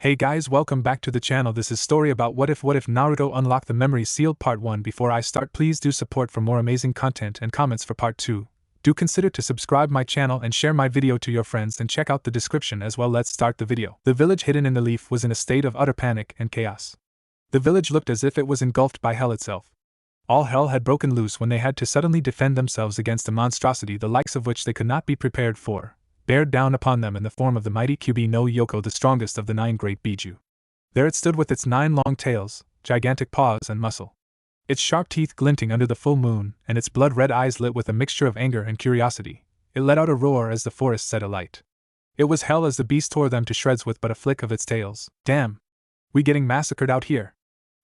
Hey guys, welcome back to the channel. This is story about what if Naruto unlocked the memory seal part 1. Before I start, please do support for more amazing content and comments for part 2. Do consider to subscribe my channel and share my video to your friends and check out the description as well. Let's start the video. The village hidden in the leaf was in a state of utter panic and chaos. The village looked as if it was engulfed by hell itself. All hell had broken loose when they had to suddenly defend themselves against a monstrosity the likes of which they could not be prepared for, bared down upon them in the form of the mighty Kyubi no Yoko, the strongest of the 9 great Biju. There it stood with its 9 long tails, gigantic paws and muscle, its sharp teeth glinting under the full moon, and its blood-red eyes lit with a mixture of anger and curiosity. It let out a roar as the forest set alight. It was hell as the beast tore them to shreds with but a flick of its tails. "Damn! We getting massacred out here!"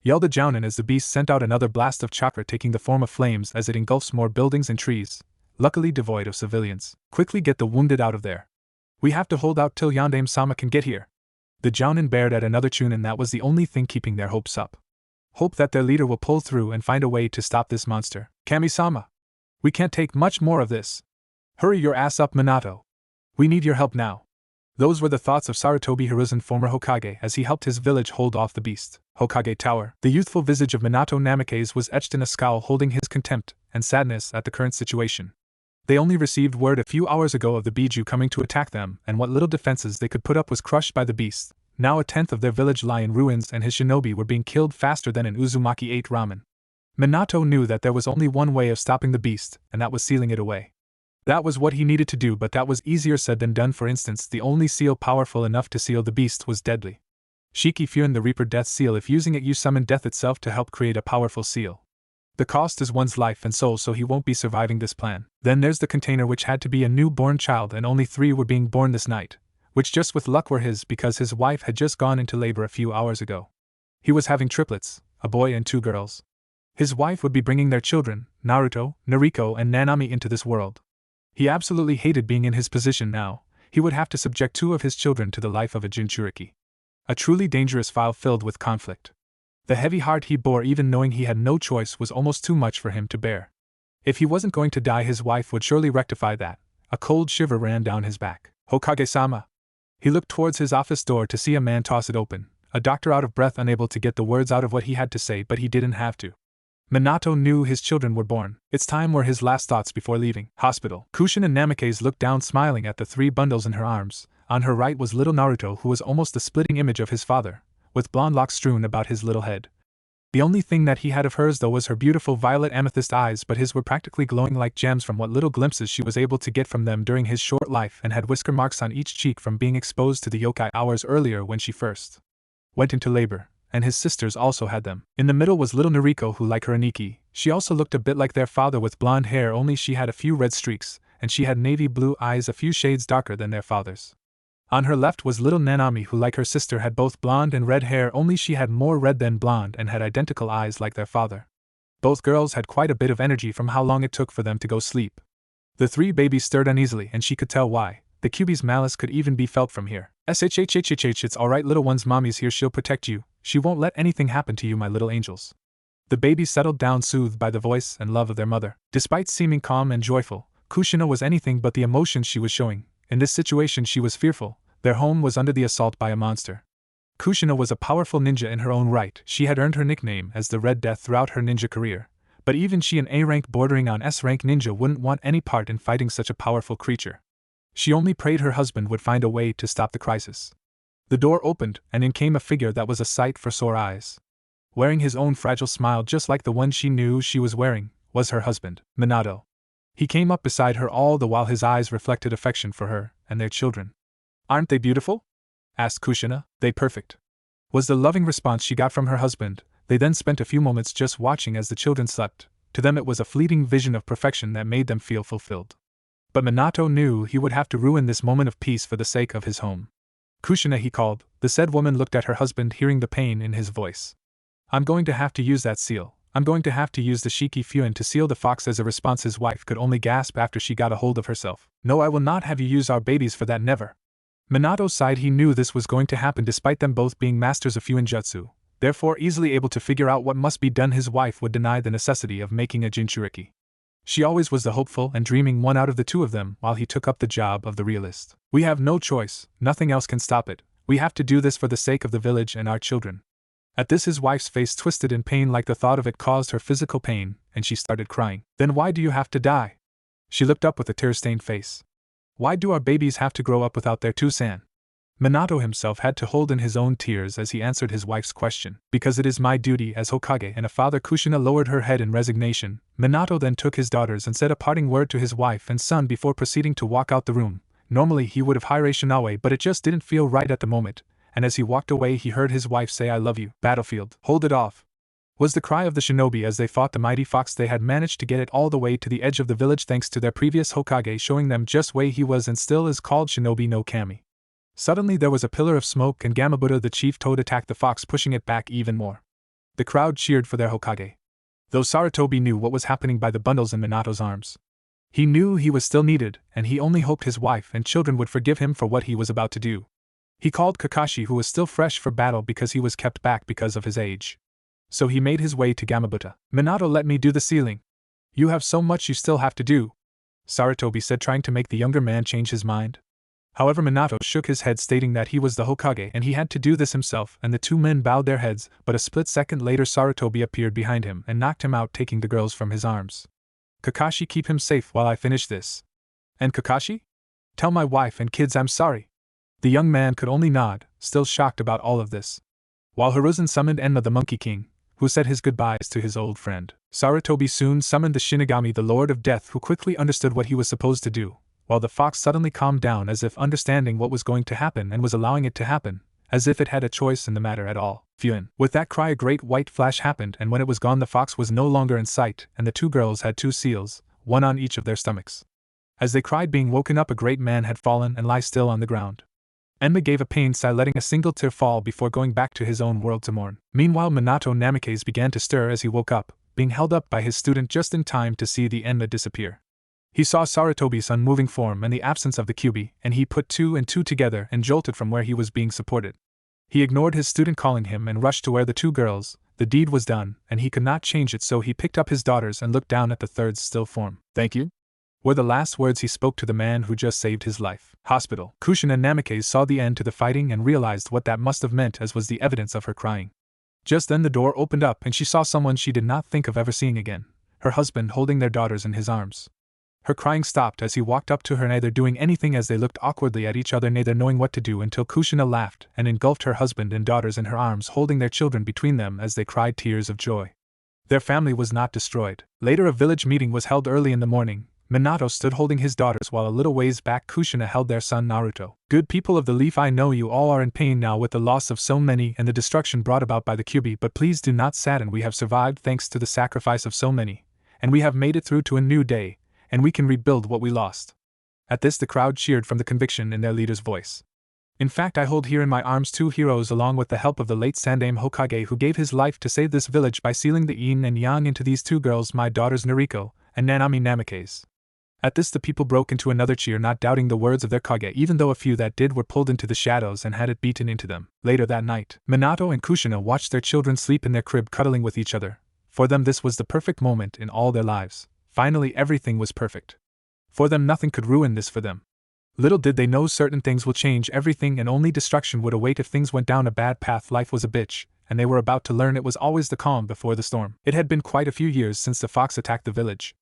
yelled the Jounin as the beast sent out another blast of chakra, taking the form of flames as it engulfs more buildings and trees, luckily devoid of civilians. "Quickly get the wounded out of there. We have to hold out till Yondaime-sama can get here." The Jounin bared at another Chunin. That was the only thing keeping their hopes up. Hope that their leader will pull through and find a way to stop this monster. "Kami-sama! We can't take much more of this. Hurry your ass up, Minato. We need your help now." Those were the thoughts of Sarutobi Hiruzen, former Hokage, as he helped his village hold off the beast. Hokage Tower. The youthful visage of Minato Namikaze was etched in a scowl, holding his contempt and sadness at the current situation. They only received word a few hours ago of the Biju coming to attack them, and what little defenses they could put up was crushed by the beast. Now a tenth of their village lie in ruins, and his shinobi were being killed faster than an Uzumaki ate ramen. Minato knew that there was only one way of stopping the beast, and that was sealing it away. That was what he needed to do, but that was easier said than done. For instance, the only seal powerful enough to seal the beast was deadly. Shiki Fuin, the Reaper Death Seal. If using it, you summon death itself to help create a powerful seal. The cost is one's life and soul, so he won't be surviving this plan. Then there's the container, which had to be a newborn child, and only 3 were being born this night, which just with luck were his because his wife had just gone into labor a few hours ago. He was having triplets, a boy and 2 girls. His wife would be bringing their children, Naruto, Nariko, and Nanami, into this world. He absolutely hated being in his position now. He would have to subject 2 of his children to the life of a Jinchuriki. A truly dangerous file filled with conflict. The heavy heart he bore, even knowing he had no choice, was almost too much for him to bear. If he wasn't going to die, his wife would surely rectify that. A cold shiver ran down his back. "Hokage-sama!" He looked towards his office door to see a man toss it open, a doctor out of breath, unable to get the words out of what he had to say, but he didn't have to. Minato knew his children were born. Its time were his last thoughts before leaving. Hospital. Kushina Namikaze looked down, smiling at the 3 bundles in her arms. On her right was little Naruto, who was almost the splitting image of his father, with blonde locks strewn about his little head. The only thing that he had of hers, though, was her beautiful violet amethyst eyes, but his were practically glowing like gems from what little glimpses she was able to get from them during his short life, and had whisker marks on each cheek from being exposed to the yokai hours earlier when she first went into labor, and his sisters also had them. In the middle was little Nariko, who, like her Aniki, she also looked a bit like their father, with blonde hair, only she had a few red streaks, and she had navy blue eyes a few shades darker than their father's. On her left was little Nanami, who, like her sister, had both blonde and red hair, only she had more red than blonde, and had identical eyes like their father. Both girls had quite a bit of energy from how long it took for them to go sleep. The 3 babies stirred uneasily, and she could tell why. The Kyubi's malice could even be felt from here. "Shhhhhh, it's alright, little ones, mommy's here, she'll protect you. She won't let anything happen to you, my little angels." The babies settled down, soothed by the voice and love of their mother. Despite seeming calm and joyful, Kushina was anything but the emotions she was showing. In this situation she was fearful. Their home was under the assault by a monster. Kushina was a powerful ninja in her own right. She had earned her nickname as the Red Death throughout her ninja career, but even she, an A-rank bordering on S-rank ninja, wouldn't want any part in fighting such a powerful creature. She only prayed her husband would find a way to stop the crisis. The door opened, and in came a figure that was a sight for sore eyes. Wearing his own fragile smile just like the one she knew she was wearing, was her husband, Minato. He came up beside her, all the while his eyes reflected affection for her and their children. "Aren't they beautiful?" asked Kushina. "They perfect," was the loving response she got from her husband. They then spent a few moments just watching as the children slept. To them it was a fleeting vision of perfection that made them feel fulfilled. But Minato knew he would have to ruin this moment of peace for the sake of his home. "Kushina," he called. The said woman looked at her husband, hearing the pain in his voice. "I'm going to have to use that seal. I'm going to have to use the Shiki Fuin to seal the fox." As a response, his wife could only gasp after she got a hold of herself. "No, I will not have you use our babies for that, never." Minato sighed. He knew this was going to happen despite them both being masters of Fuinjutsu, therefore easily able to figure out what must be done. His wife would deny the necessity of making a Jinchuriki. She always was the hopeful and dreaming one out of the 2 of them, while he took up the job of the realist. "We have no choice, nothing else can stop it. We have to do this for the sake of the village and our children. At this his wife's face twisted in pain like the thought of it caused her physical pain, and she started crying. Then why do you have to die? She looked up with a tear-stained face. Why do our babies have to grow up without their two-san? Minato himself had to hold in his own tears as he answered his wife's question. Because it is my duty as Hokage and a father. Kushina lowered her head in resignation. Minato then took his daughters and said a parting word to his wife and son before proceeding to walk out the room. Normally he would have hired Shinawe, but it just didn't feel right at the moment, and as he walked away he heard his wife say, "I love you, battlefield, hold it off," was the cry of the shinobi as they fought the mighty fox. They had managed to get it all the way to the edge of the village thanks to their previous Hokage showing them just way he was and still is called Shinobi no Kami. Suddenly there was a pillar of smoke and Gamabuta the chief toad attacked the fox, pushing it back even more. The crowd cheered for their Hokage. Though Sarutobi knew what was happening by the bundles in Minato's arms. He knew he was still needed, and he only hoped his wife and children would forgive him for what he was about to do. He called Kakashi, who was still fresh for battle because he was kept back because of his age. So he made his way to Gamabuta. "Minato, let me do the sealing. You have so much you still have to do," Sarutobi said, trying to make the younger man change his mind. However, Minato shook his head, stating that he was the Hokage and he had to do this himself, and the two men bowed their heads, but a split second later Sarutobi appeared behind him and knocked him out, taking the girls from his arms. "Kakashi, keep him safe while I finish this." "And Kakashi? Tell my wife and kids I'm sorry." The young man could only nod, still shocked about all of this. While Hiruzen summoned Enma the Monkey King, who said his goodbyes to his old friend, Sarutobi soon summoned the Shinigami, the Lord of Death, who quickly understood what he was supposed to do, while the fox suddenly calmed down as if understanding what was going to happen and was allowing it to happen, as if it had a choice in the matter at all. Fuin. With that cry, a great white flash happened, and when it was gone the fox was no longer in sight, and the two girls had two seals, one on each of their stomachs. As they cried being woken up, a great man had fallen and lay still on the ground. Enma gave a pained sigh, letting a single tear fall before going back to his own world to mourn. Meanwhile, Minato Namikaze began to stir as he woke up, being held up by his student just in time to see the Enma disappear. He saw Sarutobi's unmoving form and the absence of the Kyuubi, and he put two and two together and jolted from where he was being supported. He ignored his student calling him and rushed to where the two girls. The deed was done, and he could not change it, so he picked up his daughters and looked down at the third's still form. "Thank you," were the last words he spoke to the man who just saved his life. Hospital. Kushina Namikaze saw the end to the fighting and realized what that must have meant, as was the evidence of her crying. Just then the door opened up and she saw someone she did not think of ever seeing again, her husband holding their daughters in his arms. Her crying stopped as he walked up to her, neither doing anything as they looked awkwardly at each other, neither knowing what to do, until Kushina laughed and engulfed her husband and daughters in her arms, holding their children between them as they cried tears of joy. Their family was not destroyed. Later a village meeting was held early in the morning. Minato stood holding his daughters while a little ways back Kushina held their son Naruto. "Good people of the Leaf, I know you all are in pain now with the loss of so many and the destruction brought about by the Kyuubi, but please do not sadden. We have survived thanks to the sacrifice of so many, and we have made it through to a new day, and we can rebuild what we lost." At this the crowd cheered from the conviction in their leader's voice. "In fact, I hold here in my arms two heroes along with the help of the late Sandaime Hokage, who gave his life to save this village by sealing the yin and yang into these two girls, my daughters Nariko and Nanami Namikaze." At this the people broke into another cheer, not doubting the words of their Kage, even though a few that did were pulled into the shadows and had it beaten into them. Later that night, Minato and Kushina watched their children sleep in their crib cuddling with each other. For them this was the perfect moment in all their lives. Finally everything was perfect. For them nothing could ruin this for them. Little did they know certain things will change everything, and only destruction would await if things went down a bad path. Life was a bitch, and they were about to learn it was always the calm before the storm. It had been quite a few years since the fox attacked the village.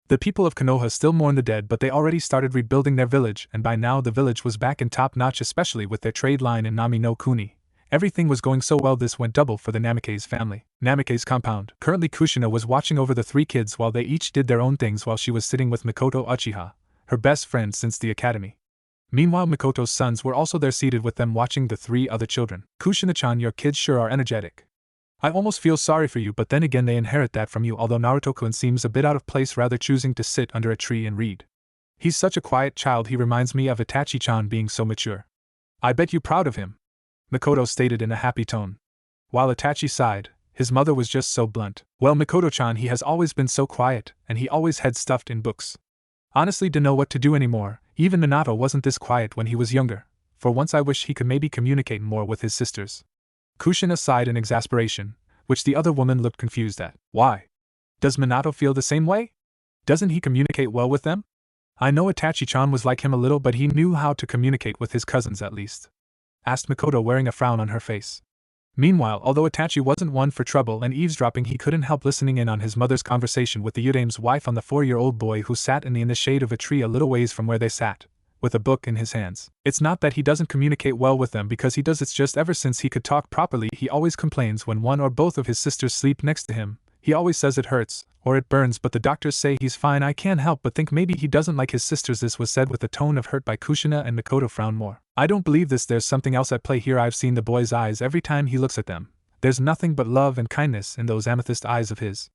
The people of Konoha still mourned the dead, but they already started rebuilding their village, and by now the village was back in top notch, especially with their trade line in Nami no Kuni. Everything was going so well. This went double for the Namikaze family. Namikaze compound. Currently Kushina was watching over the three kids while they each did their own things, while she was sitting with Mikoto Uchiha, her best friend since the academy. Meanwhile Mikoto's sons were also there seated with them watching the three other children. "Kushina-chan, your kids sure are energetic. I almost feel sorry for you, but then again they inherit that from you, although Naruto-kun seems a bit out of place, rather choosing to sit under a tree and read. He's such a quiet child, he reminds me of Itachi-chan being so mature. I bet you proud of him," Mikoto stated in a happy tone. While Itachi sighed, his mother was just so blunt. "Well, Mikoto-chan, he has always been so quiet, and he always had stuffed in books. Honestly, don't know what to do anymore. Even Minato wasn't this quiet when he was younger. For once I wish he could maybe communicate more with his sisters." Kushina sighed in exasperation, which the other woman looked confused at. "Why? Does Minato feel the same way? Doesn't he communicate well with them? I know Itachi-chan was like him a little, but he knew how to communicate with his cousins at least." asked Mikoto, wearing a frown on her face. Meanwhile, although Itachi wasn't one for trouble and eavesdropping, he couldn't help listening in on his mother's conversation with the Udame's wife on the 4-year-old boy who sat in the shade of a tree a little ways from where they sat, with a book in his hands. It's not that he doesn't communicate well with them, because he does. It's just ever since he could talk properly, he always complains when one or both of his sisters sleep next to him. He always says it hurts, or it burns, but the doctors say he's fine. I can't help but think maybe he doesn't like his sisters. This was said with a tone of hurt by Kushina, and Mikoto frowned more. I don't believe this. There's something else at play here. I've seen the boy's eyes every time he looks at them. There's nothing but love and kindness in those amethyst eyes of his.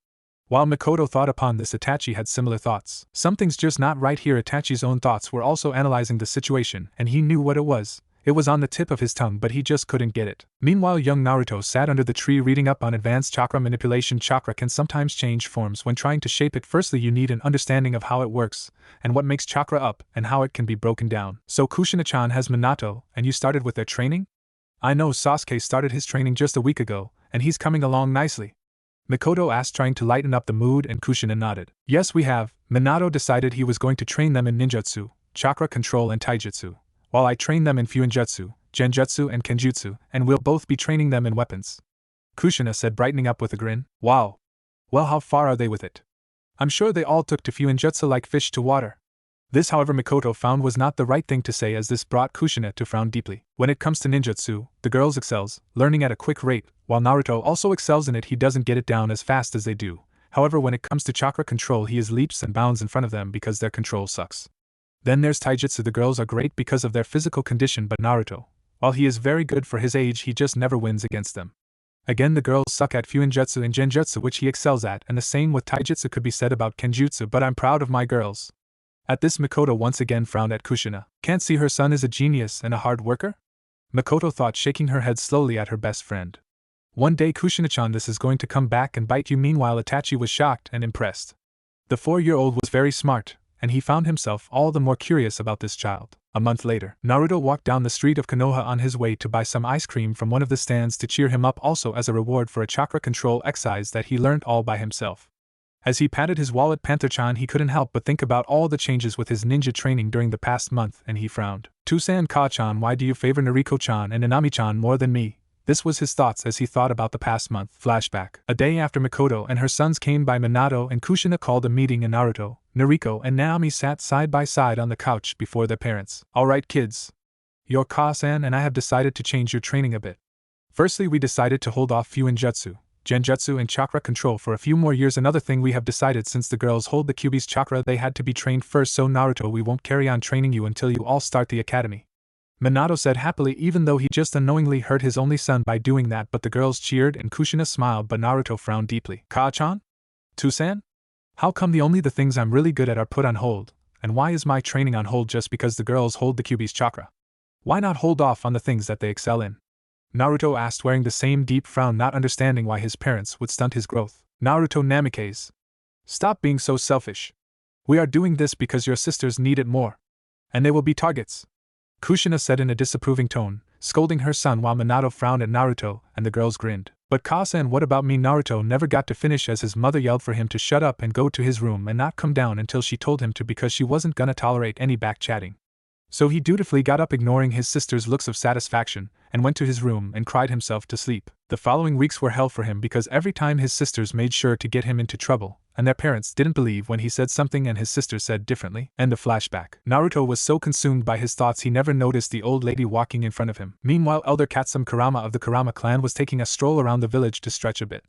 While Mikoto thought upon this, Itachi had similar thoughts. Something's just not right here. Itachi's own thoughts were also analyzing the situation, and he knew what it was. It was on the tip of his tongue, but he just couldn't get it. Meanwhile, young Naruto sat under the tree reading up on advanced chakra manipulation. Chakra can sometimes change forms when trying to shape it. Firstly, you need an understanding of how it works, and what makes chakra up, and how it can be broken down. So Kushina-chan has Minato, and you started with their training? I know Sasuke started his training just a week ago, and he's coming along nicely, Mikoto asked, trying to lighten up the mood, and Kushina nodded. Yes, we have. Minato decided he was going to train them in ninjutsu, chakra control, and taijutsu, while I train them in fuinjutsu, genjutsu, and kenjutsu, and we'll both be training them in weapons, Kushina said, brightening up with a grin. Wow. Well, how far are they with it? I'm sure they all took to fuinjutsu like fish to water. This, however, Mikoto found was not the right thing to say, as this brought Kushina to frown deeply. When it comes to ninjutsu, the girls excels, learning at a quick rate, while Naruto also excels in it. He doesn't get it down as fast as they do. However, when it comes to chakra control, he is leaps and bounds in front of them because their control sucks. Then there's taijutsu. The girls are great because of their physical condition, but Naruto, while he is very good for his age, he just never wins against them. Again, the girls suck at fuinjutsu and genjutsu, which he excels at, and the same with taijutsu could be said about kenjutsu, but I'm proud of my girls. At this, Mikoto once again frowned at Kushina. Can't see her son is a genius and a hard worker? Mikoto thought, shaking her head slowly at her best friend. One day, Kushina-chan, this is going to come back and bite you. Meanwhile, Itachi was shocked and impressed. The 4-year-old was very smart, and he found himself all the more curious about this child. A month later, Naruto walked down the street of Konoha on his way to buy some ice cream from one of the stands to cheer him up, also as a reward for a chakra control exercise that he learned all by himself. As he patted his wallet, Panther-chan, he couldn't help but think about all the changes with his ninja training during the past month, and he frowned. Tusan Ka-chan, why do you favor Nariko-chan and Nanami-chan more than me? This was his thoughts as he thought about the past month. Flashback. A day after Mikoto and her sons came by, Minato and Kushina called a meeting, and Naruto, Nariko, and Naomi sat side by side on the couch before their parents. Alright kids. Your Ka-san and I have decided to change your training a bit. Firstly, we decided to hold off fuinjutsu, genjutsu, and chakra control for a few more years. Another thing we have decided, since the girls hold the Kyuubi's chakra, they had to be trained first, so Naruto, we won't carry on training you until you all start the academy, Minato said happily, even though he just unknowingly hurt his only son by doing that. But the girls cheered and Kushina smiled, but Naruto frowned deeply. Ka-chan? Tusan? How come the things I'm really good at are put on hold, and why is my training on hold just because the girls hold the Kyuubi's chakra? Why not hold off on the things that they excel in? Naruto asked, wearing the same deep frown, not understanding why his parents would stunt his growth. Naruto Namikaze. Stop being so selfish. We are doing this because your sisters need it more. And they will be targets, Kushina said in a disapproving tone, scolding her son, while Minato frowned at Naruto and the girls grinned. But Ka-san, what about me? Naruto never got to finish as his mother yelled for him to shut up and go to his room and not come down until she told him to, because she wasn't gonna tolerate any back-chatting. So he dutifully got up, ignoring his sister's looks of satisfaction, and went to his room and cried himself to sleep. The following weeks were hell for him, because every time his sisters made sure to get him into trouble, and their parents didn't believe when he said something and his sisters said differently. And the flashback. Naruto was so consumed by his thoughts he never noticed the old lady walking in front of him. Meanwhile, Elder Katsum Kurama of the Kurama clan was taking a stroll around the village to stretch a bit.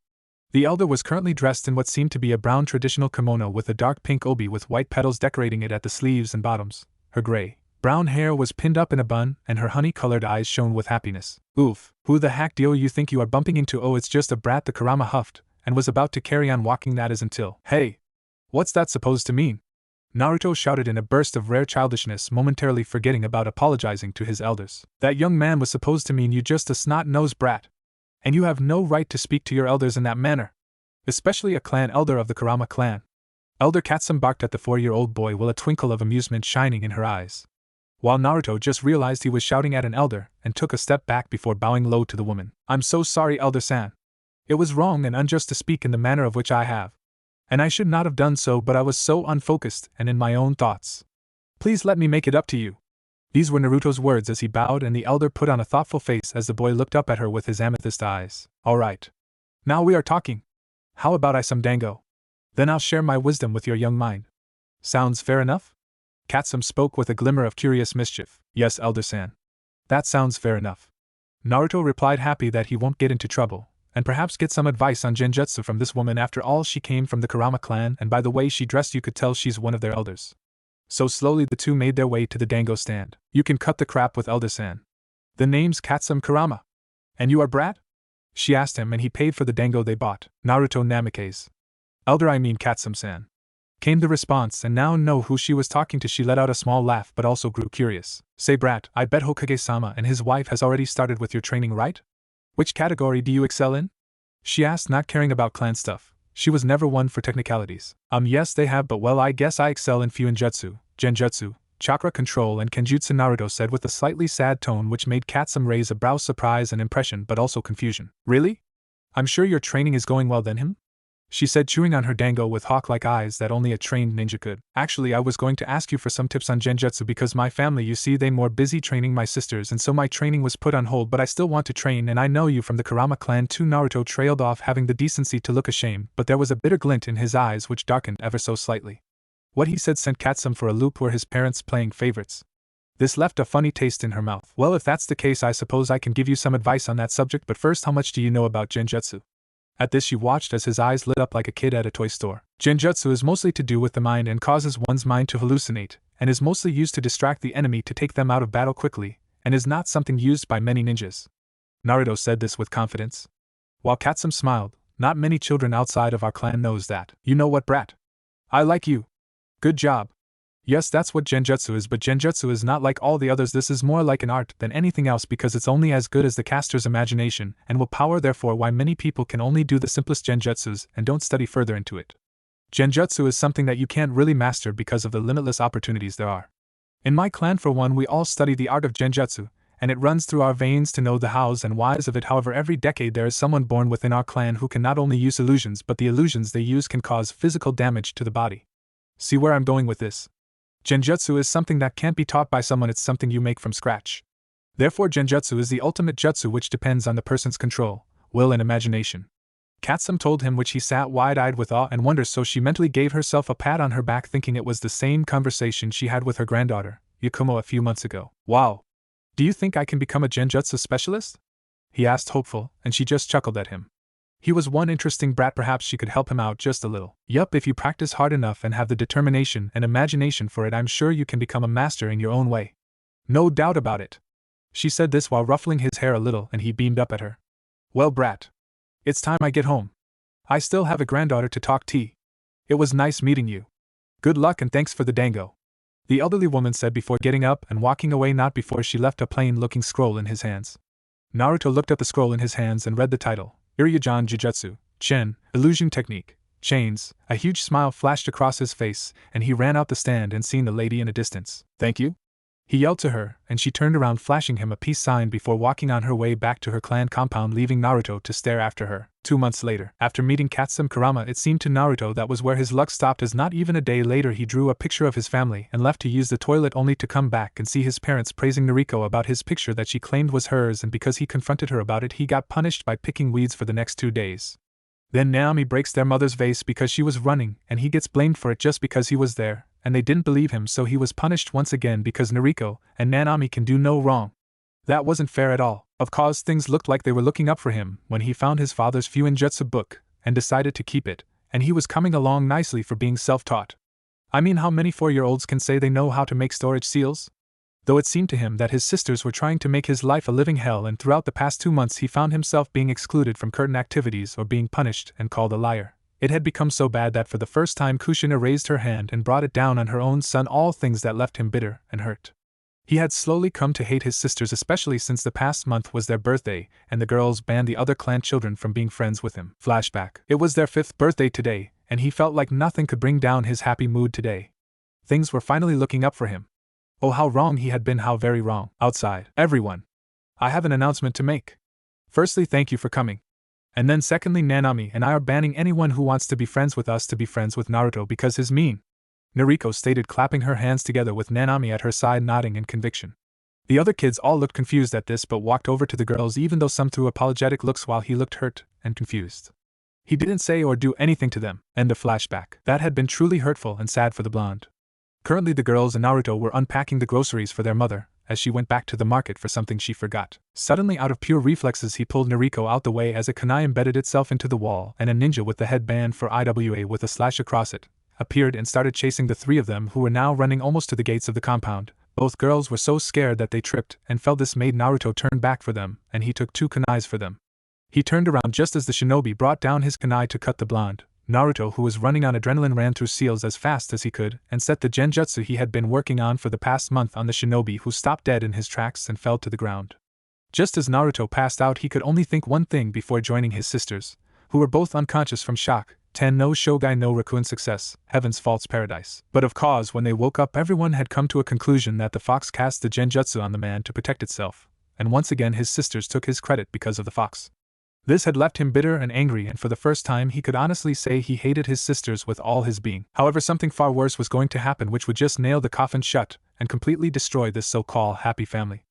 The elder was currently dressed in what seemed to be a brown traditional kimono with a dark pink obi with white petals decorating it at the sleeves and bottoms. Her gray-brown hair was pinned up in a bun, and her honey-colored eyes shone with happiness. Oof, who the heck do you think you are bumping into? Oh, it's just a brat, the Kurama huffed, and was about to carry on walking. That is until, hey! What's that supposed to mean? Naruto shouted in a burst of rare childishness, momentarily forgetting about apologizing to his elders. That young man was supposed to mean you just a snot-nosed brat. And you have no right to speak to your elders in that manner. Especially a clan elder of the Kurama clan. Elder Katsum barked at the 4-year-old boy, with a twinkle of amusement shining in her eyes. While Naruto just realized he was shouting at an elder, and took a step back before bowing low to the woman. I'm so sorry, Elder-san. It was wrong and unjust to speak in the manner of which I have. And I should not have done so, but I was so unfocused and in my own thoughts. Please let me make it up to you. These were Naruto's words as he bowed, and the elder put on a thoughtful face as the boy looked up at her with his amethyst eyes. All right. Now we are talking. How about I some dango? Then I'll share my wisdom with your young mind. Sounds fair enough? Katsum spoke with a glimmer of curious mischief. Yes, Elder-san. That sounds fair enough. Naruto replied, happy that he won't get into trouble, and perhaps get some advice on genjutsu from this woman. After all, she came from the Kurama clan, and by the way she dressed you could tell she's one of their elders. So slowly the two made their way to the dango stand. You can cut the crap with Elder-san. The name's Katsum Kurama. And you are Brat? She asked him, and he paid for the dango they bought. Naruto Namikaze. Elder, I mean Katsum-san. Came the response, and now know who she was talking to. She let out a small laugh but also grew curious. Say Brat, I bet Hokage-sama and his wife has already started with your training, right? Which category do you excel in? She asked, not caring about clan stuff. She was never one for technicalities. Yes they have, but well I guess I excel in Fuinjutsu, Genjutsu, Chakra Control and Kenjutsu, Naruto said with a slightly sad tone which made Katsum raise a brow, surprise and impression but also confusion. Really? I'm sure your training is going well then, him? She said, chewing on her dango with hawk-like eyes that only a trained ninja could. Actually, I was going to ask you for some tips on genjutsu because my family, you see, they more busy training my sisters, and so my training was put on hold, but I still want to train, and I know you from the Kurama clan too. Naruto trailed off, having the decency to look ashamed, but there was a bitter glint in his eyes which darkened ever so slightly. What he said sent Katsum for a loop. Were his parents playing favorites? This left a funny taste in her mouth. Well, if that's the case, I suppose I can give you some advice on that subject, but first, how much do you know about genjutsu? At this she watched as his eyes lit up like a kid at a toy store. Genjutsu is mostly to do with the mind and causes one's mind to hallucinate, and is mostly used to distract the enemy to take them out of battle quickly, and is not something used by many ninjas. Naruto said this with confidence. While Katsum smiled, not many children outside of our clan knows that. You know what, Brat? I like you. Good job. Yes, that's what genjutsu is, but genjutsu is not like all the others. This is more like an art than anything else because it's only as good as the caster's imagination and willpower, therefore why many people can only do the simplest genjutsus and don't study further into it. Genjutsu is something that you can't really master because of the limitless opportunities there are. In my clan, for one, we all study the art of genjutsu, and it runs through our veins to know the hows and whys of it. However, every decade there is someone born within our clan who can not only use illusions, but the illusions they use can cause physical damage to the body. See where I'm going with this? Genjutsu is something that can't be taught by someone, it's something you make from scratch. Therefore genjutsu is the ultimate jutsu which depends on the person's control, will and imagination. Katsum told him, which he sat wide-eyed with awe and wonder, so she mentally gave herself a pat on her back, thinking it was the same conversation she had with her granddaughter, Yakumo, a few months ago. Wow! Do you think I can become a genjutsu specialist? He asked hopeful, and she just chuckled at him. He was one interesting brat, perhaps she could help him out just a little. Yup, if you practice hard enough and have the determination and imagination for it, I'm sure you can become a master in your own way. No doubt about it. She said this while ruffling his hair a little, and he beamed up at her. Well, brat. It's time I get home. I still have a granddaughter to talk to. It was nice meeting you. Good luck and thanks for the dango. The elderly woman said before getting up and walking away, not before she left a plain-looking scroll in his hands. Naruto looked at the scroll in his hands and read the title. Iryujan Jujutsu, Chen, Illusion Technique, Chains. A huge smile flashed across his face, and he ran out the stand and seen the lady in a distance. Thank you? He yelled to her, and she turned around, flashing him a peace sign before walking on her way back to her clan compound, leaving Naruto to stare after her. 2 months later, after meeting Katsum Kurama, it seemed to Naruto that was where his luck stopped, as not even a day later he drew a picture of his family and left to use the toilet, only to come back and see his parents praising Noriko about his picture that she claimed was hers, and because he confronted her about it, he got punished by picking weeds for the next 2 days. Then Naomi breaks their mother's vase because she was running, and he gets blamed for it just because he was there, and they didn't believe him, so he was punished once again because Noriko and Naomi can do no wrong. That wasn't fair at all. Of course, things looked like they were looking up for him when he found his father's Fuinjutsu book and decided to keep it, and he was coming along nicely for being self-taught. I mean, how many 4-year-olds can say they know how to make storage seals? Though it seemed to him that his sisters were trying to make his life a living hell, and throughout the past 2 months he found himself being excluded from certain activities or being punished and called a liar. It had become so bad that for the first time Kushina raised her hand and brought it down on her own son, all things that left him bitter and hurt. He had slowly come to hate his sisters, especially since the past month was their birthday, and the girls banned the other clan children from being friends with him. Flashback. It was their 5th birthday today, and he felt like nothing could bring down his happy mood today. Things were finally looking up for him. Oh, how wrong he had been, how very wrong. Outside. Everyone. I have an announcement to make. Firstly, thank you for coming. And then secondly, Nanami and I are banning anyone who wants to be friends with us to be friends with Naruto because he's mean. Noriko stated, clapping her hands together with Nanami at her side, nodding in conviction. The other kids all looked confused at this but walked over to the girls, even though some threw apologetic looks while he looked hurt and confused. He didn't say or do anything to them. End of flashback. That had been truly hurtful and sad for the blonde. Currently the girls and Naruto were unpacking the groceries for their mother, as she went back to the market for something she forgot. Suddenly, out of pure reflexes, he pulled Naruto out the way as a kunai embedded itself into the wall, and a ninja with the headband for IWA with a slash across it appeared and started chasing the three of them, who were now running almost to the gates of the compound. Both girls were so scared that they tripped and fell. This made Naruto turn back for them, and he took two kunais for them. He turned around just as the shinobi brought down his kunai to cut the blonde. Naruto, who was running on adrenaline, ran through seals as fast as he could and set the genjutsu he had been working on for the past month on the shinobi, who stopped dead in his tracks and fell to the ground. Just as Naruto passed out, he could only think one thing before joining his sisters, who were both unconscious from shock. Ten no Shogai no Rakuen success, heaven's false paradise. But of course, when they woke up, everyone had come to a conclusion that the fox cast the genjutsu on the man to protect itself, and once again his sisters took his credit because of the fox. This had left him bitter and angry, and for the first time he could honestly say he hated his sisters with all his being. However, something far worse was going to happen, which would just nail the coffin shut and completely destroy this so-called happy family.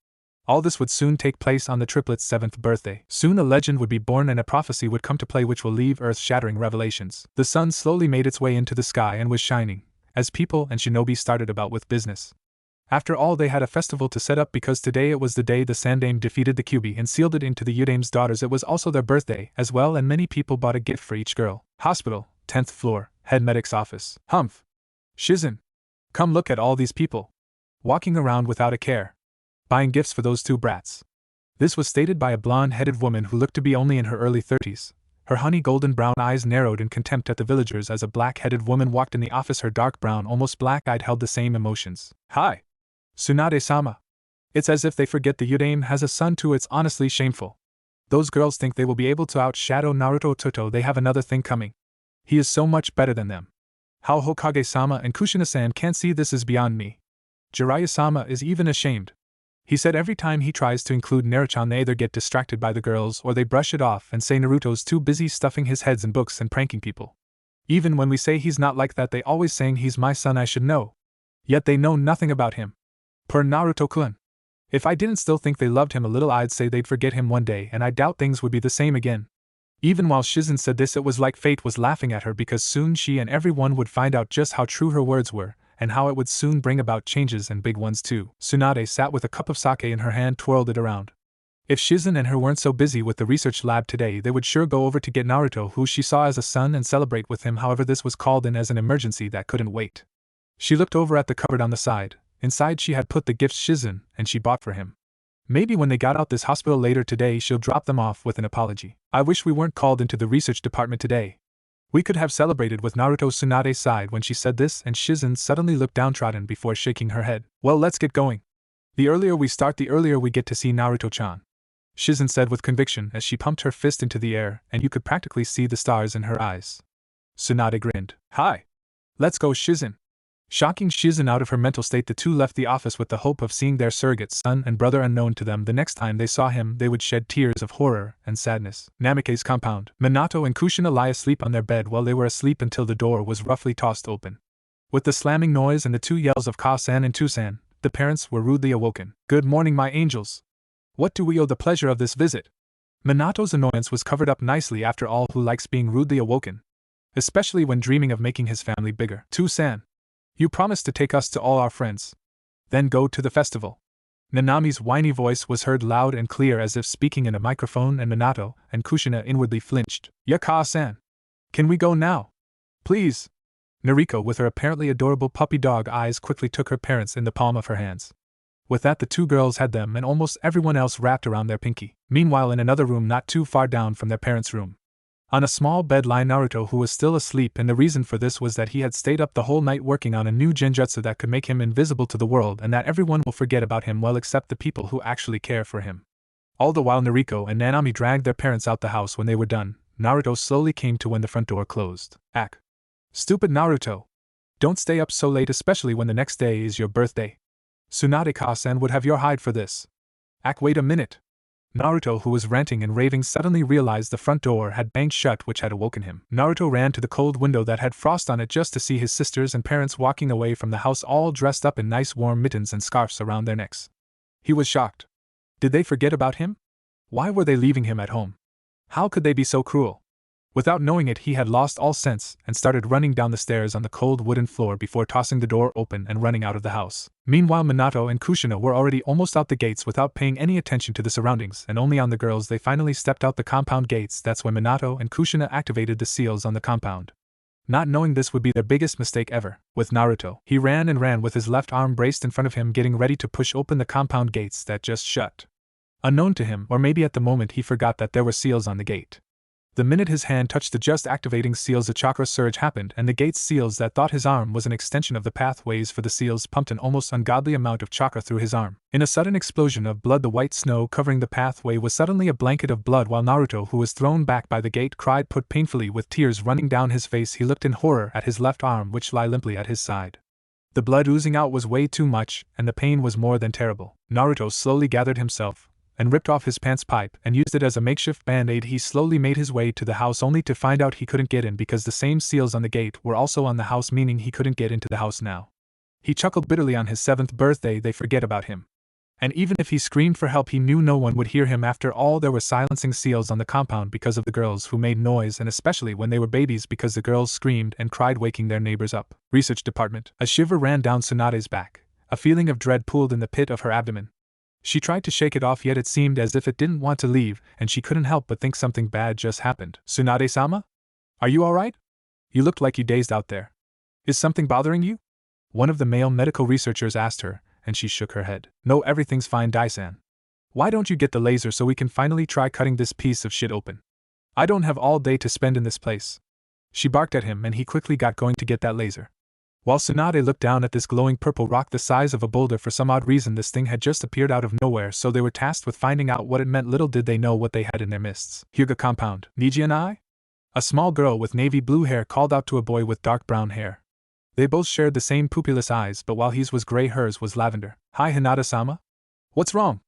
All this would soon take place on the triplets' 7th birthday. Soon a legend would be born and a prophecy would come to play which will leave earth-shattering revelations. The sun slowly made its way into the sky and was shining, as people and shinobi started about with business. After all, they had a festival to set up because today it was the day the Sandame defeated the Kyuubi and sealed it into the Udame's daughters. It was also their birthday as well, and many people bought a gift for each girl. Hospital, 10th floor, head medic's office. Humph! Shizen! Come look at all these people walking around without a care, buying gifts for those two brats. This was stated by a blonde-headed woman who looked to be only in her early 30s. Her honey golden brown eyes narrowed in contempt at the villagers as a black-headed woman walked in the office. Her dark brown, almost black-eyed, held the same emotions. Hi! Tsunade-sama. It's as if they forget the Udame has a son too. It's honestly shameful. Those girls think they will be able to outshadow Naruto Toto. They have another thing coming. He is so much better than them. How Hokage-sama and Kushina-san can't see this is beyond me. Jiraiya-sama is even ashamed. He said every time he tries to include Naruto, they either get distracted by the girls or they brush it off and say Naruto's too busy stuffing his heads in books and pranking people. Even when we say he's not like that, they always saying he's my son, I should know. Yet they know nothing about him. Per Naruto-kun. If I didn't still think they loved him a little, I'd say they'd forget him one day, and I doubt things would be the same again. Even while Shizen said this, it was like fate was laughing at her, because soon she and everyone would find out just how true her words were, and how it would soon bring about changes, and big ones too. Tsunade sat with a cup of sake in her hand, twirled it around. If Shizen and her weren't so busy with the research lab today, they would sure go over to get Naruto, who she saw as a son, and celebrate with him. However, this was called in as an emergency that couldn't wait. She looked over at the cupboard on the side. Inside she had put the gifts Shizen and she bought for him. Maybe when they got out this hospital later today, she'll drop them off with an apology. I wish we weren't called into the research department today. We could have celebrated with Naruto. Tsunade sighed when she said this, and Shizen suddenly looked downtrodden before shaking her head. Well, let's get going. The earlier we start, the earlier we get to see Naruto-chan, Shizen said with conviction as she pumped her fist into the air, and you could practically see the stars in her eyes. Tsunade grinned. Hi! Let's go, Shizen. Shocking Shizen out of her mental state, the two left the office with the hope of seeing their surrogate son and brother unknown to them. The next time they saw him, they would shed tears of horror and sadness. Namike's compound. Minato and Kushina lie asleep on their bed. While they were asleep until the door was roughly tossed open. With the slamming noise and the two yells of Ka-san and Tu-san, the parents were rudely awoken. Good morning, my angels. What do we owe the pleasure of this visit? Minato's annoyance was covered up nicely. After all, who likes being rudely awoken? Especially when dreaming of making his family bigger. Tu-san, you promised to take us to all our friends. Then go to the festival. Nanami's whiny voice was heard loud and clear as if speaking in a microphone, and Minato and Kushina inwardly flinched. Ka-san. Can we go now? Please. Nariko, with her apparently adorable puppy dog eyes, quickly took her parents in the palm of her hands. With that, the two girls had them and almost everyone else wrapped around their pinky. Meanwhile, in another room not too far down from their parents' room, on a small bed lay Naruto, who was still asleep, and the reason for this was that he had stayed up the whole night working on a new genjutsu that could make him invisible to the world, and that everyone will forget about him, well, except the people who actually care for him. All the while Nariko and Nanami dragged their parents out the house. When they were done, Naruto slowly came to when the front door closed. Ack. Stupid Naruto. Don't stay up so late, especially when the next day is your birthday. Tsunade-ka-san would have your hide for this. Ack, wait a minute. Naruto, who was ranting and raving, suddenly realized the front door had banged shut, which had awoken him. Naruto ran to the cold window that had frost on it just to see his sisters and parents walking away from the house, all dressed up in nice warm mittens and scarves around their necks. He was shocked. Did they forget about him? Why were they leaving him at home? How could they be so cruel? Without knowing it, he had lost all sense and started running down the stairs on the cold wooden floor before tossing the door open and running out of the house. Meanwhile, Minato and Kushina were already almost out the gates without paying any attention to the surroundings, and only on the girls they finally stepped out the compound gates. That's when Minato and Kushina activated the seals on the compound. Not knowing this would be their biggest mistake ever. With Naruto, he ran and ran with his left arm braced in front of him, getting ready to push open the compound gates that just shut. Unknown to him, or maybe at the moment he forgot that there were seals on the gate. The minute his hand touched the just activating seals, a chakra surge happened, and the gate's seals that thought his arm was an extension of the pathways for the seals pumped an almost ungodly amount of chakra through his arm. In a sudden explosion of blood, the white snow covering the pathway was suddenly a blanket of blood, while Naruto, who was thrown back by the gate, cried put painfully with tears running down his face. He looked in horror at his left arm, which lay limply at his side. The blood oozing out was way too much, and the pain was more than terrible. Naruto slowly gathered himself and ripped off his pants pipe and used it as a makeshift band-aid. He slowly made his way to the house, only to find out he couldn't get in because the same seals on the gate were also on the house, meaning he couldn't get into the house now. He chuckled bitterly. On his 7th birthday they forget about him. And even if he screamed for help, he knew no one would hear him. After all, there were silencing seals on the compound because of the girls who made noise, and especially when they were babies because the girls screamed and cried, waking their neighbors up. Research department. A shiver ran down Tsunade's back. A feeling of dread pooled in the pit of her abdomen. She tried to shake it off, yet it seemed as if it didn't want to leave, and she couldn't help but think something bad just happened. Tsunade-sama? Are you alright? You looked like you dazed out there. Is something bothering you? One of the male medical researchers asked her, and she shook her head. No, everything's fine, Dai-san. Why don't you get the laser so we can finally try cutting this piece of shit open? I don't have all day to spend in this place. She barked at him, and he quickly got going to get that laser. While Tsunade looked down at this glowing purple rock the size of a boulder, for some odd reason this thing had just appeared out of nowhere, so they were tasked with finding out what it meant. Little did they know what they had in their midst. Hyuga compound. Niji and I? A small girl with navy blue hair called out to a boy with dark brown hair. They both shared the same pupilless eyes, but while his was gray, hers was lavender. Hi, Hinata-sama? What's wrong?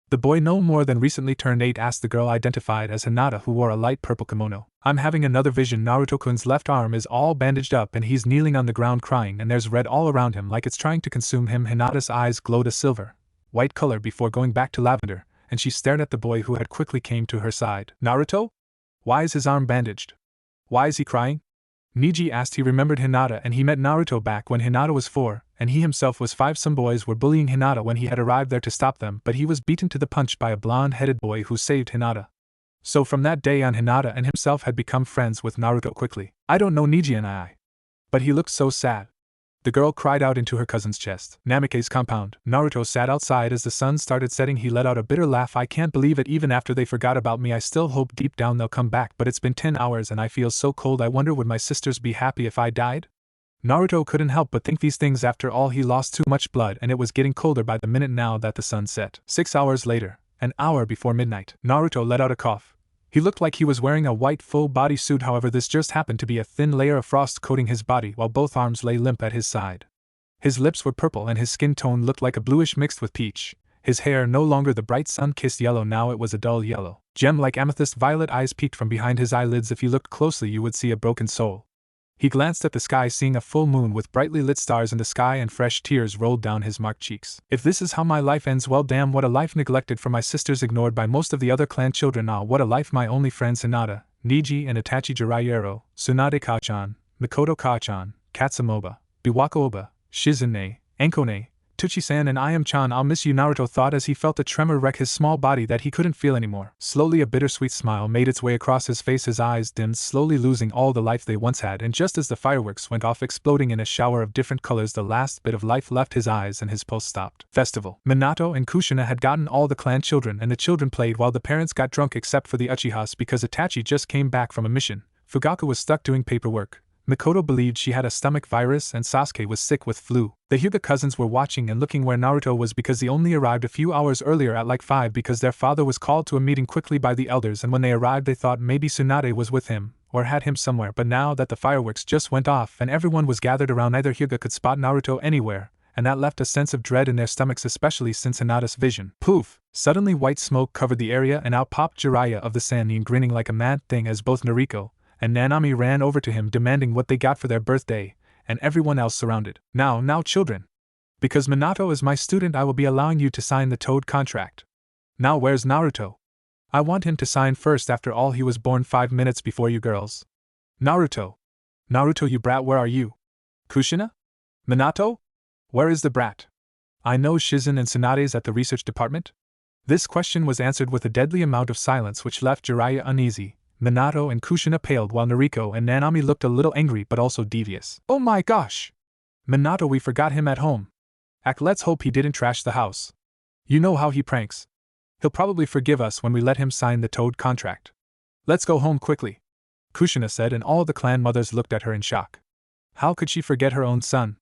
The boy, no more than recently turned 8, asked the girl identified as Hinata, who wore a light purple kimono. I'm having another vision. Naruto-kun's left arm is all bandaged up and he's kneeling on the ground crying, and there's red all around him like it's trying to consume him. Hinata's eyes glowed a silver, white color before going back to lavender, and she stared at the boy who had quickly came to her side. Naruto? Why is his arm bandaged? Why is he crying? Niji asked. He remembered Hinata, and he met Naruto back when Hinata was 4, and he himself was 5. Some boys were bullying Hinata when he had arrived there to stop them, but he was beaten to the punch by a blonde-headed boy who saved Hinata. So from that day on, Hinata and himself had become friends with Naruto quickly. I don't know Niji and I. But he looked so sad. The girl cried out into her cousin's chest. Namikaze's compound. Naruto sat outside as the sun started setting. He let out a bitter laugh. I can't believe it. Even after they forgot about me, I still hope deep down they'll come back, but it's been 10 hours and I feel so cold. I wonder, would my sisters be happy if I died? Naruto couldn't help but think these things. After all, he lost too much blood and it was getting colder by the minute now that the sun set. 6 hours later, an hour before midnight, Naruto let out a cough. He looked like he was wearing a white full-body suit, however this just happened to be a thin layer of frost coating his body, while both arms lay limp at his side. His lips were purple and his skin tone looked like a bluish mixed with peach. His hair no longer the bright sun-kissed yellow, now it was a dull yellow. Gem-like amethyst violet eyes peeked from behind his eyelids. If you looked closely you would see a broken soul. He glanced at the sky, seeing a full moon with brightly lit stars in the sky, and fresh tears rolled down his marked cheeks. If this is how my life ends, well damn, what a life. Neglected for my sisters, ignored by most of the other clan children. Ah, what a life. My only friends Hinata, Niji and Itachi Jiraiya, Tsunade-ka-chan, Mikoto-ka-chan, Katsumoba, Biwako-oba, Shizune, Enkone, Tuchi-san, and I am-chan. I'll miss you, Naruto thought as he felt a tremor wreck his small body that he couldn't feel anymore. Slowly a bittersweet smile made its way across his face. His eyes dimmed, slowly losing all the life they once had, and just as the fireworks went off exploding in a shower of different colors, the last bit of life left his eyes and his pulse stopped. Festival. Minato and Kushina had gotten all the clan children, and the children played while the parents got drunk, except for the Uchihas because Itachi just came back from a mission. Fugaku was stuck doing paperwork. Mikoto believed she had a stomach virus, and Sasuke was sick with flu. The Hyuga cousins were watching and looking where Naruto was because he only arrived a few hours earlier at like 5 because their father was called to a meeting quickly by the elders, and when they arrived they thought maybe Tsunade was with him, or had him somewhere, but now that the fireworks just went off and everyone was gathered around, neither Hyuga could spot Naruto anywhere, and that left a sense of dread in their stomachs, especially since Hinata's vision. Poof! Suddenly white smoke covered the area and out popped Jiraiya of the Sannin, grinning like a mad thing as both Nariko and Nanami ran over to him demanding what they got for their birthday, and everyone else surrounded. Now children! Because Minato is my student, I will be allowing you to sign the Toad contract. Now where's Naruto? I want him to sign first, after all he was born 5 minutes before you girls. Naruto. Naruto, you brat, where are you? Kushina? Minato? Where is the brat? I know Shizen and Tsunade's at the research department? This question was answered with a deadly amount of silence which left Jiraiya uneasy. Minato and Kushina paled while Nariko and Nanami looked a little angry but also devious. Oh my gosh! Minato, we forgot him at home. Let's hope he didn't trash the house. You know how he pranks. He'll probably forgive us when we let him sign the Toad contract. Let's go home quickly, Kushina said, and all the clan mothers looked at her in shock. How could she forget her own son?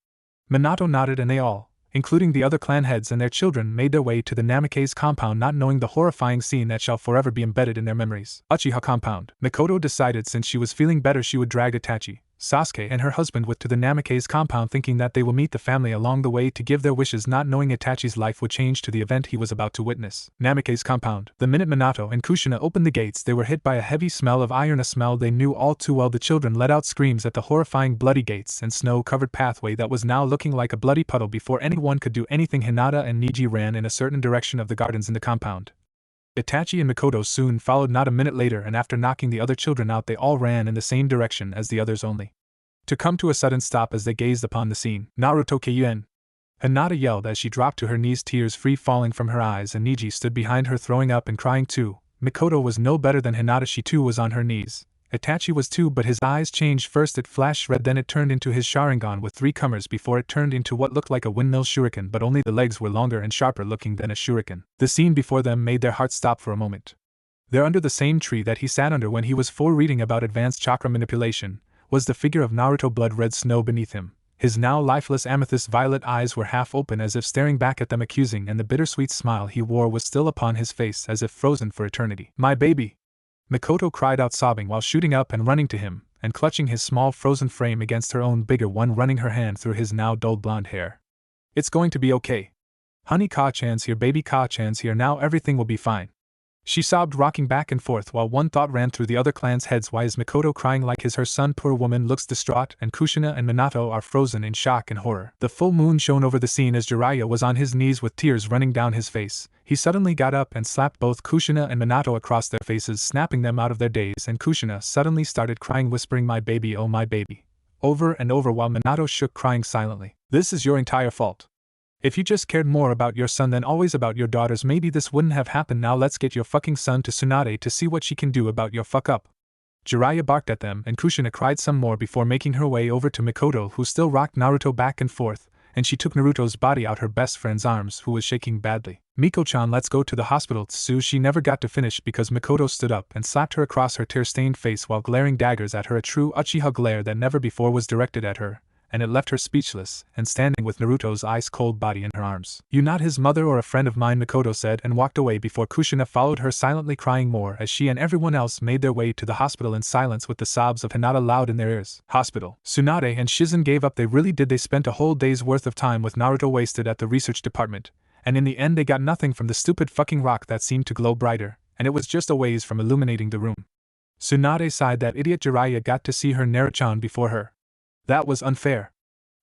Minato nodded, and they all, including the other clan heads and their children, made their way to the Namake's compound, not knowing the horrifying scene that shall forever be embedded in their memories. Uchiha compound. Mikoto decided since she was feeling better she would drag Itachi, Sasuke and her husband to the Namake's compound, thinking that they will meet the family along the way to give their wishes, not knowing Itachi's life would change to the event he was about to witness. Namake's compound. The minute Minato and Kushina opened the gates, they were hit by a heavy smell of iron, a smell they knew all too well. The children let out screams at the horrifying bloody gates and snow-covered pathway that was now looking like a bloody puddle. Before anyone could do anything, Hinata and Niji ran in a certain direction of the gardens in the compound. Itachi and Mikoto soon followed not a minute later, and after knocking the other children out, they all ran in the same direction as the others, only to come to a sudden stop as they gazed upon the scene. Naruto Kyuin! Hinata yelled as she dropped to her knees, tears free falling from her eyes, and Niji stood behind her throwing up and crying too. Mikoto was no better than Hinata, she too was on her knees. Itachi was too, but his eyes changed. First it flashed red, then it turned into his Sharingan with 3 comers before it turned into what looked like a windmill shuriken, but only the legs were longer and sharper looking than a shuriken. The scene before them made their hearts stop for a moment. There, under the same tree that he sat under when he was 4 reading about advanced chakra manipulation, was the figure of Naruto. Blood-red snow beneath him. His now lifeless amethyst-violet eyes were half open as if staring back at them accusing, and the bittersweet smile he wore was still upon his face as if frozen for eternity. My baby! Mikoto cried out, sobbing while shooting up and running to him, and clutching his small frozen frame against her own bigger one, running her hand through his now dull blonde hair. It's going to be okay. Honey, Ka-chan's here, baby, Ka-chan's here, now everything will be fine. She sobbed, rocking back and forth while one thought ran through the other clan's heads. Why is Mikoto crying like her son? Poor woman looks distraught, and Kushina and Minato are frozen in shock and horror. The full moon shone over the scene as Jiraiya was on his knees with tears running down his face. He suddenly got up and slapped both Kushina and Minato across their faces, snapping them out of their daze, and Kushina suddenly started crying, whispering, my baby, oh my baby, over and over, while Minato shook, crying silently. This is your entire fault. If you just cared more about your son than always about your daughters, maybe this wouldn't have happened. Now let's get your fucking son to Tsunade to see what she can do about your fuck up. Jiraiya barked at them, and Kushina cried some more before making her way over to Mikoto, who still rocked Naruto back and forth, and she took Naruto's body out her best friend's arms, who was shaking badly. Miko-chan, let's go to the hospital. Tsu. She never got to finish because Mikoto stood up and slapped her across her tear-stained face while glaring daggers at her, a true Uchiha glare that never before was directed at her, and it left her speechless and standing with Naruto's ice-cold body in her arms. You not his mother or a friend of mine, Mikoto said, and walked away before Kushina followed her, silently crying more as she and everyone else made their way to the hospital in silence, with the sobs of Hinata loud in their ears. Hospital. Tsunade and Shizen gave up. They really did. They spent a whole day's worth of time with Naruto wasted at the research department, and in the end they got nothing from the stupid fucking rock that seemed to glow brighter, and it was just a ways from illuminating the room. Tsunade sighed. That idiot Jiraiya got to see her Naruto-chan before her. That was unfair.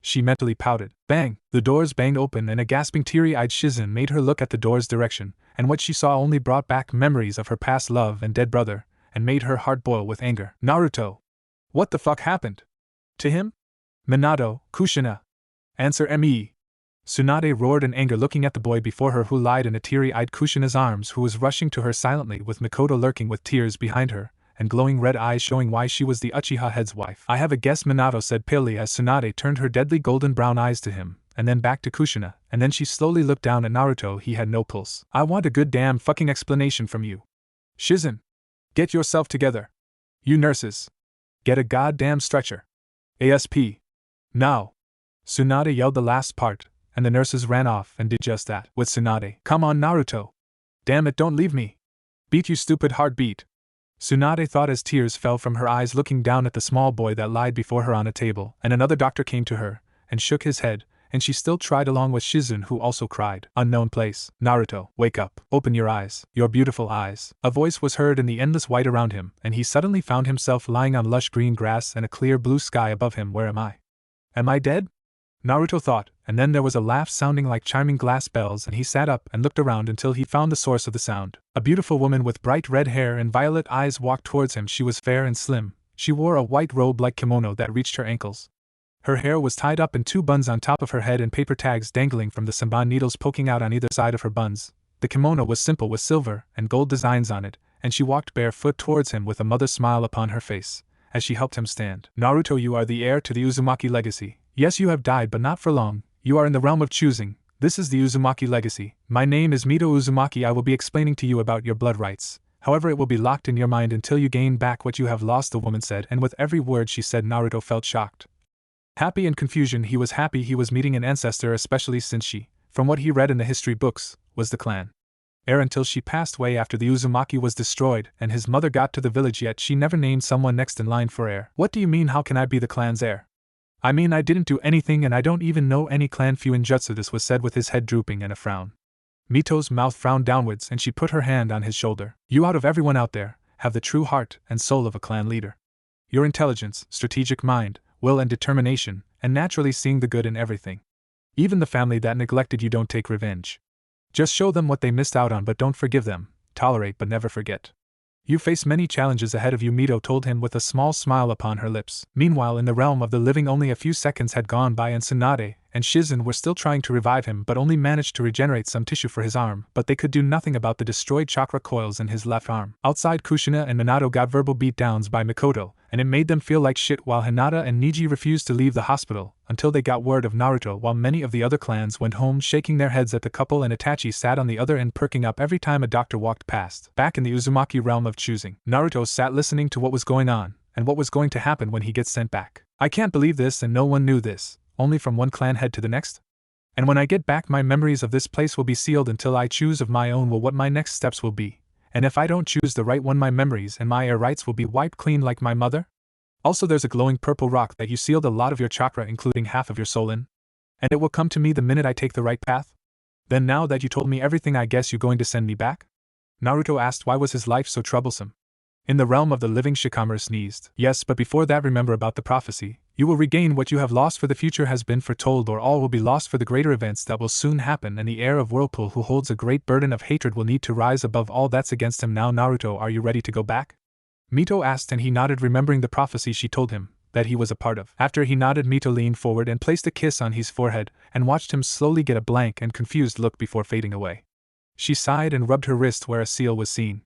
She mentally pouted. Bang! The doors banged open, and a gasping, teary-eyed Shizen made her look at the door's direction, and what she saw only brought back memories of her past love and dead brother, and made her heart boil with anger. Naruto! What the fuck happened to him? Minato, Kushina! Answer me! Tsunade roared in anger, looking at the boy before her who lied in a teary-eyed Kushina's arms, who was rushing to her silently with Mikoto lurking with tears behind her, and glowing red eyes showing why she was the Uchiha head's wife. I have a guess, Minato said palely as Tsunade turned her deadly golden brown eyes to him, and then back to Kushina, and then she slowly looked down at Naruto. He had no pulse. I want a good damn fucking explanation from you. Shizen! Get yourself together. You nurses! Get a goddamn stretcher. ASP. Now! Tsunade yelled the last part, and the nurses ran off and did just that. With Tsunade. Come on, Naruto! Damn it, don't leave me! Beat, you stupid heartbeat! Tsunade thought as tears fell from her eyes, looking down at the small boy that lied before her on a table, and another doctor came to her, and shook his head, and she still tried along with Shizen, who also cried. Unknown place. Naruto, wake up. Open your eyes. Your beautiful eyes. A voice was heard in the endless white around him, and he suddenly found himself lying on lush green grass and a clear blue sky above him. Where am I? Am I dead? Naruto thought, and then there was a laugh sounding like chiming glass bells, and he sat up and looked around until he found the source of the sound. A beautiful woman with bright red hair and violet eyes walked towards him. She was fair and slim. She wore a white robe-like kimono that reached her ankles. Her hair was tied up in 2 buns on top of her head and paper tags dangling from the senbon needles poking out on either side of her buns. The kimono was simple with silver and gold designs on it, and she walked barefoot towards him with a mother's smile upon her face, as she helped him stand. Naruto, you are the heir to the Uzumaki legacy. Yes, you have died, but not for long. You are in the realm of choosing. This is the Uzumaki legacy. My name is Mito Uzumaki. I will be explaining to you about your blood rights. However, it will be locked in your mind until you gain back what you have lost, the woman said, and with every word she said Naruto felt shocked. Happy and confusion. He was happy he was meeting an ancestor, especially since she, from what he read in the history books, was the clan heir until she passed away after the Uzumaki was destroyed and his mother got to the village, yet she never named someone next in line for heir. What do you mean, how can I be the clan's heir? I mean, I didn't do anything and I don't even know any clan Fuinjutsu. This was said with his head drooping and a frown. Mito's mouth frowned downwards and she put her hand on his shoulder. You, out of everyone out there, have the true heart and soul of a clan leader. Your intelligence, strategic mind, will and determination, and naturally seeing the good in everything. Even the family that neglected you don't take revenge. Just show them what they missed out on, but don't forgive them. Tolerate but never forget. You face many challenges ahead of you, Mito told him with a small smile upon her lips. Meanwhile, in the realm of the living, only a few seconds had gone by and Tsunade and Shizen were still trying to revive him, but only managed to regenerate some tissue for his arm, but they could do nothing about the destroyed chakra coils in his left arm. Outside, Kushina and Minato got verbal beatdowns by Mikoto, and it made them feel like shit, while Hinata and Niji refused to leave the hospital until they got word of Naruto, while many of the other clans went home shaking their heads at the couple, and Itachi sat on the other end perking up every time a doctor walked past. Back in the Uzumaki realm of choosing, Naruto sat listening to what was going on, and what was going to happen when he gets sent back. I can't believe this, and no one knew this. Only from one clan head to the next? And when I get back, my memories of this place will be sealed until I choose of my own what my next steps will be. And if I don't choose the right one, my memories and my heir rights will be wiped clean like my mother? Also, there's a glowing purple rock that you sealed a lot of your chakra, including half of your soul in. And it will come to me the minute I take the right path? Then now that you told me everything, I guess you're going to send me back? Naruto asked why was his life so troublesome. In the realm of the living, Shikamaru sneezed. Yes, but before that, remember about the prophecy. You will regain what you have lost, for the future has been foretold, or all will be lost for the greater events that will soon happen, and the heir of Whirlpool who holds a great burden of hatred will need to rise above all that's against him. Now, Naruto, are you ready to go back? Mito asked, and he nodded, remembering the prophecy she told him that he was a part of. After he nodded, Mito leaned forward and placed a kiss on his forehead, and watched him slowly get a blank and confused look before fading away. She sighed and rubbed her wrist where a seal was seen.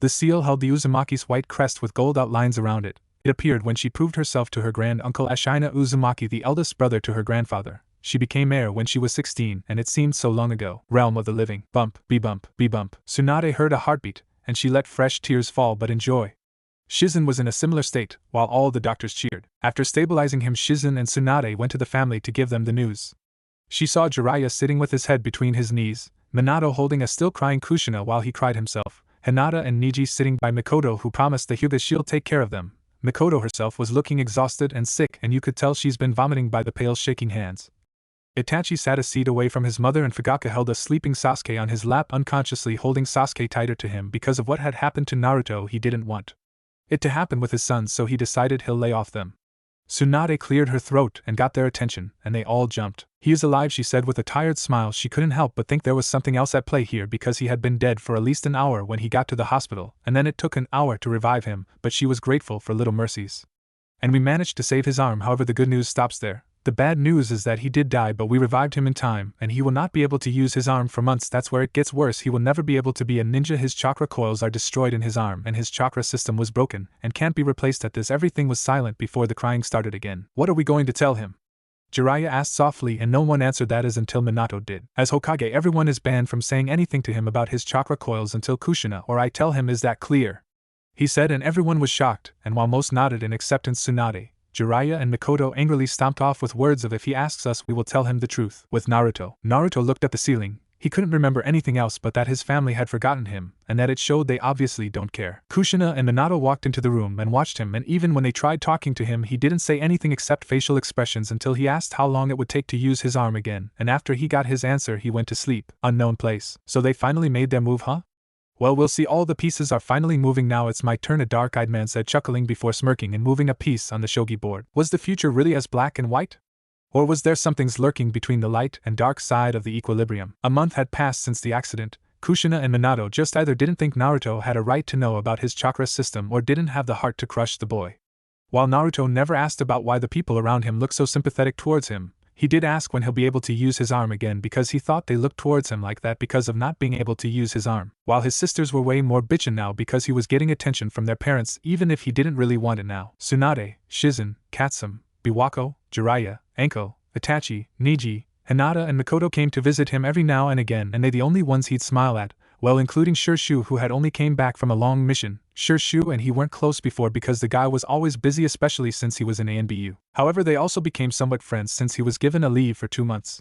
The seal held the Uzumaki's white crest with gold outlines around it. It appeared when she proved herself to her grand uncle Ashina Uzumaki, the eldest brother to her grandfather. She became heir when she was 16, and it seemed so long ago. Realm of the living. Bump, be bump, be bump. Tsunade heard a heartbeat, and she let fresh tears fall, but in joy. Shizen was in a similar state, while all the doctors cheered. After stabilizing him, Shizen and Tsunade went to the family to give them the news. She saw Jiraiya sitting with his head between his knees, Minato holding a still crying Kushina while he cried himself, Hinata and Niji sitting by Mikoto, who promised the Hyuga she'll take care of them. Mikoto herself was looking exhausted and sick, and you could tell she's been vomiting by the pale shaking hands. Itachi sat a seat away from his mother, and Fugaka held a sleeping Sasuke on his lap, unconsciously holding Sasuke tighter to him because of what had happened to Naruto. He didn't want it to happen with his sons, so he decided he'll lay off them. Tsunade cleared her throat and got their attention, and they all jumped. He is alive, she said with a tired smile. She couldn't help but think there was something else at play here, because he had been dead for at least an hour when he got to the hospital, and then it took an hour to revive him, but she was grateful for little mercies. And we managed to save his arm. However, the good news stops there. The bad news is that he did die, but we revived him in time, and he will not be able to use his arm for months. That's where it gets worse. He will never be able to be a ninja. His chakra coils are destroyed in his arm, and his chakra system was broken, and can't be replaced. At this, everything was silent before the crying started again. What are we going to tell him? Jiraiya asked softly, and no one answered that is until Minato did. As Hokage, everyone is banned from saying anything to him about his chakra coils until Kushina or I tell him. Is that clear? He said, and everyone was shocked, and while most nodded in acceptance, Tsunade, Jiraiya and Mikoto angrily stomped off with words of, if he asks us, we will tell him the truth. With Naruto looked at the ceiling. He couldn't remember anything else but that his family had forgotten him, and that it showed they obviously don't care. Kushina and Minato walked into the room and watched him, and even when they tried talking to him, he didn't say anything except facial expressions until he asked how long it would take to use his arm again, and after he got his answer, he went to sleep. Unknown place. So they finally made their move, huh? Well, we'll see. All the pieces are finally moving now. It's my turn, a dark-eyed man said, chuckling before smirking and moving a piece on the shogi board. Was the future really as black and white? Or was there something's lurking between the light and dark side of the equilibrium? A month had passed since the accident. Kushina and Minato just either didn't think Naruto had a right to know about his chakra system or didn't have the heart to crush the boy. While Naruto never asked about why the people around him looked so sympathetic towards him, he did ask when he'll be able to use his arm again because he thought they looked towards him like that because of not being able to use his arm. While his sisters were way more bitchin' now because he was getting attention from their parents even if he didn't really want it now. Tsunade, Shizen, Katsum, Biwako, Jiraiya, Anko, Itachi, Niji, Hinata and Mikoto came to visit him every now and again and they the only ones he'd smile at, well including Shirshu who had only came back from a long mission. Shirshu and he weren't close before because the guy was always busy especially since he was in ANBU. However they also became somewhat friends since he was given a leave for 2 months.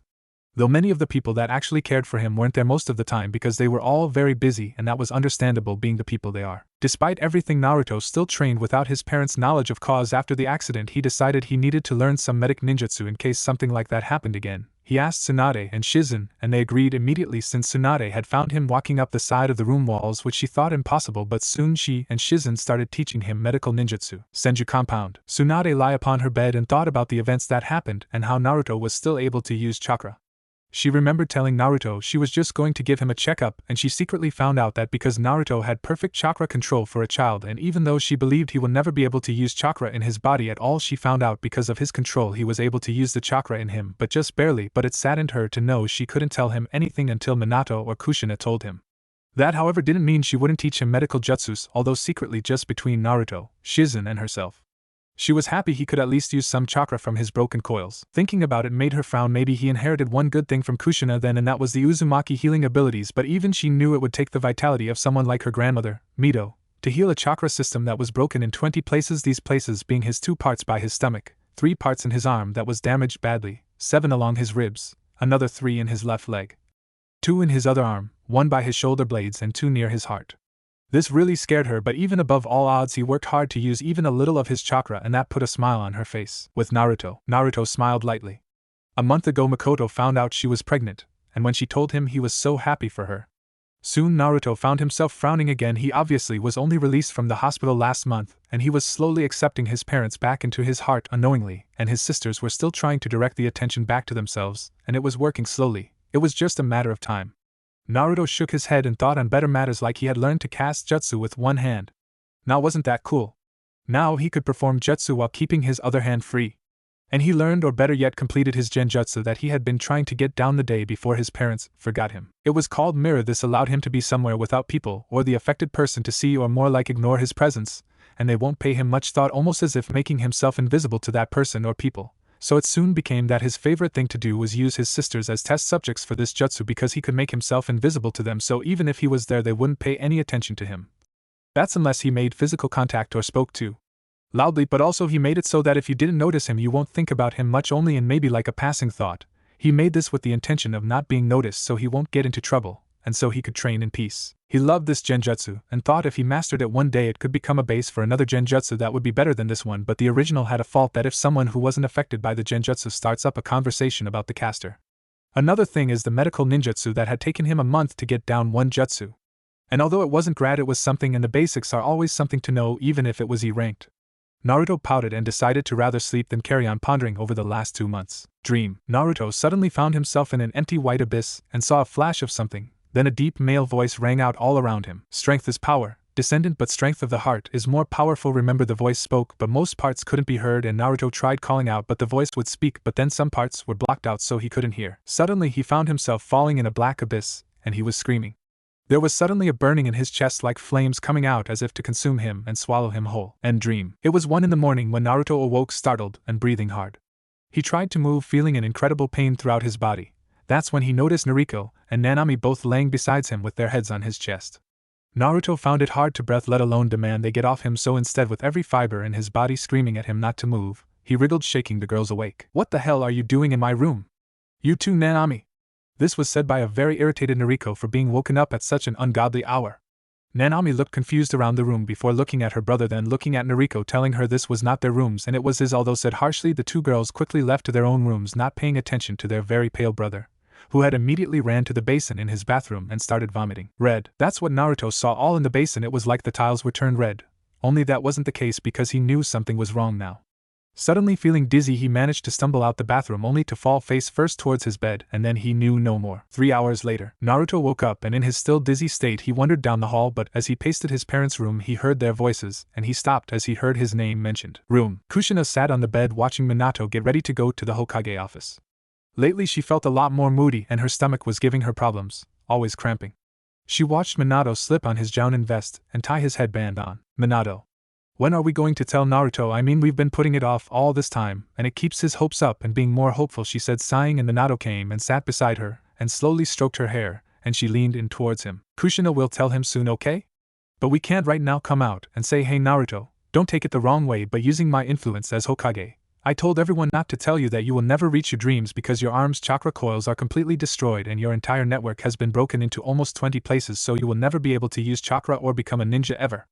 Though many of the people that actually cared for him weren't there most of the time because they were all very busy and that was understandable being the people they are. Despite everything Naruto still trained without his parents' knowledge of cause after the accident he decided he needed to learn some medic ninjutsu in case something like that happened again. He asked Tsunade and Shizen and they agreed immediately since Tsunade had found him walking up the side of the room walls which she thought impossible but soon she and Shizen started teaching him medical ninjutsu. Senju Compound. Tsunade lay upon her bed and thought about the events that happened and how Naruto was still able to use chakra. She remembered telling Naruto she was just going to give him a checkup and she secretly found out that because Naruto had perfect chakra control for a child and even though she believed he will never be able to use chakra in his body at all she found out because of his control he was able to use the chakra in him but just barely but it saddened her to know she couldn't tell him anything until Minato or Kushina told him. That however didn't mean she wouldn't teach him medical jutsus although secretly just between Naruto, Shizen and herself. She was happy he could at least use some chakra from his broken coils. Thinking about it made her frown. Maybe he inherited one good thing from Kushina then and that was the Uzumaki healing abilities but even she knew it would take the vitality of someone like her grandmother, Mito, to heal a chakra system that was broken in 20 places these places being his 2 parts by his stomach, 3 parts in his arm that was damaged badly, 7 along his ribs, another 3 in his left leg, 2 in his other arm, 1 by his shoulder blades and 2 near his heart. This really scared her but even above all odds he worked hard to use even a little of his chakra and that put a smile on her face. With Naruto smiled lightly. A month ago Mikoto found out she was pregnant, and when she told him he was so happy for her. Soon Naruto found himself frowning again. He obviously was only released from the hospital last month and he was slowly accepting his parents back into his heart unknowingly and his sisters were still trying to direct the attention back to themselves and it was working slowly, it was just a matter of time. Naruto shook his head and thought on better matters like he had learned to cast jutsu with one hand. Now wasn't that cool? Now he could perform jutsu while keeping his other hand free. And he learned or better yet completed his genjutsu that he had been trying to get down the day before his parents forgot him. It was called mirror. This allowed him to be somewhere without people or the affected person to see or more like ignore his presence, and they won't pay him much thought almost as if making himself invisible to that person or people. So it soon became that his favorite thing to do was use his sisters as test subjects for this jutsu because he could make himself invisible to them so even if he was there they wouldn't pay any attention to him. That's unless he made physical contact or spoke too loudly but also he made it so that if you didn't notice him you won't think about him much only and maybe like a passing thought. He made this with the intention of not being noticed so he won't get into trouble, and so he could train in peace. He loved this genjutsu, and thought if he mastered it one day it could become a base for another genjutsu that would be better than this one but the original had a fault that if someone who wasn't affected by the genjutsu starts up a conversation about the caster. Another thing is the medical ninjutsu that had taken him a month to get down one jutsu. And although it wasn't grad it was something and the basics are always something to know even if it was E-ranked. Naruto pouted and decided to rather sleep than carry on pondering over the last 2 months. Dream. Naruto suddenly found himself in an empty white abyss and saw a flash of something. Then a deep male voice rang out all around him. Strength is power, descendant but strength of the heart is more powerful. Remember the voice spoke but most parts couldn't be heard and Naruto tried calling out but the voice would speak but then some parts were blocked out so he couldn't hear. Suddenly he found himself falling in a black abyss, and he was screaming. There was suddenly a burning in his chest like flames coming out as if to consume him and swallow him whole. End dream. It was 1 in the morning when Naruto awoke startled and breathing hard. He tried to move feeling an incredible pain throughout his body. That's when he noticed Nariko and Nanami both laying beside him with their heads on his chest. Naruto found it hard to breathe let alone demand they get off him so instead with every fiber in his body screaming at him not to move, he wriggled shaking the girls awake. What the hell are you doing in my room? You too Nanami? This was said by a very irritated Nariko for being woken up at such an ungodly hour. Nanami looked confused around the room before looking at her brother then looking at Nariko telling her this was not their rooms and it was his. Although said harshly the 2 girls quickly left to their own rooms not paying attention to their very pale brother, who had immediately ran to the basin in his bathroom and started vomiting. Red. That's what Naruto saw all in the basin. It was like the tiles were turned red, only that wasn't the case because he knew something was wrong now. Suddenly feeling dizzy, he managed to stumble out the bathroom only to fall face first towards his bed, and then he knew no more. 3 hours later, Naruto woke up, and in his still dizzy state he wandered down the hall, but as he paced his parents' room he heard their voices, and he stopped as he heard his name mentioned. Room. Kushina sat on the bed watching Minato get ready to go to the Hokage office. Lately she felt a lot more moody and her stomach was giving her problems, always cramping. She watched Minato slip on his jounin vest and tie his headband on. Minato. When are we going to tell Naruto? I mean, we've been putting it off all this time, and it keeps his hopes up and being more hopeful, she said, sighing, and Minato came and sat beside her, and slowly stroked her hair, and she leaned in towards him. Kushina will tell him soon, okay? But we can't right now come out and say, hey Naruto, don't take it the wrong way, but using my influence as Hokage, I told everyone not to tell you that you will never reach your dreams because your arm's chakra coils are completely destroyed and your entire network has been broken into almost 20 places, so you will never be able to use chakra or become a ninja ever.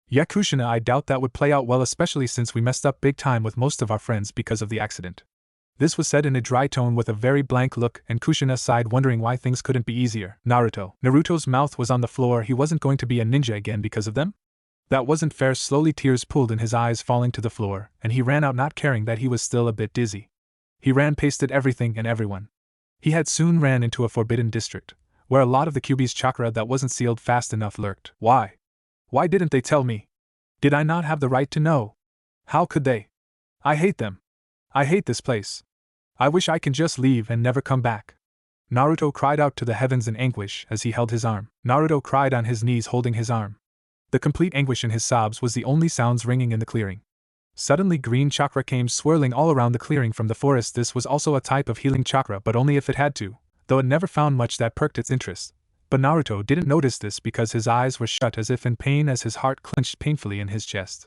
Yeah, Kushina, I doubt that would play out well, especially since we messed up big time with most of our friends because of the accident. This was said in a dry tone with a very blank look, and Kushina sighed, wondering why things couldn't be easier. Naruto's mouth was on the floor. He wasn't going to be a ninja again because of them? That wasn't fair. Slowly tears pooled in his eyes, falling to the floor, and he ran out, not caring that he was still a bit dizzy. He ran past everything and everyone. He had soon ran into a forbidden district, where a lot of the Kyuubi's chakra that wasn't sealed fast enough lurked. Why? Why didn't they tell me? Did I not have the right to know? How could they? I hate them. I hate this place. I wish I can just leave and never come back. Naruto cried out to the heavens in anguish as he held his arm. Naruto cried on his knees holding his arm. The complete anguish in his sobs was the only sounds ringing in the clearing. Suddenly green chakra came swirling all around the clearing from the forest. This was also a type of healing chakra, but only if it had to, though it never found much that perked its interest. But Naruto didn't notice this because his eyes were shut as if in pain as his heart clenched painfully in his chest.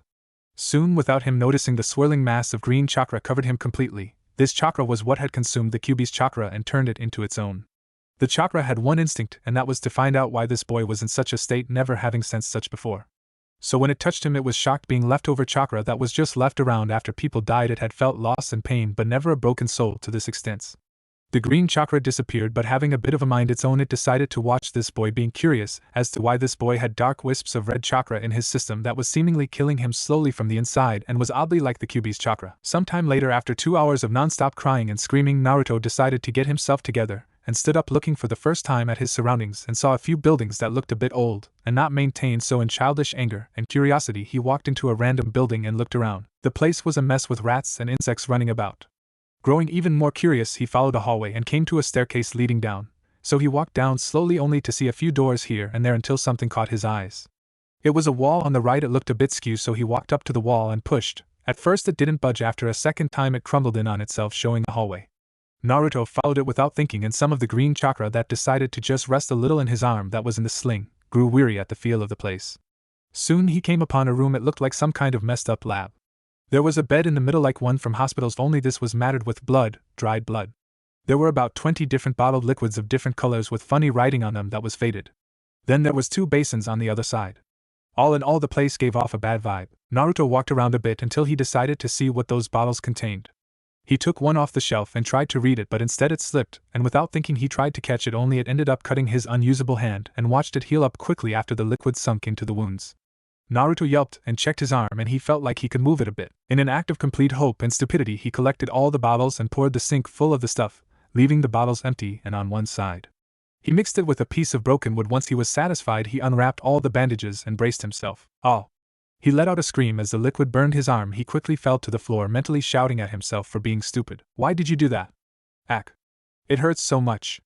Soon, without him noticing, the swirling mass of green chakra covered him completely. This chakra was what had consumed the Kyuubi's chakra and turned it into its own. The chakra had one instinct, and that was to find out why this boy was in such a state, never having sensed such before. So when it touched him, it was shocked, being leftover chakra that was just left around after people died. It had felt loss and pain, but never a broken soul to this extent. The green chakra disappeared, but having a bit of a mind its own, it decided to watch this boy, being curious as to why this boy had dark wisps of red chakra in his system that was seemingly killing him slowly from the inside and was oddly like the Kyuubi's chakra. Sometime later, after 2 hours of non-stop crying and screaming, Naruto decided to get himself together and stood up, looking for the first time at his surroundings, and saw a few buildings that looked a bit old and not maintained. So in childish anger and curiosity he walked into a random building and looked around. The place was a mess with rats and insects running about. Growing even more curious, he followed a hallway and came to a staircase leading down, so he walked down slowly, only to see a few doors here and there until something caught his eyes. It was a wall on the right. It looked a bit skew, so he walked up to the wall and pushed. At first it didn't budge. After a second time it crumbled in on itself, showing the hallway. Naruto followed it without thinking, and some of the green chakra that decided to just rest a little in his arm that was in the sling grew weary at the feel of the place. Soon he came upon a room. It looked like some kind of messed up lab. There was a bed in the middle like one from hospitals, only this was matted with blood, dried blood. There were about 20 different bottled liquids of different colors with funny writing on them that was faded. Then there was 2 basins on the other side. All in all, the place gave off a bad vibe. Naruto walked around a bit until he decided to see what those bottles contained. He took one off the shelf and tried to read it, but instead it slipped, and without thinking he tried to catch it, only it ended up cutting his unusable hand, and watched it heal up quickly after the liquid sunk into the wounds. Naruto yelped and checked his arm, and he felt like he could move it a bit. In an act of complete hope and stupidity, he collected all the bottles and poured the sink full of the stuff, leaving the bottles empty and on one side. He mixed it with a piece of broken wood. Once he was satisfied, he unwrapped all the bandages and braced himself. Oh! He let out a scream as the liquid burned his arm. He quickly fell to the floor, mentally shouting at himself for being stupid. Why did you do that? Ack. It hurts so much.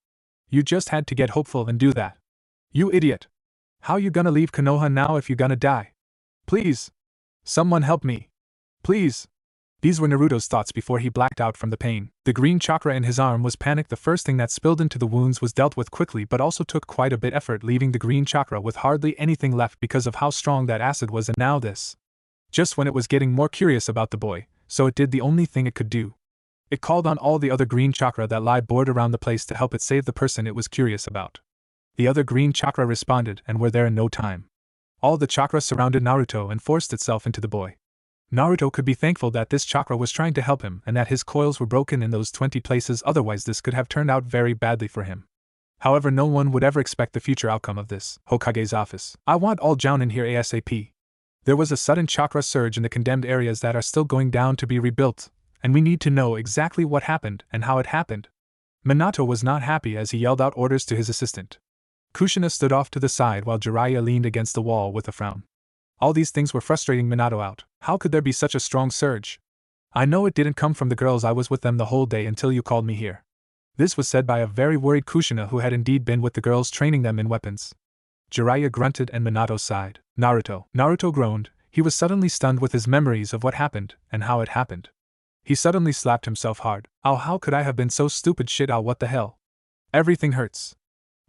You just had to get hopeful and do that. You idiot. How you gonna leave Konoha now if you gonna die? Please. Someone help me. Please. These were Naruto's thoughts before he blacked out from the pain. The green chakra in his arm was panicked. The first thing that spilled into the wounds was dealt with quickly, but also took quite a bit of effort, leaving the green chakra with hardly anything left because of how strong that acid was. And now this. Just when it was getting more curious about the boy, so it did the only thing it could do. It called on all the other green chakra that lie bored around the place to help it save the person it was curious about. The other green chakra responded and were there in no time. All the chakra surrounded Naruto and forced itself into the boy. Naruto could be thankful that this chakra was trying to help him and that his coils were broken in those 20 places, otherwise this could have turned out very badly for him. However, no one would ever expect the future outcome of this. Hokage's office. I want all Jounin here ASAP. There was a sudden chakra surge in the condemned areas that are still going down to be rebuilt, and we need to know exactly what happened and how it happened. Minato was not happy as he yelled out orders to his assistant. Kushina stood off to the side while Jiraiya leaned against the wall with a frown. All these things were frustrating Minato out. How could there be such a strong surge? I know it didn't come from the girls. I was with them the whole day until you called me here. This was said by a very worried Kushina who had indeed been with the girls training them in weapons. Jiraiya grunted and Minato sighed. Naruto groaned. He was suddenly stunned with his memories of what happened and how it happened. He suddenly slapped himself hard. Ow, how could I have been so stupid? Shit, ow, what the hell? Everything hurts.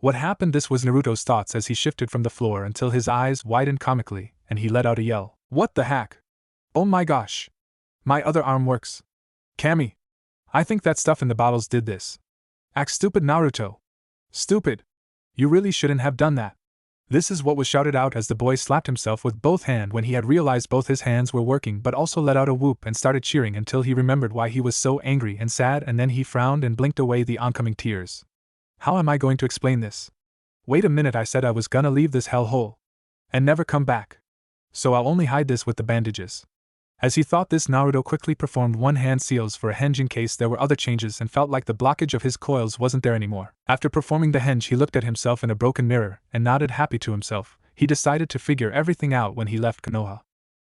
What happened? This was Naruto's thoughts as he shifted from the floor until his eyes widened comically, and he let out a yell. What the heck? Oh my gosh. My other arm works. Kami. I think that stuff in the bottles did this. Act stupid, Naruto. Stupid. You really shouldn't have done that. This is what was shouted out as the boy slapped himself with both hands when he had realized both his hands were working, but also let out a whoop and started cheering until he remembered why he was so angry and sad, and then he frowned and blinked away the oncoming tears. How am I going to explain this? Wait a minute, I said I was gonna leave this hellhole and never come back. So I'll only hide this with the bandages. As he thought this, Naruto quickly performed one-hand seals for a henge in case there were other changes and felt like the blockage of his coils wasn't there anymore. After performing the henge, he looked at himself in a broken mirror and nodded happy to himself. He decided to figure everything out when he left Konoha.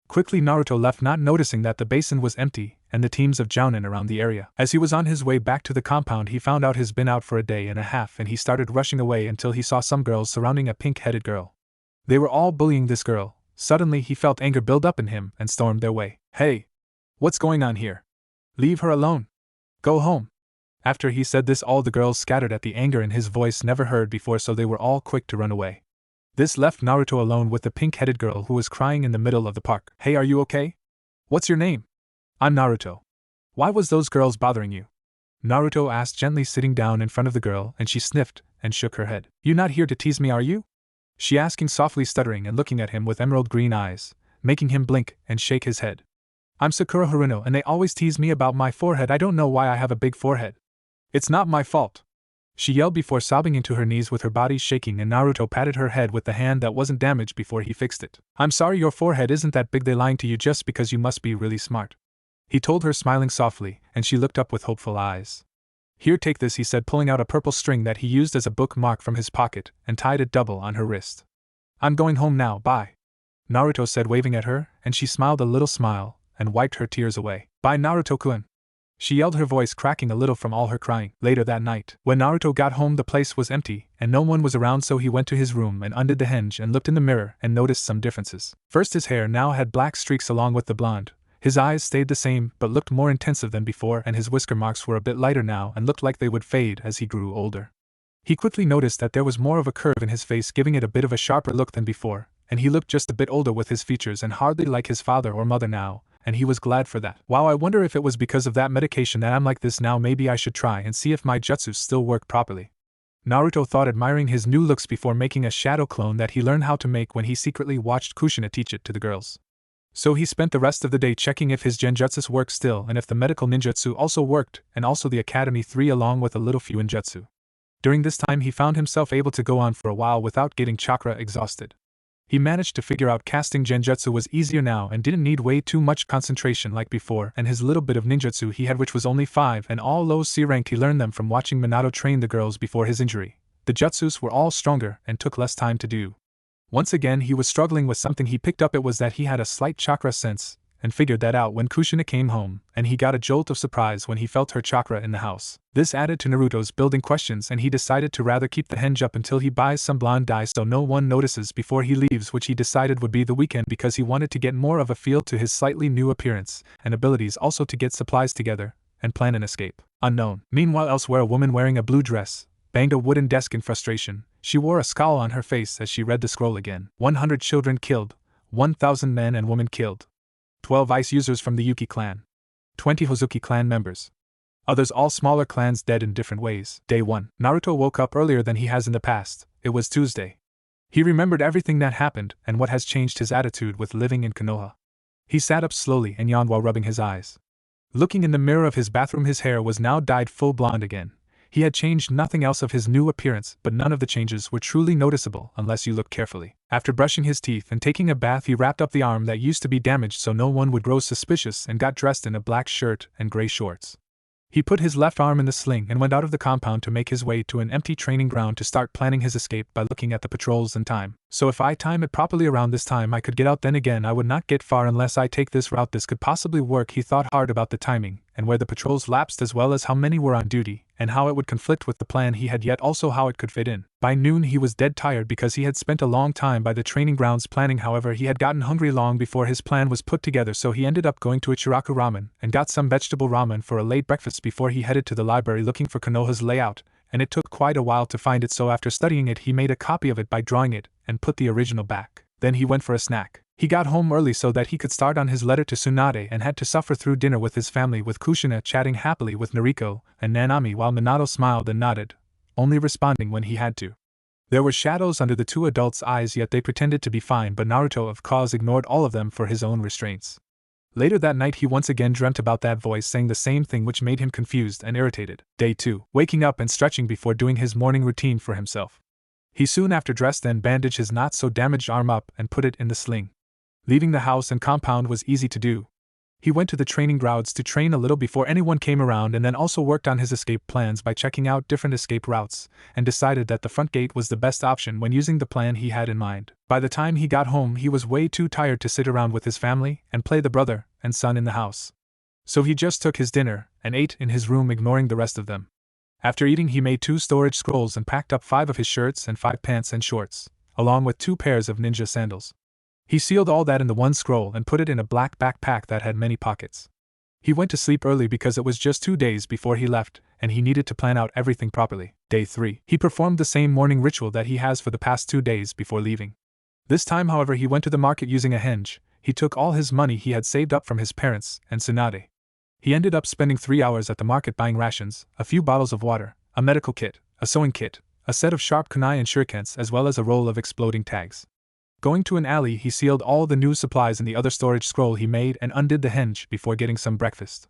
Quickly Naruto left, not noticing that the basin was empty and the teams of jounin around the area. As he was on his way back to the compound, he found out he's been out for a day and a half, and he started rushing away until he saw some girls surrounding a pink-headed girl. They were all bullying this girl. Suddenly he felt anger build up in him and stormed their way. Hey! What's going on here? Leave her alone. Go home. After he said this, all the girls scattered at the anger in his voice never heard before, so they were all quick to run away. This left Naruto alone with the pink-headed girl who was crying in the middle of the park. Hey, are you okay? What's your name? I'm Naruto. Why was those girls bothering you? Naruto asked, gently sitting down in front of the girl, and she sniffed and shook her head. You not here to tease me, are you? She asking softly, stuttering and looking at him with emerald green eyes, making him blink and shake his head. I'm Sakura Haruno and they always tease me about my forehead. I don't know why I have a big forehead. It's not my fault. She yelled before sobbing into her knees with her body shaking, and Naruto patted her head with the hand that wasn't damaged before he fixed it. I'm sorry, your forehead isn't that big. They lying to you just because you must be really smart. He told her, smiling softly, and she looked up with hopeful eyes. Here, take this, he said, pulling out a purple string that he used as a bookmark from his pocket and tied it double on her wrist. I'm going home now, bye. Naruto said, waving at her, and she smiled a little smile and wiped her tears away. Bye, Naruto-kun. She yelled, her voice cracking a little from all her crying. Later that night, when Naruto got home, the place was empty and no one was around, so he went to his room and undid the henge and looked in the mirror and noticed some differences. First, his hair now had black streaks along with the blonde. His eyes stayed the same but looked more intensive than before, and his whisker marks were a bit lighter now and looked like they would fade as he grew older. He quickly noticed that there was more of a curve in his face, giving it a bit of a sharper look than before, and he looked just a bit older with his features and hardly like his father or mother now, and he was glad for that. Wow, I wonder if it was because of that medication that I'm like this now. Maybe I should try and see if my jutsus still work properly. Naruto thought, admiring his new looks before making a shadow clone that he learned how to make when he secretly watched Kushina teach it to the girls. So he spent the rest of the day checking if his genjutsus worked still and if the medical ninjutsu also worked, and also the Academy 3 along with a little few ninjutsu. During this time he found himself able to go on for a while without getting chakra exhausted. He managed to figure out casting genjutsu was easier now and didn't need way too much concentration like before, and his little bit of ninjutsu he had, which was only 5 and all low C rank, he learned them from watching Minato train the girls before his injury. The jutsus were all stronger and took less time to do. Once again he was struggling with something he picked up. It was that he had a slight chakra sense, and figured that out when Kushina came home, and he got a jolt of surprise when he felt her chakra in the house. This added to Naruto's building questions, and he decided to rather keep the henge up until he buys some blonde dye so no one notices before he leaves, which he decided would be the weekend because he wanted to get more of a feel to his slightly new appearance and abilities, also to get supplies together and plan an escape. Unknown. Meanwhile, elsewhere, a woman wearing a blue dress banged a wooden desk in frustration. She wore a scowl on her face as she read the scroll again. 100 children killed, 1,000 men and women killed. 12 ice users from the Yuki clan. 20 Hozuki clan members. Others, all smaller clans, dead in different ways. Day 1. Naruto woke up earlier than he has in the past. It was Tuesday. He remembered everything that happened and what has changed his attitude with living in Konoha. He sat up slowly and yawned while rubbing his eyes. Looking in the mirror of his bathroom, his hair was now dyed full blonde again. He had changed nothing else of his new appearance, but none of the changes were truly noticeable unless you looked carefully. After brushing his teeth and taking a bath, he wrapped up the arm that used to be damaged so no one would grow suspicious and got dressed in a black shirt and gray shorts. He put his left arm in the sling and went out of the compound to make his way to an empty training ground to start planning his escape by looking at the patrols and time. So if I time it properly around this time I could get out, then again I would not get far unless I take this route. This could possibly work. He thought hard about the timing, and where the patrols lapsed as well as how many were on duty, and how it would conflict with the plan he had, yet also how it could fit in. By noon he was dead tired because he had spent a long time by the training grounds planning. However, he had gotten hungry long before his plan was put together, so he ended up going to Ichiraku Ramen and got some vegetable ramen for a late breakfast before he headed to the library looking for Konoha's layout, and it took quite a while to find it, so after studying it he made a copy of it by drawing it and put the original back. Then he went for a snack. He got home early so that he could start on his letter to Tsunade and had to suffer through dinner with his family, with Kushina chatting happily with Noriko and Nanami while Minato smiled and nodded, only responding when he had to. There were shadows under the two adults' eyes, yet they pretended to be fine, but Naruto of course ignored all of them for his own restraints. Later that night he once again dreamt about that voice saying the same thing, which made him confused and irritated. Day 2. Waking up and stretching before doing his morning routine for himself. He soon after dressed and bandaged his not so damaged arm up and put it in the sling. Leaving the house and compound was easy to do. He went to the training grounds to train a little before anyone came around, and then also worked on his escape plans by checking out different escape routes, and decided that the front gate was the best option when using the plan he had in mind. By the time he got home he was way too tired to sit around with his family and play the brother and son in the house. So he just took his dinner and ate in his room, ignoring the rest of them. After eating he made 2 storage scrolls and packed up 5 of his shirts and 5 pants and shorts, along with 2 pairs of ninja sandals. He sealed all that in the one scroll and put it in a black backpack that had many pockets. He went to sleep early because it was just 2 days before he left, and he needed to plan out everything properly. Day 3. He performed the same morning ritual that he has for the past 2 days before leaving. This time, however, he went to the market using a henge. He took all his money he had saved up from his parents and Tsunade. He ended up spending 3 hours at the market buying rations, a few bottles of water, a medical kit, a sewing kit, a set of sharp kunai and shurikens, as well as a roll of exploding tags. Going to an alley, he sealed all the new supplies in the other storage scroll he made and undid the henge before getting some breakfast.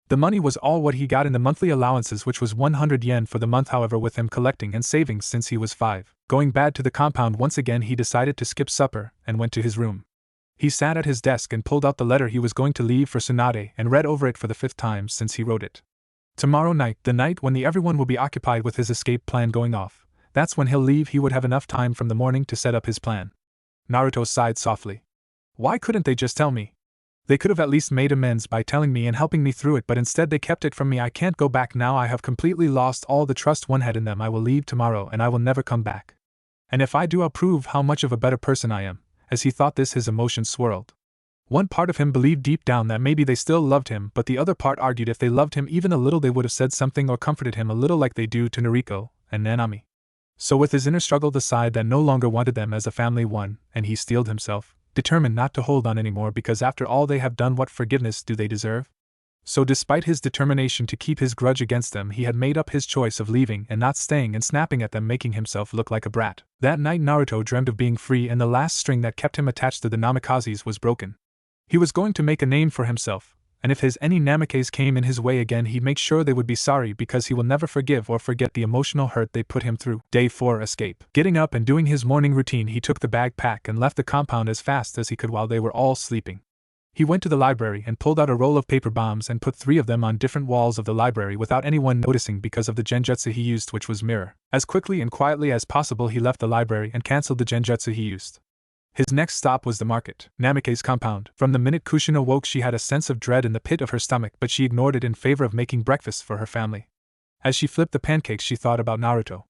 The money was all what he got in the monthly allowances, which was 100 yen for the month. However, with him collecting and saving since he was 5, going bad to the compound once again, he decided to skip supper and went to his room. He sat at his desk and pulled out the letter he was going to leave for Tsunade and read over it for the 5th time since he wrote it. Tomorrow night, the night when everyone will be occupied with his escape plan going off, that's when he'll leave. He would have enough time from the morning to set up his plan. Naruto sighed softly. Why couldn't they just tell me? They could have at least made amends by telling me and helping me through it, but instead they kept it from me. I can't go back now. I have completely lost all the trust one had in them. I will leave tomorrow and I will never come back. And if I do, I'll prove how much of a better person I am. As he thought this, his emotions swirled. One part of him believed deep down that maybe they still loved him, but the other part argued if they loved him even a little they would have said something or comforted him a little, like they do to Noriko and Nanami. So with his inner struggle, the side that no longer wanted them as a family won, and he steeled himself, determined not to hold on anymore, because after all they have done, what forgiveness do they deserve? So despite his determination to keep his grudge against them, he had made up his choice of leaving and not staying and snapping at them, making himself look like a brat. That night Naruto dreamed of being free, and the last string that kept him attached to the Namikazes was broken. He was going to make a name for himself, and if any Namikazes came in his way again, he'd make sure they would be sorry, because he will never forgive or forget the emotional hurt they put him through. Day 4. Escape. Getting up and doing his morning routine, he took the backpack and left the compound as fast as he could while they were all sleeping. He went to the library and pulled out a roll of paper bombs and put 3 of them on different walls of the library without anyone noticing because of the genjutsu he used, which was mirror. As quickly and quietly as possible he left the library and cancelled the genjutsu he used. His next stop was the market, Namikaze's compound. From the minute Kushina woke, she had a sense of dread in the pit of her stomach, but she ignored it in favor of making breakfast for her family. As she flipped the pancakes, she thought about Naruto.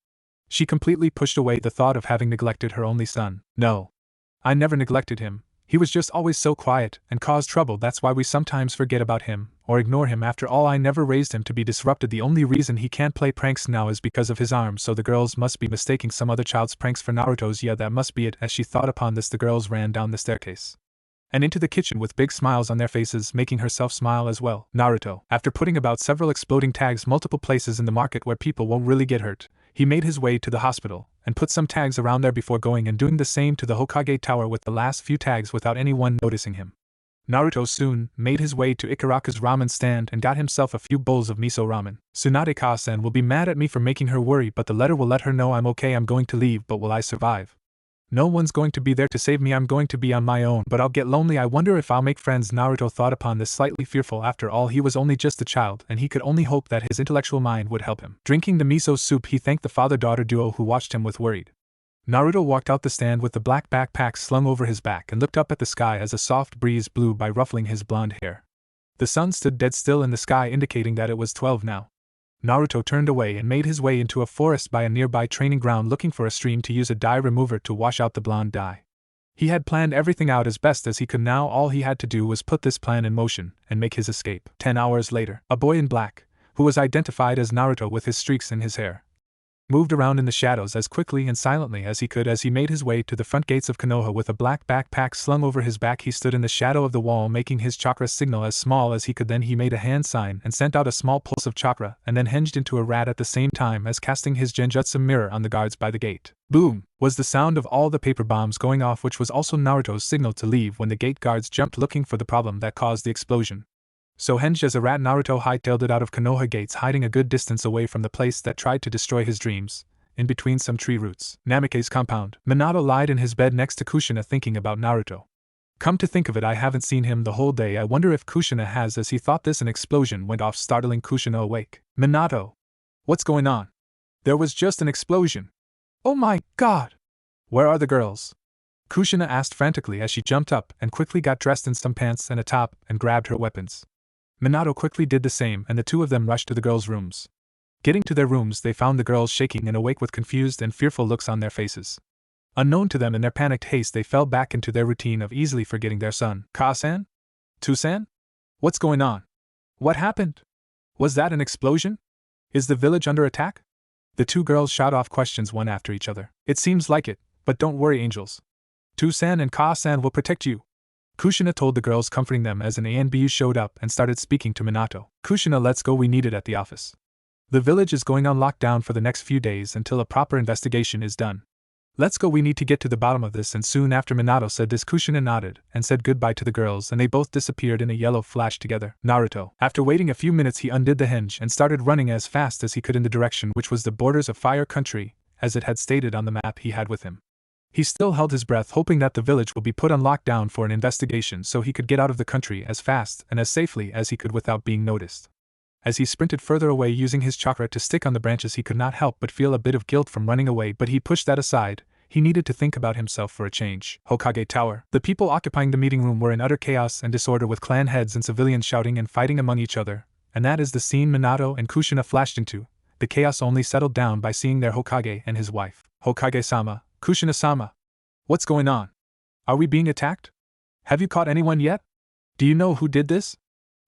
She completely pushed away the thought of having neglected her only son. No. I never neglected him. He was just always so quiet and caused trouble. That's why we sometimes forget about him or ignore him. After all, I never raised him to be disrupted. The only reason he can't play pranks now is because of his arm, so the girls must be mistaking some other child's pranks for Naruto's. Yeah, that must be it. As she thought upon this, the girls ran down the staircase and into the kitchen with big smiles on their faces, making herself smile as well. Naruto, after putting about several exploding tags multiple places in the market where people won't really get hurt, he made his way to the hospital and put some tags around there before going and doing the same to the Hokage Tower with the last few tags without anyone noticing him. Naruto soon made his way to Ikaraka's ramen stand and got himself a few bowls of miso ramen. Tsunade-ka-san will be mad at me for making her worry, but the letter will let her know I'm okay. I'm going to leave, but will I survive? No one's going to be there to save me. I'm going to be on my own, but I'll get lonely. I wonder if I'll make friends. Naruto thought upon this, slightly fearful. After all, he was only just a child, and he could only hope that his intellectual mind would help him. Drinking the miso soup, he thanked the father-daughter duo who watched him with worried. Naruto walked out the stand with the black backpack slung over his back and looked up at the sky as a soft breeze blew by, ruffling his blonde hair. The sun stood dead still in the sky, indicating that it was 12 now. Naruto turned away and made his way into a forest by a nearby training ground, looking for a stream to use a dye remover to wash out the blonde dye. He had planned everything out as best as he could. Now all he had to do was put this plan in motion and make his escape. 10 hours later, a boy in black, who was identified as Naruto with his streaks in his hair, moved around in the shadows as quickly and silently as he could. As he made his way to the front gates of Konoha with a black backpack slung over his back, he stood in the shadow of the wall, making his chakra signal as small as he could. Then he made a hand sign and sent out a small pulse of chakra, and then hinged into a rat at the same time as casting his genjutsu mirror on the guards by the gate. Boom! Was the sound of all the paper bombs going off, which was also Naruto's signal to leave when the gate guards jumped looking for the problem that caused the explosion. So hinged as a rat, Naruto hightailed it out of Konoha gates, hiding a good distance away from the place that tried to destroy his dreams, in between some tree roots. Namikaze's compound. Minato lied in his bed next to Kushina, thinking about Naruto. Come to think of it, I haven't seen him the whole day. I wonder if Kushina has. As he thought this, an explosion went off, startling Kushina awake. Minato! What's going on? There was just an explosion. Oh my god! Where are the girls? Kushina asked frantically as she jumped up and quickly got dressed in some pants and a top and grabbed her weapons. Minato quickly did the same, and the two of them rushed to the girls' rooms. Getting to their rooms, they found the girls shaking and awake with confused and fearful looks on their faces. Unknown to them, in their panicked haste, they fell back into their routine of easily forgetting their son. Ka-san? Tu-san? What's going on? What happened? Was that an explosion? Is the village under attack? The two girls shot off questions one after each other. It seems like it, but don't worry, angels. Tu-san and Ka-san will protect you, Kushina told the girls, comforting them as an ANBU showed up and started speaking to Minato. Kushina, let's go, we need it at the office. The village is going on lockdown for the next few days until a proper investigation is done. Let's go, we need to get to the bottom of this. And soon after Minato said this, Kushina nodded and said goodbye to the girls, and they both disappeared in a yellow flash together. Naruto. After waiting a few minutes, he undid the hinge and started running as fast as he could in the direction which was the borders of Fire Country, as it had stated on the map he had with him. He still held his breath, hoping that the village will be put on lockdown for an investigation so he could get out of the country as fast and as safely as he could without being noticed. As he sprinted further away using his chakra to stick on the branches, he could not help but feel a bit of guilt from running away, but he pushed that aside. He needed to think about himself for a change. Hokage Tower. The people occupying the meeting room were in utter chaos and disorder, with clan heads and civilians shouting and fighting among each other, and that is the scene Minato and Kushina flashed into. The chaos only settled down by seeing their Hokage and his wife. Hokage-sama, Kushina-sama. What's going on? Are we being attacked? Have you caught anyone yet? Do you know who did this?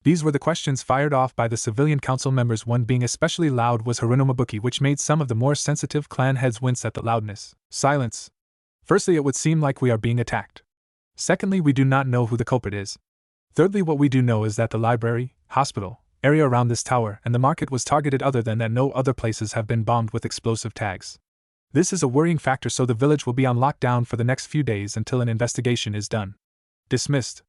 These were the questions fired off by the civilian council members, one being especially loud was Harunomabuki, which made some of the more sensitive clan heads wince at the loudness. Silence. Firstly, it would seem like we are being attacked. Secondly, we do not know who the culprit is. Thirdly, what we do know is that the library, hospital, area around this tower, and the market was targeted, other than that no other places have been bombed with explosive tags. This is a worrying factor, so the village will be on lockdown for the next few days until an investigation is done. Dismissed.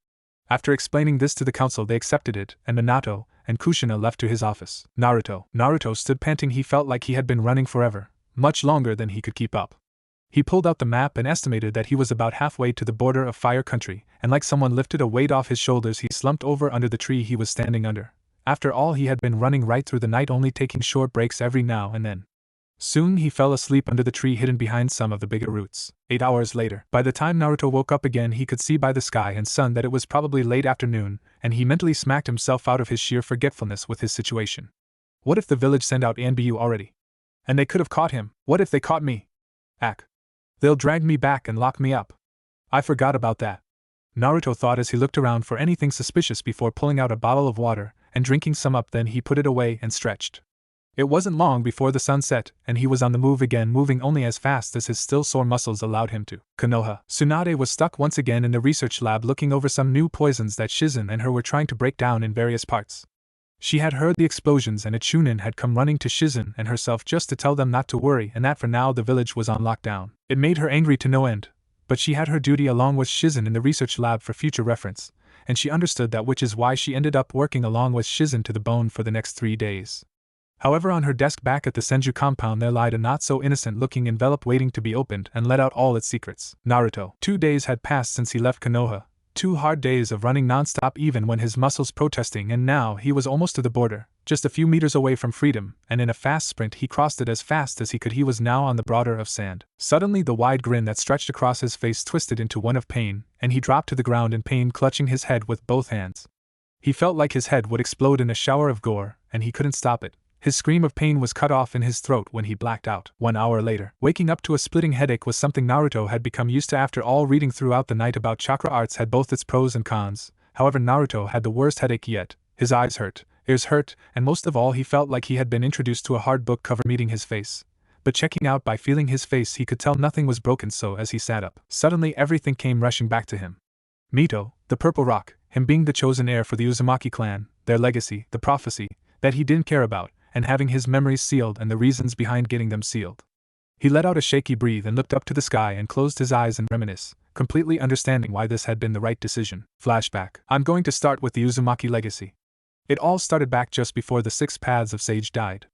After explaining this to the council, they accepted it, and Minato and Kushina left to his office. Naruto stood panting. He felt like he had been running forever, much longer than he could keep up. He pulled out the map and estimated that he was about halfway to the border of Fire Country, and like someone lifted a weight off his shoulders, he slumped over under the tree he was standing under. After all, he had been running right through the night, only taking short breaks every now and then. Soon he fell asleep under the tree hidden behind some of the bigger roots. 8 hours later, by the time Naruto woke up again, he could see by the sky and sun that it was probably late afternoon, and he mentally smacked himself out of his sheer forgetfulness with his situation. What if the village sent out ANBU already? And they could have caught him. What if they caught me? Ack. They'll drag me back and lock me up. I forgot about that. Naruto thought as he looked around for anything suspicious before pulling out a bottle of water and drinking some up. Then he put it away and stretched. It wasn't long before the sun set, and he was on the move again, moving only as fast as his still sore muscles allowed him to. Konoha. Tsunade was stuck once again in the research lab looking over some new poisons that Shizen and her were trying to break down in various parts. She had heard the explosions, and a Chunin had come running to Shizen and herself just to tell them not to worry and that for now the village was on lockdown. It made her angry to no end, but she had her duty along with Shizen in the research lab for future reference, and she understood that, which is why she ended up working along with Shizen to the bone for the next 3 days. However, on her desk back at the Senju compound there lied a not-so-innocent-looking envelope waiting to be opened and let out all its secrets. Naruto. 2 days had passed since he left Konoha. 2 hard days of running non-stop even when his muscles protesting, and now he was almost to the border, just a few meters away from freedom, and in a fast sprint he crossed it as fast as he could. He was now on the border of sand. Suddenly the wide grin that stretched across his face twisted into one of pain, and he dropped to the ground in pain, clutching his head with both hands. He felt like his head would explode in a shower of gore, and he couldn't stop it. His scream of pain was cut off in his throat when he blacked out. 1 hour later, waking up to a splitting headache was something Naruto had become used to after all reading throughout the night about chakra arts had both its pros and cons. However, Naruto had the worst headache yet. His eyes hurt, ears hurt, and most of all he felt like he had been introduced to a hard book cover meeting his face. But checking out by feeling his face he could tell nothing was broken, so as he sat up, suddenly everything came rushing back to him. Mito, the Purple Rock, him being the chosen heir for the Uzumaki clan, their legacy, the prophecy that he didn't care about, and having his memories sealed and the reasons behind getting them sealed. He let out a shaky breath and looked up to the sky and closed his eyes and reminisced, completely understanding why this had been the right decision. Flashback. I'm going to start with the Uzumaki legacy. It all started back just before the 6 paths of Sage died.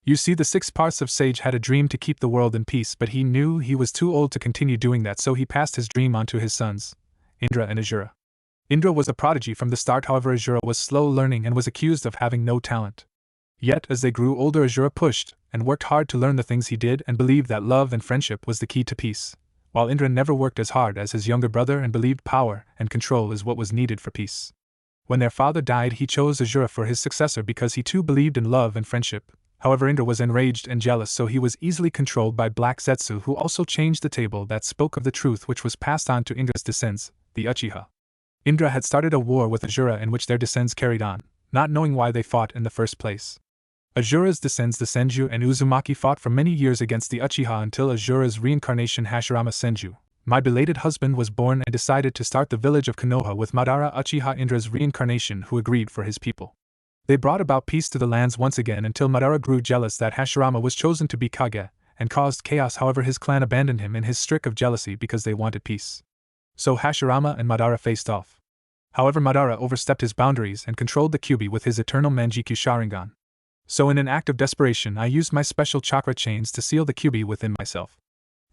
You see, the 6 parts of Sage had a dream to keep the world in peace, but he knew he was too old to continue doing that, so he passed his dream on to his sons, Indra and Azura. Indra was a prodigy from the start, however Azura was slow learning and was accused of having no talent. Yet, as they grew older, Azura pushed and worked hard to learn the things he did and believed that love and friendship was the key to peace, while Indra never worked as hard as his younger brother and believed power and control is what was needed for peace. When their father died, he chose Azura for his successor because he too believed in love and friendship. However, Indra was enraged and jealous, so he was easily controlled by Black Zetsu, who also changed the table that spoke of the truth which was passed on to Indra's descendants, the Uchiha. Indra had started a war with Azura in which their descendants carried on, not knowing why they fought in the first place. Azura's descendants, the Senju and Uzumaki, fought for many years against the Uchiha until Azura's reincarnation Hashirama Senju, my belated husband, was born and decided to start the village of Konoha with Madara Uchiha, Indra's reincarnation, who agreed for his people. They brought about peace to the lands once again until Madara grew jealous that Hashirama was chosen to be Kage, and caused chaos. However, his clan abandoned him in his streak of jealousy because they wanted peace. So Hashirama and Madara faced off. However, Madara overstepped his boundaries and controlled the Kyuubi with his eternal Manjikyu Sharingan. So in an act of desperation I used my special chakra chains to seal the Kyuubi within myself.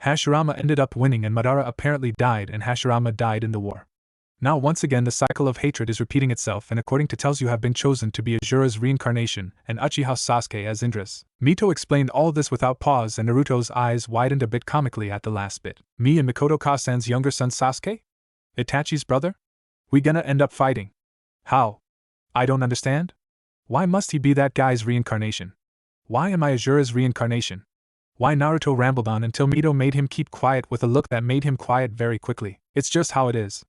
Hashirama ended up winning and Madara apparently died, and Hashirama died in the war. Now once again the cycle of hatred is repeating itself, and according to tells you have been chosen to be Azura's reincarnation and Uchiha Sasuke as Indra's. Mito explained all this without pause, and Naruto's eyes widened a bit comically at the last bit. Me and Mikoto Kasen's younger son Sasuke? Itachi's brother? We gonna end up fighting? How? I don't understand? Why must he be that guy's reincarnation? Why am I Azura's reincarnation? Why? Naruto rambled on until Mito made him keep quiet with a look that made him quiet very quickly. It's just how it is.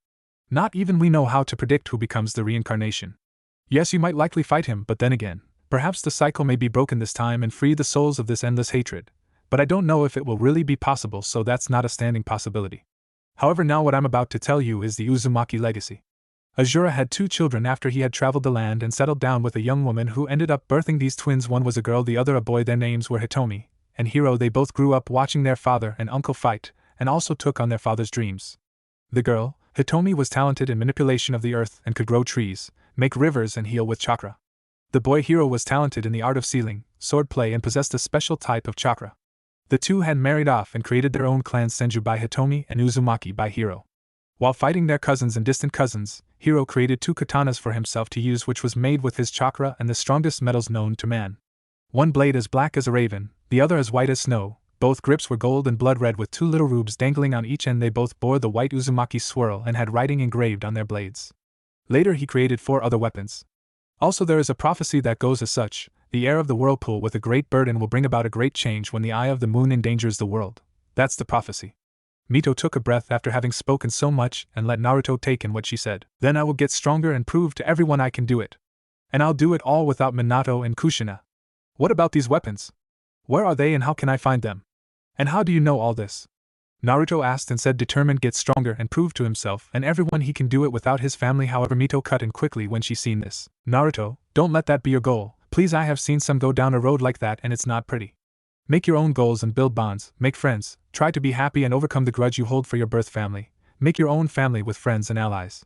Not even we know how to predict who becomes the reincarnation. Yes, you might likely fight him, but then again, perhaps the cycle may be broken this time and free the souls of this endless hatred. But I don't know if it will really be possible, so that's not a standing possibility. However, now what I'm about to tell you is the Uzumaki legacy. Azura had 2 children after he had traveled the land and settled down with a young woman who ended up birthing these twins. One was a girl, the other a boy. Their names were Hitomi and Hiro. They both grew up watching their father and uncle fight, and also took on their father's dreams. The girl, Hitomi, was talented in manipulation of the earth and could grow trees, make rivers, and heal with chakra. The boy Hiro was talented in the art of sealing, swordplay, and possessed a special type of chakra. The 2 had married off and created their own clans, Senju by Hitomi and Uzumaki by Hiro. While fighting their cousins and distant cousins, Hiro created 2 katanas for himself to use, which was made with his chakra and the strongest metals known to man. One blade as black as a raven, the other as white as snow. Both grips were gold and blood red with 2 little rubes dangling on each end. They both bore the white Uzumaki swirl and had writing engraved on their blades. Later he created 4 other weapons. Also there is a prophecy that goes as such: the air of the whirlpool with a great burden will bring about a great change when the eye of the moon endangers the world. That's the prophecy. Mito took a breath after having spoken so much and let Naruto take in what she said. Then I will get stronger and prove to everyone I can do it. And I'll do it all without Minato and Kushina. What about these weapons? Where are they and how can I find them? And how do you know all this? Naruto asked and said, determined, get stronger and prove to himself and everyone he can do it without his family. However, Mito cut in quickly when she seen this. Naruto, don't let that be your goal. Please, I have seen some go down a road like that and it's not pretty. Make your own goals and build bonds, make friends, try to be happy and overcome the grudge you hold for your birth family. Make your own family with friends and allies.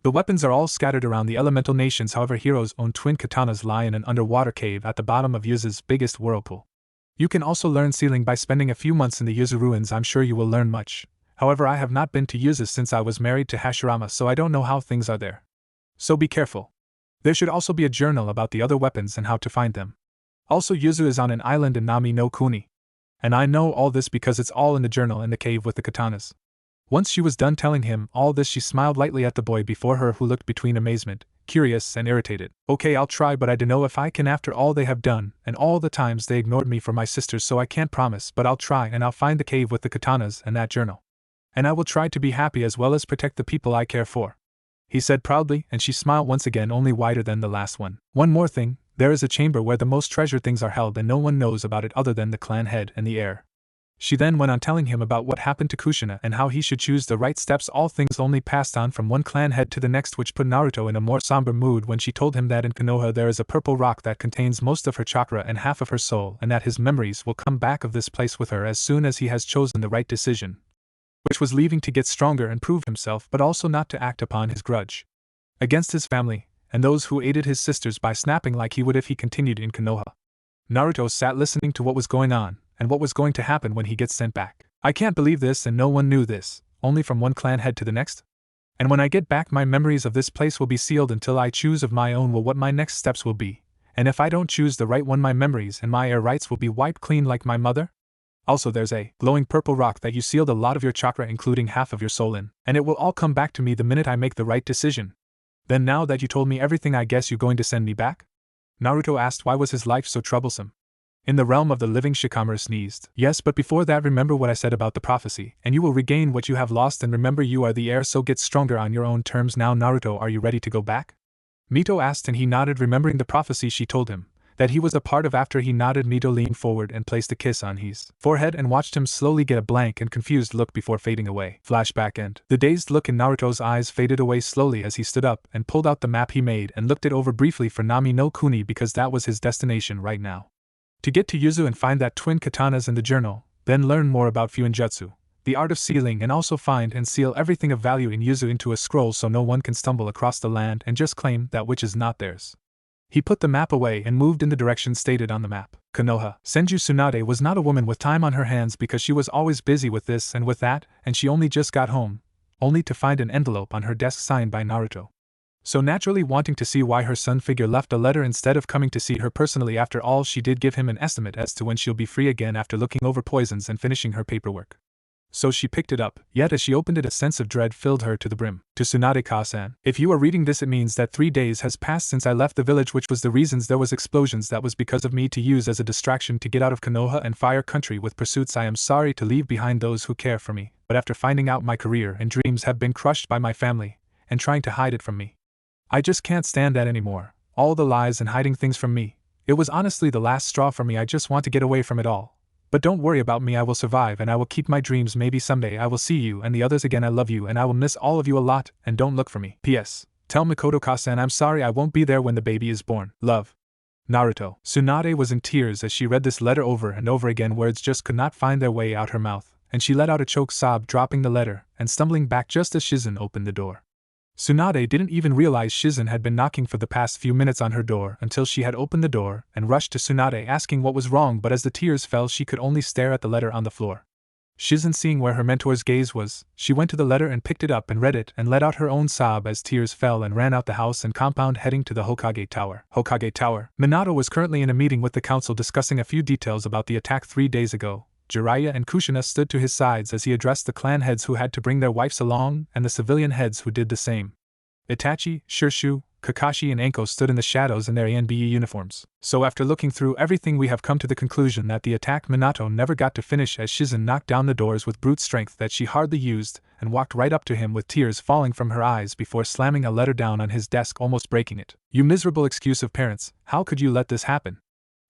The weapons are all scattered around the elemental nations, however Hero's own twin katanas lie in an underwater cave at the bottom of Yuzu's biggest whirlpool. You can also learn sealing by spending a few months in the Yuzu ruins. I'm sure you will learn much. However, I have not been to Yuzu since I was married to Hashirama, so I don't know how things are there. So be careful. There should also be a journal about the other weapons and how to find them. Also, Yuzu is on an island in Nami no Kuni. And I know all this because it's all in the journal in the cave with the katanas. Once she was done telling him all this, she smiled lightly at the boy before her, who looked between amazement, curious, and irritated. Okay, I'll try, but I don't know if I can after all they have done, and all the times they ignored me for my sisters, so I can't promise, but I'll try, and I'll find the cave with the katanas and that journal. And I will try to be happy as well as protect the people I care for, he said proudly, and she smiled once again, only wider than the last one. One more thing, there is a chamber where the most treasured things are held and no one knows about it other than the clan head and the heir. She then went on telling him about what happened to Kushina and how he should choose the right steps, all things only passed on from one clan head to the next, which put Naruto in a more somber mood when she told him that in Konoha there is a purple rock that contains most of her chakra and half of her soul, and that his memories will come back of this place with her as soon as he has chosen the right decision, which was leaving to get stronger and prove himself, but also not to act upon his grudge against his family and those who aided his sisters by snapping like he would if he continued in Konoha. Naruto sat listening to what was going on and what was going to happen when he gets sent back. I can't believe this, and no one knew this, only from one clan head to the next? And when I get back, my memories of this place will be sealed until I choose of my own what my next steps will be, and if I don't choose the right one, my memories and my heir rights will be wiped clean like my mother? Also, there's a glowing purple rock that you sealed a lot of your chakra, including half of your soul in, and it will all come back to me the minute I make the right decision. Then now that you told me everything, I guess you're going to send me back? Naruto asked why was his life so troublesome. In the realm of the living, Shikamaru sneezed. Yes, but before that, remember what I said about the prophecy, and you will regain what you have lost, and remember you are the heir, so get stronger on your own terms. Now Naruto, are you ready to go back? Mito asked, and he nodded, remembering the prophecy she told him that he was a part of. After he nodded, Mito leaned forward and placed a kiss on his forehead and watched him slowly get a blank and confused look before fading away. Flashback end. The dazed look in Naruto's eyes faded away slowly as he stood up and pulled out the map he made and looked it over briefly for Nami no Kuni, because that was his destination right now. To get to Yuzu and find that twin katanas in the journal, then learn more about Fuinjutsu, the art of sealing, and also find and seal everything of value in Yuzu into a scroll so no one can stumble across the land and just claim that which is not theirs. He put the map away and moved in the direction stated on the map. Konoha. Senju Tsunade was not a woman with time on her hands, because she was always busy with this and with that, and she only just got home, only to find an envelope on her desk signed by Naruto. So naturally, wanting to see why her son figure left a letter instead of coming to see her personally, after all, she did give him an estimate as to when she'll be free again after looking over poisons and finishing her paperwork. So she picked it up, yet as she opened it, a sense of dread filled her to the brim. To Tsunade-ka-san, if you are reading this, it means that 3 days has passed since I left the village, which was the reasons there was explosions. That was because of me, to use as a distraction to get out of Konoha and Fire Country with pursuits. I am sorry to leave behind those who care for me, but after finding out my career and dreams have been crushed by my family, and trying to hide it from me, I just can't stand that anymore. All the lies and hiding things from me. It was honestly the last straw for me. I just want to get away from it all. But don't worry about me, I will survive and I will keep my dreams. Maybe someday I will see you and the others again. I love you and I will miss all of you a lot, and don't look for me. P.S. Tell Mikoto-ka-san I'm sorry I won't be there when the baby is born. Love. Naruto. Tsunade was in tears as she read this letter over and over again. Words just could not find their way out her mouth, and she let out a choked sob, dropping the letter and stumbling back just as Shizen opened the door. Tsunade didn't even realize Shizen had been knocking for the past few minutes on her door until she had opened the door and rushed to Tsunade asking what was wrong, but as the tears fell she could only stare at the letter on the floor. Shizen, seeing where her mentor's gaze was, she went to the letter and picked it up and read it and let out her own sob as tears fell, and ran out the house and compound heading to the Hokage Tower. Hokage Tower. Minato was currently in a meeting with the council discussing a few details about the attack 3 days ago. Jiraiya and Kushina stood to his sides as he addressed the clan heads who had to bring their wives along and the civilian heads who did the same. Itachi, Shirshu, Kakashi and Anko stood in the shadows in their ANBE uniforms. So after looking through everything, we have come to the conclusion that the attack Minato never got to finish, as Shizen knocked down the doors with brute strength that she hardly used and walked right up to him with tears falling from her eyes before slamming a letter down on his desk, almost breaking it. You miserable excuse of parents, how could you let this happen?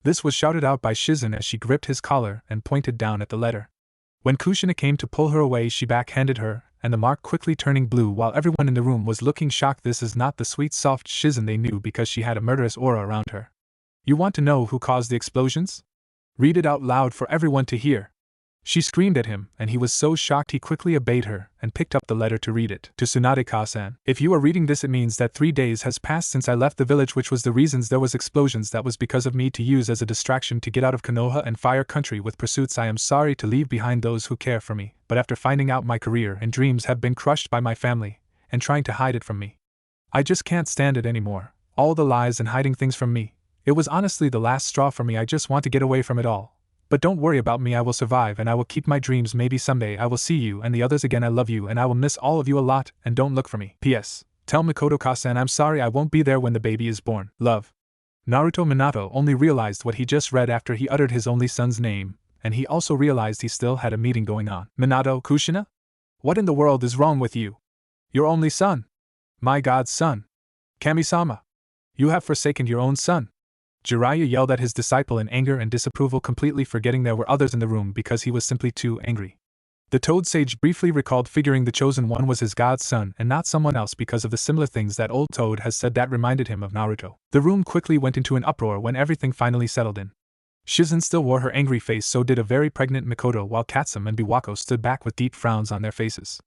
This was shouted out by Shizen as she gripped his collar and pointed down at the letter. When Kushina came to pull her away, she backhanded her, and the mark quickly turning blue while everyone in the room was looking shocked. This is not the sweet soft Shizen they knew, because she had a murderous aura around her. You want to know who caused the explosions? Read it out loud for everyone to hear. She screamed at him, and he was so shocked he quickly obeyed her and picked up the letter to read it. To Tsunade-ka-san. If you are reading this, it means that 3 days has passed since I left the village, which was the reasons there was explosions. That was because of me to use as a distraction to get out of Konoha and Fire Country with pursuits. I am sorry to leave behind those who care for me, but after finding out my career and dreams have been crushed by my family, and trying to hide it from me, I just can't stand it anymore. All the lies and hiding things from me. It was honestly the last straw for me. I just want to get away from it all. But don't worry about me, I will survive and I will keep my dreams. Maybe someday I will see you and the others again. I love you and I will miss all of you a lot, and don't look for me. P.S. Tell Mikoto-ka-san I'm sorry I won't be there when the baby is born. Love. Naruto. Minato only realized what he just read after he uttered his only son's name, and he also realized he still had a meeting going on. Minato, Kushina? What in the world is wrong with you? Your only son? My God's son. Kami-sama. You have forsaken your own son. Jiraiya yelled at his disciple in anger and disapproval, completely forgetting there were others in the room because he was simply too angry. The Toad Sage briefly recalled figuring the chosen one was his god's son and not someone else because of the similar things that old Toad has said that reminded him of Naruto. The room quickly went into an uproar when everything finally settled in. Shizen still wore her angry face, so did a very pregnant Mikoto, while Katsum and Biwako stood back with deep frowns on their faces.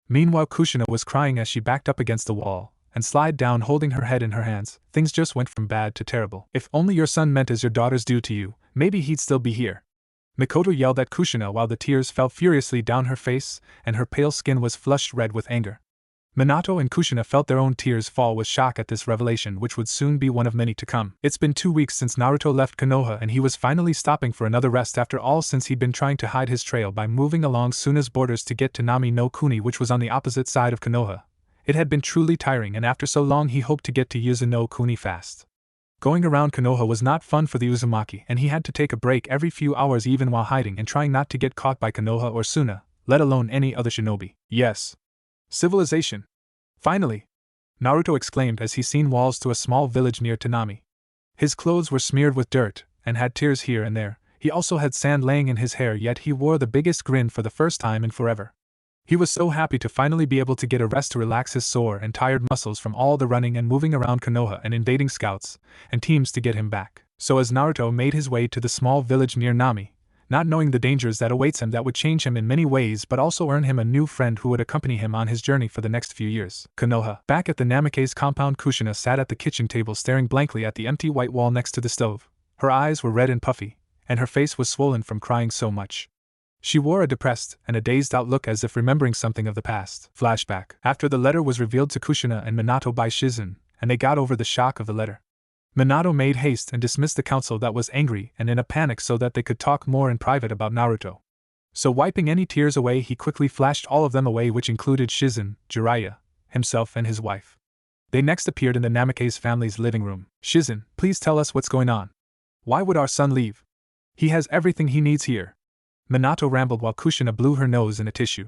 Meanwhile, Kushina was crying as she backed up against the wall and slid down holding her head in her hands. Things just went from bad to terrible. If only your son meant as your daughters do to you, maybe he'd still be here. Mikoto yelled at Kushina while the tears fell furiously down her face and her pale skin was flushed red with anger. Minato and Kushina felt their own tears fall with shock at this revelation, which would soon be one of many to come. It's been 2 weeks since Naruto left Konoha, and he was finally stopping for another rest after all, since he'd been trying to hide his trail by moving along Suna's borders to get to Nami no Kuni, which was on the opposite side of Konoha. It had been truly tiring, and after so long he hoped to get to Yuzu no Kuni fast. Going around Konoha was not fun for the Uzumaki, and he had to take a break every few hours even while hiding and trying not to get caught by Konoha or Suna, let alone any other shinobi. Yes. Civilization. Finally! Naruto exclaimed as he seen walls to a small village near Tanami. His clothes were smeared with dirt, and had tears here and there. He also had sand laying in his hair, yet he wore the biggest grin for the first time in forever. He was so happy to finally be able to get a rest to relax his sore and tired muscles from all the running and moving around Konoha and invading scouts and teams to get him back. So as Naruto made his way to the small village near Nami, not knowing the dangers that awaits him that would change him in many ways but also earn him a new friend who would accompany him on his journey for the next few years. Konoha. Back at the Namikaze compound, Kushina sat at the kitchen table staring blankly at the empty white wall next to the stove. Her eyes were red and puffy, and her face was swollen from crying so much. She wore a depressed and a dazed outlook, as if remembering something of the past. Flashback. After the letter was revealed to Kushina and Minato by Shizen, and they got over the shock of the letter, Minato made haste and dismissed the council that was angry and in a panic so that they could talk more in private about Naruto. So wiping any tears away, he quickly flashed all of them away, which included Shizen, Jiraiya, himself and his wife. They next appeared in the Namikaze family's living room. Shizen, please tell us what's going on. Why would our son leave? He has everything he needs here. Minato rambled while Kushina blew her nose in a tissue.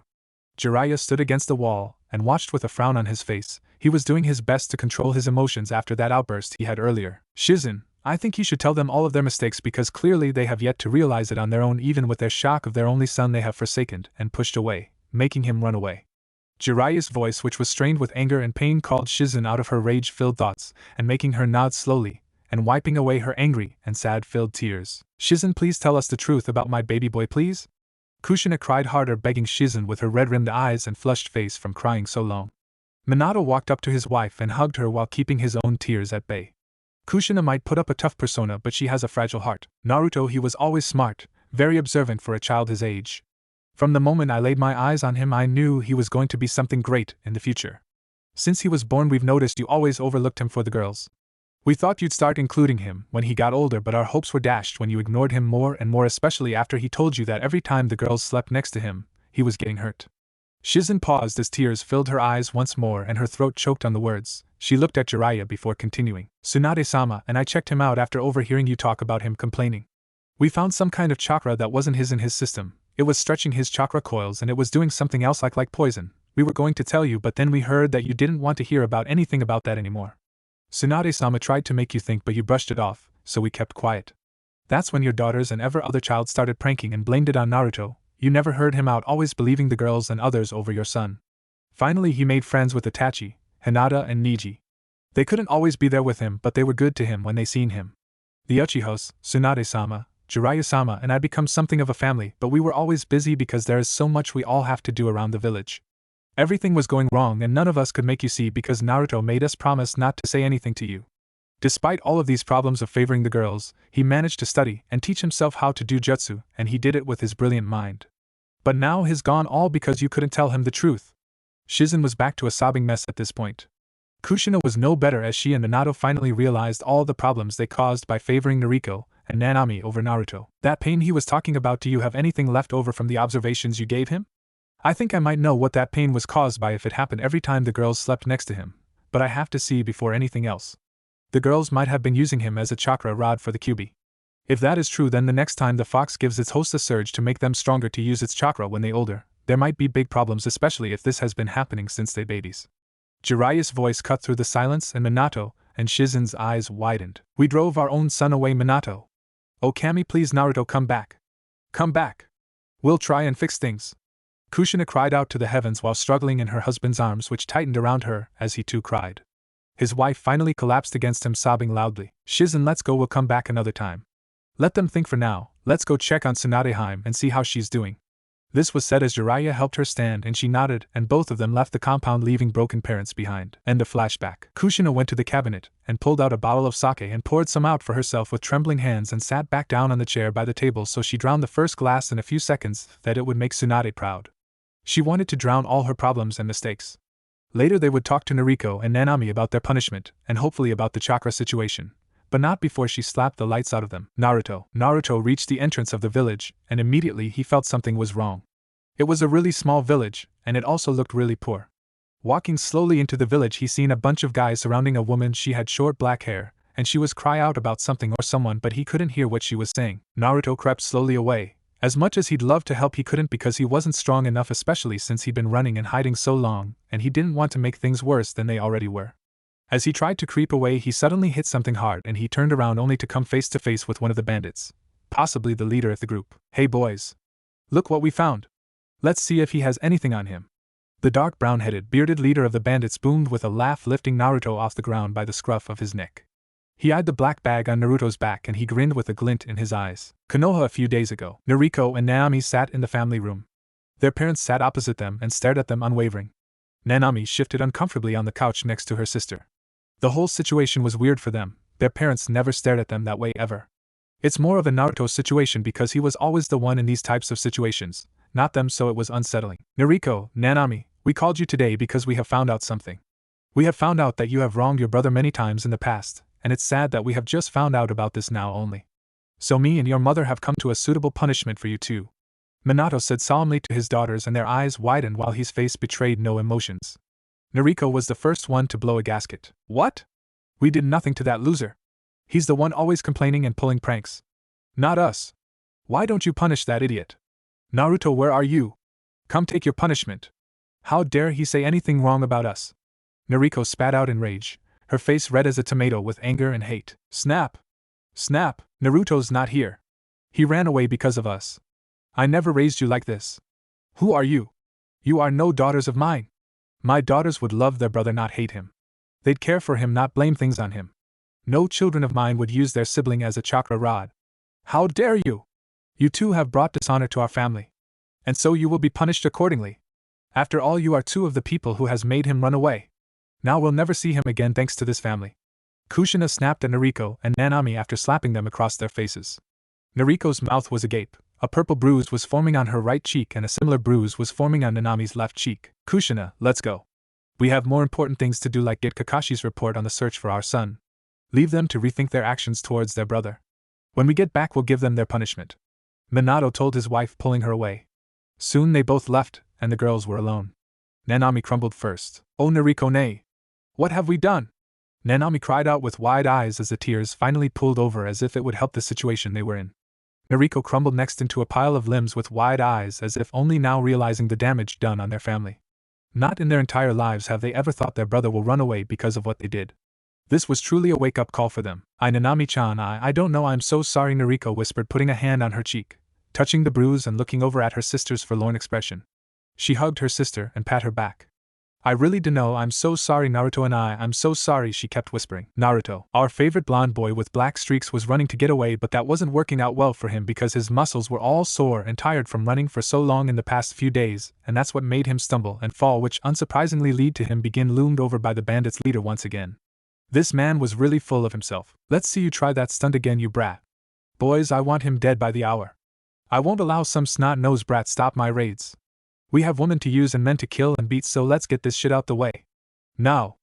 Jiraiya stood against the wall and watched with a frown on his face. He was doing his best to control his emotions after that outburst he had earlier. Shizen, I think you should tell them all of their mistakes, because clearly they have yet to realize it on their own. Even with their shock of their only son, they have forsaken and pushed away, making him run away. Jiraiya's voice, which was strained with anger and pain, called Shizen out of her rage-filled thoughts and making her nod slowly and wiping away her angry and sad-filled tears. Shizen, please tell us the truth about my baby boy, please? Kushina cried harder, begging Shizen with her red-rimmed eyes and flushed face from crying so long. Minato walked up to his wife and hugged her while keeping his own tears at bay. Kushina might put up a tough persona, but she has a fragile heart. Naruto, he was always smart, very observant for a child his age. From the moment I laid my eyes on him, I knew he was going to be something great in the future. Since he was born, we've noticed you always overlooked him for the girls. We thought you'd start including him when he got older, but our hopes were dashed when you ignored him more and more, especially after he told you that every time the girls slept next to him, he was getting hurt. Shizen paused as tears filled her eyes once more and her throat choked on the words. She looked at Jiraiya before continuing. Tsunade-sama and I checked him out after overhearing you talk about him complaining. We found some kind of chakra that wasn't his in his system. It was stretching his chakra coils and it was doing something else like poison. We were going to tell you, but then we heard that you didn't want to hear about anything about that anymore. Tsunade-sama tried to make you think, but you brushed it off, so we kept quiet. That's when your daughters and every other child started pranking and blamed it on Naruto. You never heard him out, always believing the girls and others over your son. Finally he made friends with Itachi, Hinata and Niji. They couldn't always be there with him, but they were good to him when they seen him. The Uchihos, Tsunade-sama, Jiraiya-sama and I become something of a family, but we were always busy because there is so much we all have to do around the village. Everything was going wrong and none of us could make you see because Naruto made us promise not to say anything to you. Despite all of these problems of favoring the girls, he managed to study and teach himself how to do jutsu, and he did it with his brilliant mind. But now he's gone all because you couldn't tell him the truth. Shizen was back to a sobbing mess at this point. Kushina was no better as she and Minato finally realized all the problems they caused by favoring Nariko and Nanami over Naruto. That pain he was talking about, do you have anything left over from the observations you gave him? I think I might know what that pain was caused by if it happened every time the girls slept next to him, but I have to see before anything else. The girls might have been using him as a chakra rod for the Kyuubi. If that is true, then the next time the fox gives its host a surge to make them stronger to use its chakra when they older, there might be big problems, especially if this has been happening since they babies. Jiraiya's voice cut through the silence and Minato and Shizen's eyes widened. We drove our own son away, Minato. Oh Kami, please Naruto, come back. Come back. We'll try and fix things. Kushina cried out to the heavens while struggling in her husband's arms, which tightened around her as he too cried. His wife finally collapsed against him, sobbing loudly. Shizen, let's go, we'll come back another time. Let them think for now, let's go check on Tsunadeheim and see how she's doing. This was said as Jiraiya helped her stand and she nodded, and both of them left the compound, leaving broken parents behind. End of flashback. Kushina went to the cabinet and pulled out a bottle of sake and poured some out for herself with trembling hands and sat back down on the chair by the table so she drowned the first glass in a few seconds, that it would make Tsunade proud. She wanted to drown all her problems and mistakes. Later they would talk to Nariko and Nanami about their punishment and hopefully about the chakra situation, but not before she slapped the lights out of them. Naruto reached the entrance of the village, and immediately he felt something was wrong. It was a really small village, and it also looked really poor. Walking slowly into the village, he seen a bunch of guys surrounding a woman. She had short black hair, and she was cry out about something or someone, but he couldn't hear what she was saying. Naruto crept slowly away. As much as he'd love to help, he couldn't because he wasn't strong enough, especially since he'd been running and hiding so long, and he didn't want to make things worse than they already were. As he tried to creep away, he suddenly hit something hard and he turned around only to come face to face with one of the bandits, possibly the leader of the group. Hey boys! Look what we found! Let's see if he has anything on him. The dark brown-headed, bearded leader of the bandits boomed with a laugh, lifting Naruto off the ground by the scruff of his neck. He eyed the black bag on Naruto's back and he grinned with a glint in his eyes. Konoha. A few days ago, Nariko and Nanami sat in the family room. Their parents sat opposite them and stared at them unwavering. Nanami shifted uncomfortably on the couch next to her sister. The whole situation was weird for them. Their parents never stared at them that way ever. It's more of a Naruto situation because he was always the one in these types of situations, not them, so it was unsettling. Nariko, Nanami, we called you today because we have found out something. We have found out that you have wronged your brother many times in the past, and it's sad that we have just found out about this now only. So me and your mother have come to a suitable punishment for you too. Minato said solemnly to his daughters, and their eyes widened while his face betrayed no emotions. Nariko was the first one to blow a gasket. What? We did nothing to that loser. He's the one always complaining and pulling pranks. Not us. Why don't you punish that idiot? Naruto, where are you? Come take your punishment. How dare he say anything wrong about us? Nariko spat out in rage, her face red as a tomato with anger and hate. Snap! Snap! Naruto's not here. He ran away because of us. I never raised you like this. Who are you? You are no daughters of mine. My daughters would love their brother, not hate him. They'd care for him, not blame things on him. No children of mine would use their sibling as a chakra rod. How dare you? You two have brought dishonor to our family. And so you will be punished accordingly. After all, you are two of the people who has made him run away. Now we'll never see him again thanks to this family. Kushina snapped at Nariko and Nanami after slapping them across their faces. Nariko's mouth was agape. A purple bruise was forming on her right cheek and a similar bruise was forming on Nanami's left cheek. Kushina, let's go. We have more important things to do, like get Kakashi's report on the search for our son. Leave them to rethink their actions towards their brother. When we get back, we'll give them their punishment. Minato told his wife, pulling her away. Soon they both left, and the girls were alone. Nanami crumbled first. Oh Nariko, nay! What have we done? Nanami cried out with wide eyes as the tears finally pooled over, as if it would help the situation they were in. Nariko crumbled next into a pile of limbs with wide eyes, as if only now realizing the damage done on their family. Not in their entire lives have they ever thought their brother will run away because of what they did. This was truly a wake-up call for them. Nanami-chan, I don't know, I'm so sorry, Nariko whispered, putting a hand on her cheek, touching the bruise and looking over at her sister's forlorn expression. She hugged her sister and pat her back. I really dunno, I'm so sorry Naruto and I'm so sorry, she kept whispering. Naruto, our favorite blonde boy with black streaks, was running to get away, but that wasn't working out well for him because his muscles were all sore and tired from running for so long in the past few days, and that's what made him stumble and fall, which unsurprisingly led to him being loomed over by the bandits' leader once again. This man was really full of himself. Let's see you try that stunt again, you brat. Boys, I want him dead by the hour. I won't allow some snot-nosed brat stop my raids. We have women to use and men to kill and beat, so let's get this shit out the way. Now!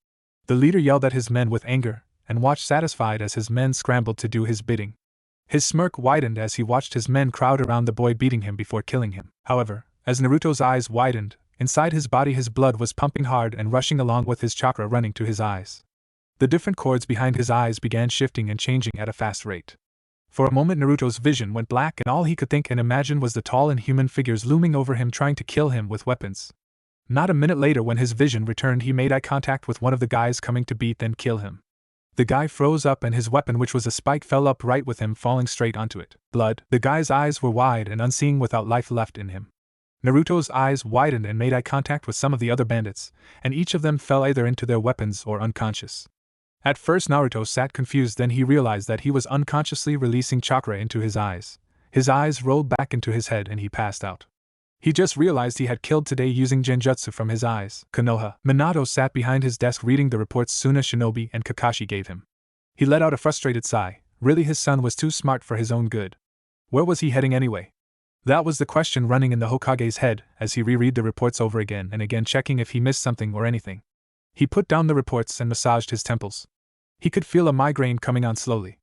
The leader yelled at his men with anger, and watched satisfied as his men scrambled to do his bidding. His smirk widened as he watched his men crowd around the boy, beating him before killing him. However, as Naruto's eyes widened, inside his body his blood was pumping hard and rushing along with his chakra running to his eyes. The different cords behind his eyes began shifting and changing at a fast rate. For a moment Naruto's vision went black and all he could think and imagine was the tall inhuman figures looming over him trying to kill him with weapons. Not a minute later, when his vision returned, he made eye contact with one of the guys coming to beat then kill him. The guy froze up and his weapon, which was a spike, fell up right with him, falling straight onto it. Blood. The guy's eyes were wide and unseeing without life left in him. Naruto's eyes widened and made eye contact with some of the other bandits, and each of them fell either into their weapons or unconscious. At first Naruto sat confused, then he realized that he was unconsciously releasing chakra into his eyes. His eyes rolled back into his head and he passed out. He just realized he had killed today using genjutsu from his eyes. Konoha. Minato sat behind his desk reading the reports Suna, Shinobi, and Kakashi gave him. He let out a frustrated sigh. Really, his son was too smart for his own good. Where was he heading anyway? That was the question running in the Hokage's head as he reread the reports over again and again, checking if he missed something or anything. He put down the reports and massaged his temples. He could feel a migraine coming on slowly.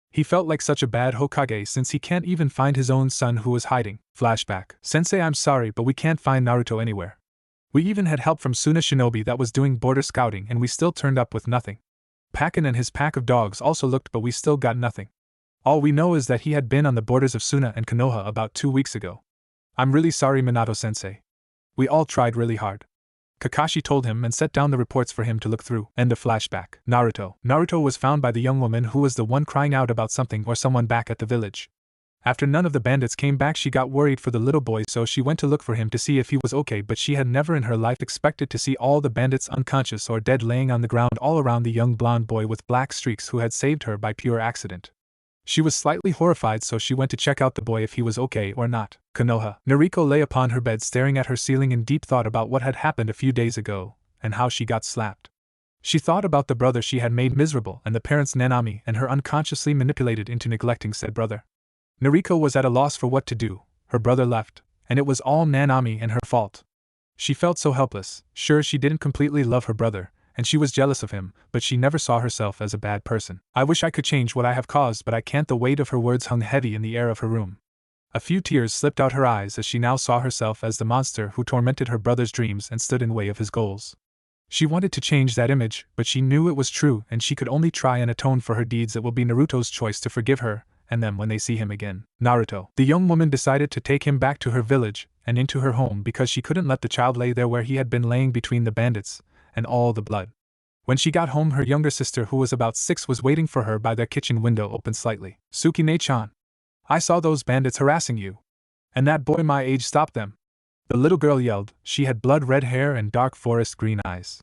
He felt like such a bad Hokage since he can't even find his own son who was hiding. Flashback. Sensei, I'm sorry, but we can't find Naruto anywhere. We even had help from Suna Shinobi that was doing border scouting and we still turned up with nothing. Pakin and his pack of dogs also looked, but we still got nothing. All we know is that he had been on the borders of Suna and Konoha about 2 weeks ago. I'm really sorry, Minato-sensei. We all tried really hard. Kakashi told him and set down the reports for him to look through. End of flashback. Naruto. Naruto was found by the young woman who was the one crying out about something or someone back at the village. After none of the bandits came back, she got worried for the little boy, so she went to look for him to see if he was okay, but she had never in her life expected to see all the bandits unconscious or dead laying on the ground all around the young blonde boy with black streaks who had saved her by pure accident. She was slightly horrified, so she went to check out the boy if he was okay or not. Konoha. Noriko lay upon her bed staring at her ceiling in deep thought about what had happened a few days ago, and how she got slapped. She thought about the brother she had made miserable and the parents Nanami and her unconsciously manipulated into neglecting said brother. Noriko was at a loss for what to do. Her brother left, and it was all Nanami and her fault. She felt so helpless. Sure, she didn't completely love her brother, and she was jealous of him, but she never saw herself as a bad person. I wish I could change what I have caused, but I can't. The weight of her words hung heavy in the air of her room. A few tears slipped out her eyes as she now saw herself as the monster who tormented her brother's dreams and stood in way of his goals. She wanted to change that image, but she knew it was true and she could only try and atone for her deeds. It will be Naruto's choice to forgive her, and them when they see him again. Naruto. The young woman decided to take him back to her village and into her home because she couldn't let the child lay there where he had been laying between the bandits and all the blood. When she got home, her younger sister, who was about 6, was waiting for her by their kitchen window open slightly. Tsukine-chan, I saw those bandits harassing you. And that boy my age stopped them. The little girl yelled. She had blood-red hair and dark forest-green eyes.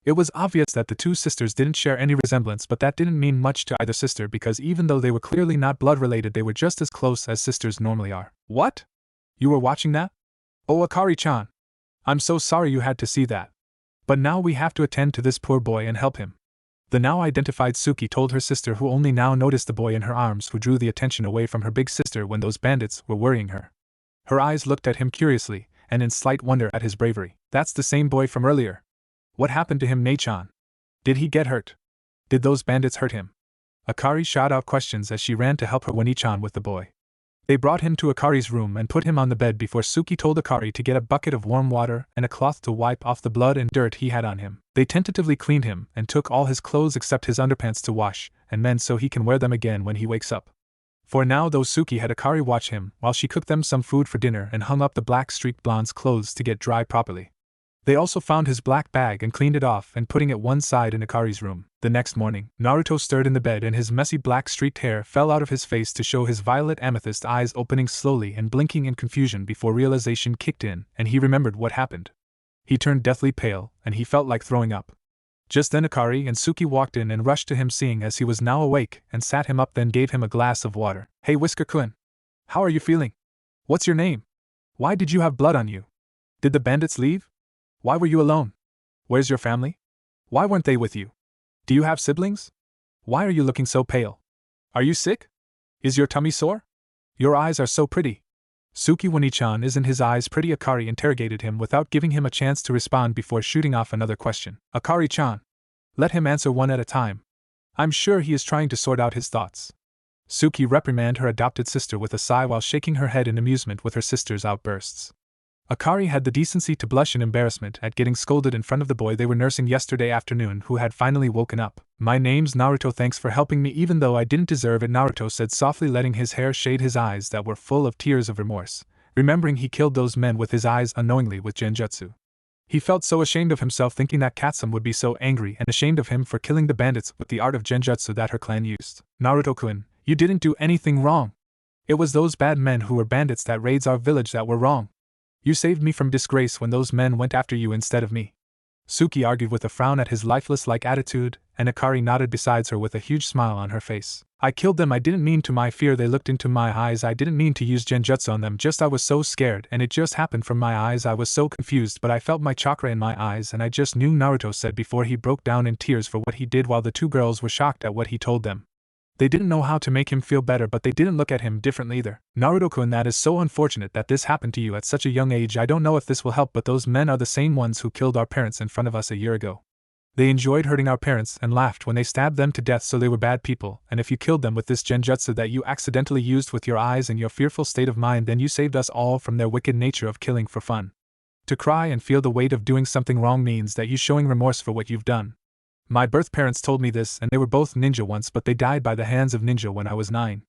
It was obvious that the two sisters didn't share any resemblance, but that didn't mean much to either sister because even though they were clearly not blood-related, they were just as close as sisters normally are. What? You were watching that? Oh, Akari-chan. I'm so sorry you had to see that. But now we have to attend to this poor boy and help him. The now identified Suki told her sister, who only now noticed the boy in her arms, who drew the attention away from her big sister when those bandits were worrying her. Her eyes looked at him curiously, and in slight wonder at his bravery. That's the same boy from earlier. What happened to him, Nei-chan? Did he get hurt? Did those bandits hurt him? Akari shot out questions as she ran to help her Wani-chan with the boy. They brought him to Akari's room and put him on the bed before Suki told Akari to get a bucket of warm water and a cloth to wipe off the blood and dirt he had on him. They tentatively cleaned him and took all his clothes except his underpants to wash and mend so he can wear them again when he wakes up. For now, though, Suki had Akari watch him while she cooked them some food for dinner and hung up the black-streaked blonde's clothes to get dry properly. They also found his black bag and cleaned it off and putting it one side in Akari's room. The next morning, Naruto stirred in the bed and his messy black-streaked hair fell out of his face to show his violet amethyst eyes opening slowly and blinking in confusion before realization kicked in and he remembered what happened. He turned deathly pale, and he felt like throwing up. Just then Akari and Suki walked in and rushed to him, seeing as he was now awake, and sat him up, then gave him a glass of water. Hey Whisker-kun! How are you feeling? What's your name? Why did you have blood on you? Did the bandits leave? Why were you alone? Where's your family? Why weren't they with you? Do you have siblings? Why are you looking so pale? Are you sick? Is your tummy sore? Your eyes are so pretty. Suki Wani-chan, isn't his eyes pretty? Akari interrogated him without giving him a chance to respond before shooting off another question. Akari-chan. Let him answer one at a time. I'm sure he is trying to sort out his thoughts. Suki reprimanded her adopted sister with a sigh while shaking her head in amusement with her sister's outbursts. Akari had the decency to blush in embarrassment at getting scolded in front of the boy they were nursing yesterday afternoon, who had finally woken up. My name's Naruto, thanks for helping me even though I didn't deserve it, Naruto said softly, letting his hair shade his eyes that were full of tears of remorse, remembering he killed those men with his eyes unknowingly with genjutsu. He felt so ashamed of himself, thinking that Katsum would be so angry and ashamed of him for killing the bandits with the art of genjutsu that her clan used. Naruto-kun, you didn't do anything wrong. It was those bad men who were bandits that raids our village that were wrong. You saved me from disgrace when those men went after you instead of me. Suki argued with a frown at his lifeless-like attitude, and Akari nodded beside her with a huge smile on her face. I killed them, I didn't mean to. My fear, they looked into my eyes, I didn't mean to use genjutsu on them, just I was so scared and it just happened from my eyes. I was so confused, but I felt my chakra in my eyes and I just knew, Naruto said before he broke down in tears for what he did, while the two girls were shocked at what he told them. They didn't know how to make him feel better, but they didn't look at him differently either. Naruto-kun, that is so unfortunate that this happened to you at such a young age. I don't know if this will help, but those men are the same ones who killed our parents in front of us a year ago. They enjoyed hurting our parents and laughed when they stabbed them to death, so they were bad people, and if you killed them with this genjutsu that you accidentally used with your eyes and your fearful state of mind, then you saved us all from their wicked nature of killing for fun. To cry and feel the weight of doing something wrong means that you showing remorse for what you've done. My birth parents told me this, and they were both ninja once, but they died by the hands of ninja when I was 9.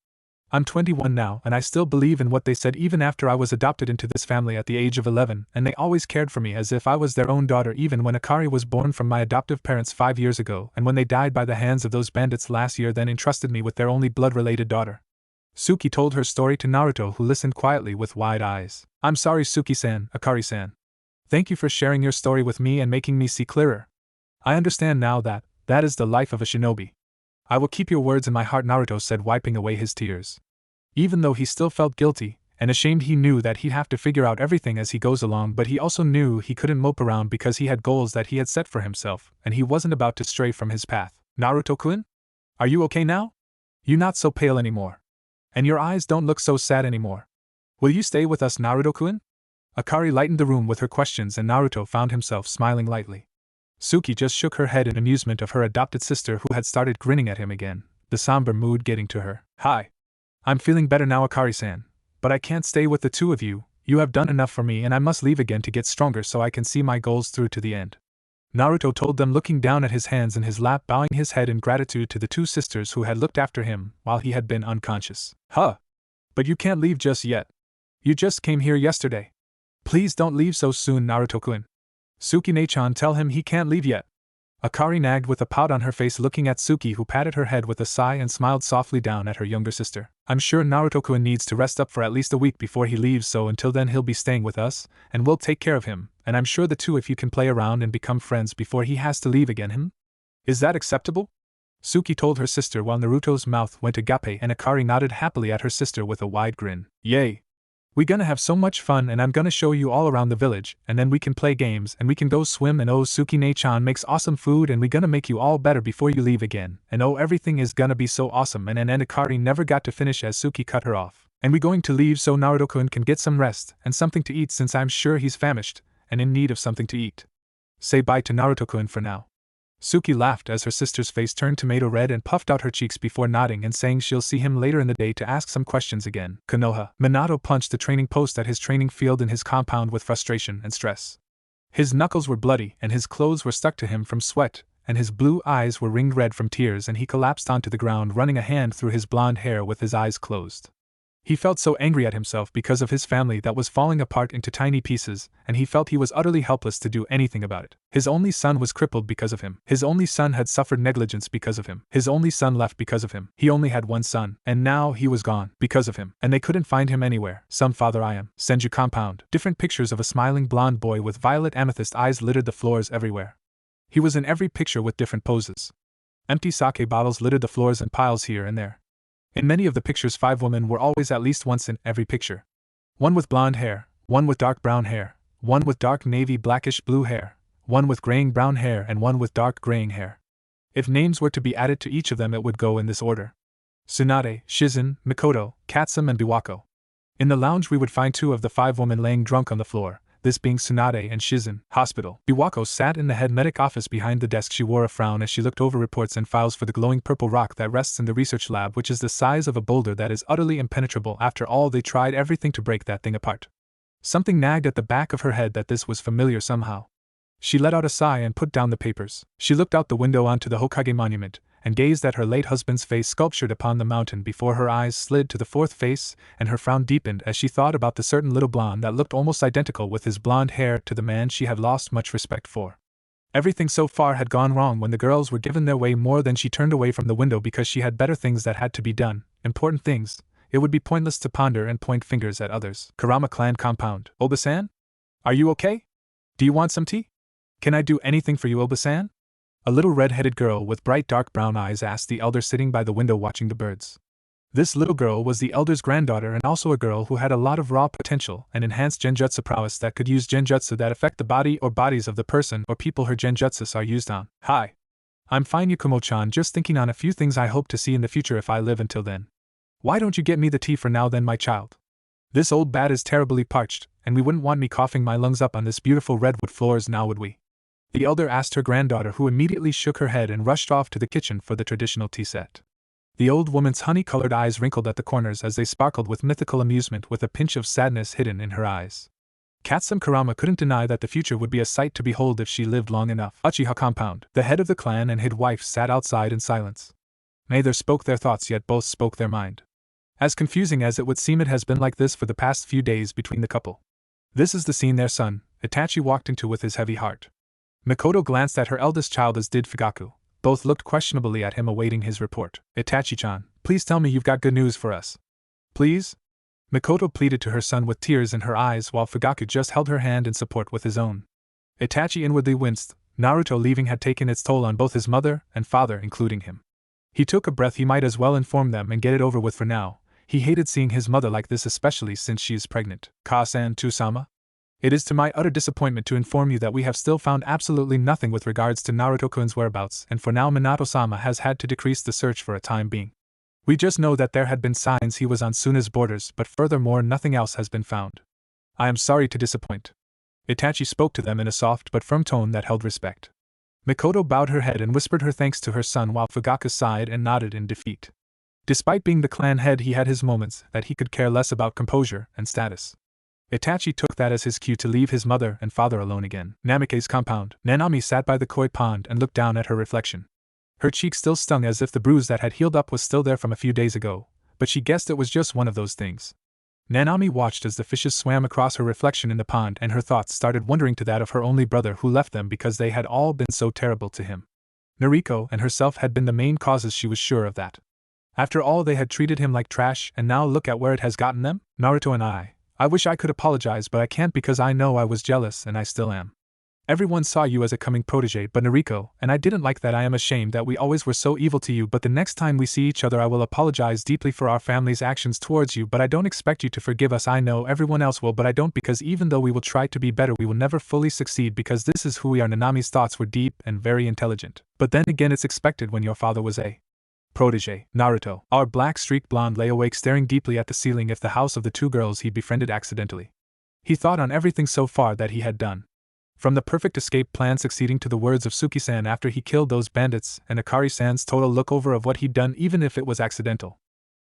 I'm 21 now, and I still believe in what they said even after I was adopted into this family at the age of 11, and they always cared for me as if I was their own daughter, even when Akari was born from my adoptive parents 5 years ago, and when they died by the hands of those bandits last year, then entrusted me with their only blood-related daughter. Suki told her story to Naruto, who listened quietly with wide eyes. I'm sorry, Suki-san, Akari-san. Thank you for sharing your story with me and making me see clearer. I understand now that is the life of a shinobi. I will keep your words in my heart, Naruto said, wiping away his tears. Even though he still felt guilty and ashamed, he knew that he'd have to figure out everything as he goes along, but he also knew he couldn't mope around because he had goals that he had set for himself, and he wasn't about to stray from his path. Naruto-kun? Are you okay now? You're not so pale anymore. And your eyes don't look so sad anymore. Will you stay with us, Naruto-kun? Akari lightened the room with her questions, and Naruto found himself smiling lightly. Suki just shook her head in amusement of her adopted sister, who had started grinning at him again, the somber mood getting to her. Hi. I'm feeling better now, Akari-san, but I can't stay with the two of you. You have done enough for me and I must leave again to get stronger so I can see my goals through to the end. Naruto told them, looking down at his hands in his lap, bowing his head in gratitude to the two sisters who had looked after him while he had been unconscious. Huh. But you can't leave just yet. You just came here yesterday. Please don't leave so soon, Naruto-kun. Suki-ne-chan, tell him he can't leave yet. Akari nagged with a pout on her face, looking at Suki, who patted her head with a sigh and smiled softly down at her younger sister. I'm sure Naruto-kun needs to rest up for at least a week before he leaves, so until then he'll be staying with us, and we'll take care of him, and I'm sure the two of you can play around and become friends before he has to leave again. Is that acceptable? Suki told her sister while Naruto's mouth went agape, and Akari nodded happily at her sister with a wide grin. Yay! We gonna have so much fun, and I'm gonna show you all around the village, and then we can play games, and we can go swim, and oh, Suki-ne-chan makes awesome food, and we gonna make you all better before you leave again, and oh, everything is gonna be so awesome. And Akari never got to finish as Suki cut her off. And we going to leave so Naruto-kun can get some rest and something to eat, since I'm sure he's famished and in need of something to eat. Say bye to Naruto-kun for now. Suki laughed as her sister's face turned tomato red and puffed out her cheeks before nodding and saying she'll see him later in the day to ask some questions again. Konoha. Minato punched the training post at his training field in his compound with frustration and stress. His knuckles were bloody and his clothes were stuck to him from sweat, and his blue eyes were ringed red from tears, and he collapsed onto the ground, running a hand through his blonde hair with his eyes closed. He felt so angry at himself because of his family that was falling apart into tiny pieces, and he felt he was utterly helpless to do anything about it. His only son was crippled because of him. His only son had suffered negligence because of him. His only son left because of him. He only had one son, and now he was gone because of him. And they couldn't find him anywhere. Some Father I am. Senju compound. Different pictures of a smiling blonde boy with violet amethyst eyes littered the floors everywhere. He was in every picture with different poses. Empty sake bottles littered the floors in piles here and there. In many of the pictures 5 women were always at least once in every picture. One with blonde hair, one with dark brown hair, one with dark navy blackish blue hair, one with graying brown hair and one with dark graying hair. If names were to be added to each of them it would go in this order: Tsunade, Shizen, Mikoto, Katsum and Biwako. In the lounge we would find 2 of the 5 women laying drunk on the floor, this being Tsunade and Shizen. Hospital. Biwako sat in the head medic office behind the desk. She wore a frown as she looked over reports and files for the glowing purple rock that rests in the research lab, which is the size of a boulder that is utterly impenetrable. After all, they tried everything to break that thing apart. Something nagged at the back of her head that this was familiar somehow. She let out a sigh and put down the papers. She looked out the window onto the Hokage monument, and gazed at her late husband's face sculptured upon the mountain before her eyes slid to the 4th face, and her frown deepened as she thought about the certain little blonde that looked almost identical with his blonde hair to the man she had lost much respect for. Everything so far had gone wrong when the girls were given their way. More than she turned away from the window because she had better things that had to be done, important things. It would be pointless to ponder and point fingers at others. Kurama clan compound. Oba-san? Are you okay? Do you want some tea? Can I do anything for you, Oba-san? A little red-headed girl with bright dark brown eyes asked the elder sitting by the window watching the birds. This little girl was the elder's granddaughter and also a girl who had a lot of raw potential and enhanced genjutsu prowess that could use genjutsu that affect the body or bodies of the person or people her genjutsus are used on. Hi. I'm fine, Yukumo-chan, just thinking on a few things I hope to see in the future if I live until then. Why don't you get me the tea for now then, my child? This old bat is terribly parched, and we wouldn't want me coughing my lungs up on this beautiful redwood floors now, would we? The elder asked her granddaughter, who immediately shook her head and rushed off to the kitchen for the traditional tea set. The old woman's honey-colored eyes wrinkled at the corners as they sparkled with mythical amusement, with a pinch of sadness hidden in her eyes. Katsum Kurama couldn't deny that the future would be a sight to behold if she lived long enough. Uchiha compound. The head of the clan and his wife sat outside in silence. Neither spoke their thoughts, yet both spoke their mind. As confusing as it would seem, it has been like this for the past few days between the couple. This is the scene their son, Itachi, walked into with his heavy heart. Mikoto glanced at her eldest child, as did Fugaku. Both looked questionably at him, awaiting his report. Itachi-chan, please tell me you've got good news for us. Please? Mikoto pleaded to her son with tears in her eyes, while Fugaku just held her hand in support with his own. Itachi inwardly winced. Naruto leaving had taken its toll on both his mother and father, including him. He took a breath. He might as well inform them and get it over with for now. He hated seeing his mother like this, especially since she is pregnant. Ka-san Tusama? It is to my utter disappointment to inform you that we have still found absolutely nothing with regards to Naruto-kun's whereabouts, and for now Minato-sama has had to decrease the search for a time being. We just know that there had been signs he was on Suna's borders, but furthermore nothing else has been found. I am sorry to disappoint. Itachi spoke to them in a soft but firm tone that held respect. Mikoto bowed her head and whispered her thanks to her son, while Fugaku sighed and nodded in defeat. Despite being the clan head, he had his moments that he could care less about composure and status. Itachi took that as his cue to leave his mother and father alone again. Namikaze's compound. Nanami sat by the koi pond and looked down at her reflection. Her cheek still stung as if the bruise that had healed up was still there from a few days ago, but she guessed it was just one of those things. Nanami watched as the fishes swam across her reflection in the pond, and her thoughts started wandering to that of her only brother who left them because they had all been so terrible to him. Noriko and herself had been the main causes, she was sure of that. After all, they had treated him like trash, and now look at where it has gotten them. Naruto and I wish I could apologize, but I can't because I know I was jealous and I still am. Everyone saw you as a coming protege, but Noriko, and I didn't like that. I am ashamed that we always were so evil to you, but the next time we see each other I will apologize deeply for our family's actions towards you, but I don't expect you to forgive us. I know everyone else will, but I don't, because even though we will try to be better, we will never fully succeed because this is who we are. Nanami's thoughts were deep and very intelligent. But then again, it's expected when your father was a protege. Naruto, our black-streaked blonde, lay awake staring deeply at the ceiling if the house of the 2 girls he befriended accidentally. He thought on everything so far that he had done. From the perfect escape plan succeeding to the words of Suki-san after he killed those bandits, and Akari-san's total lookover of what he'd done even if it was accidental.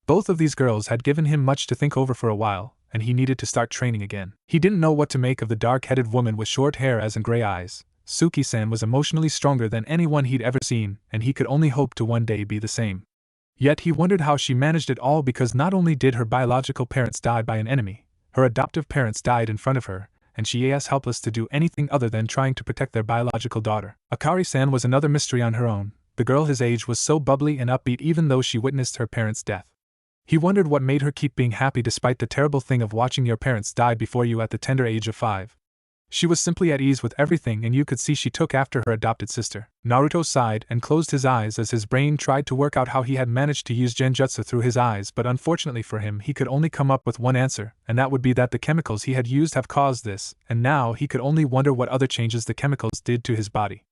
Both of these girls had given him much to think over for a while, and he needed to start training again. He didn't know what to make of the dark-headed woman with short hair as in gray eyes. Suki-san was emotionally stronger than anyone he'd ever seen, and he could only hope to one day be the same. Yet he wondered how she managed it all, because not only did her biological parents die by an enemy, her adoptive parents died in front of her, and she was helpless to do anything other than trying to protect their biological daughter. Akari-san was another mystery on her own. The girl his age was so bubbly and upbeat even though she witnessed her parents' death. He wondered what made her keep being happy despite the terrible thing of watching your parents die before you at the tender age of 5. She was simply at ease with everything, and you could see she took after her adopted sister. Naruto sighed and closed his eyes as his brain tried to work out how he had managed to use genjutsu through his eyes, but unfortunately for him he could only come up with one answer, and that would be that the chemicals he had used have caused this, and now he could only wonder what other changes the chemicals did to his body.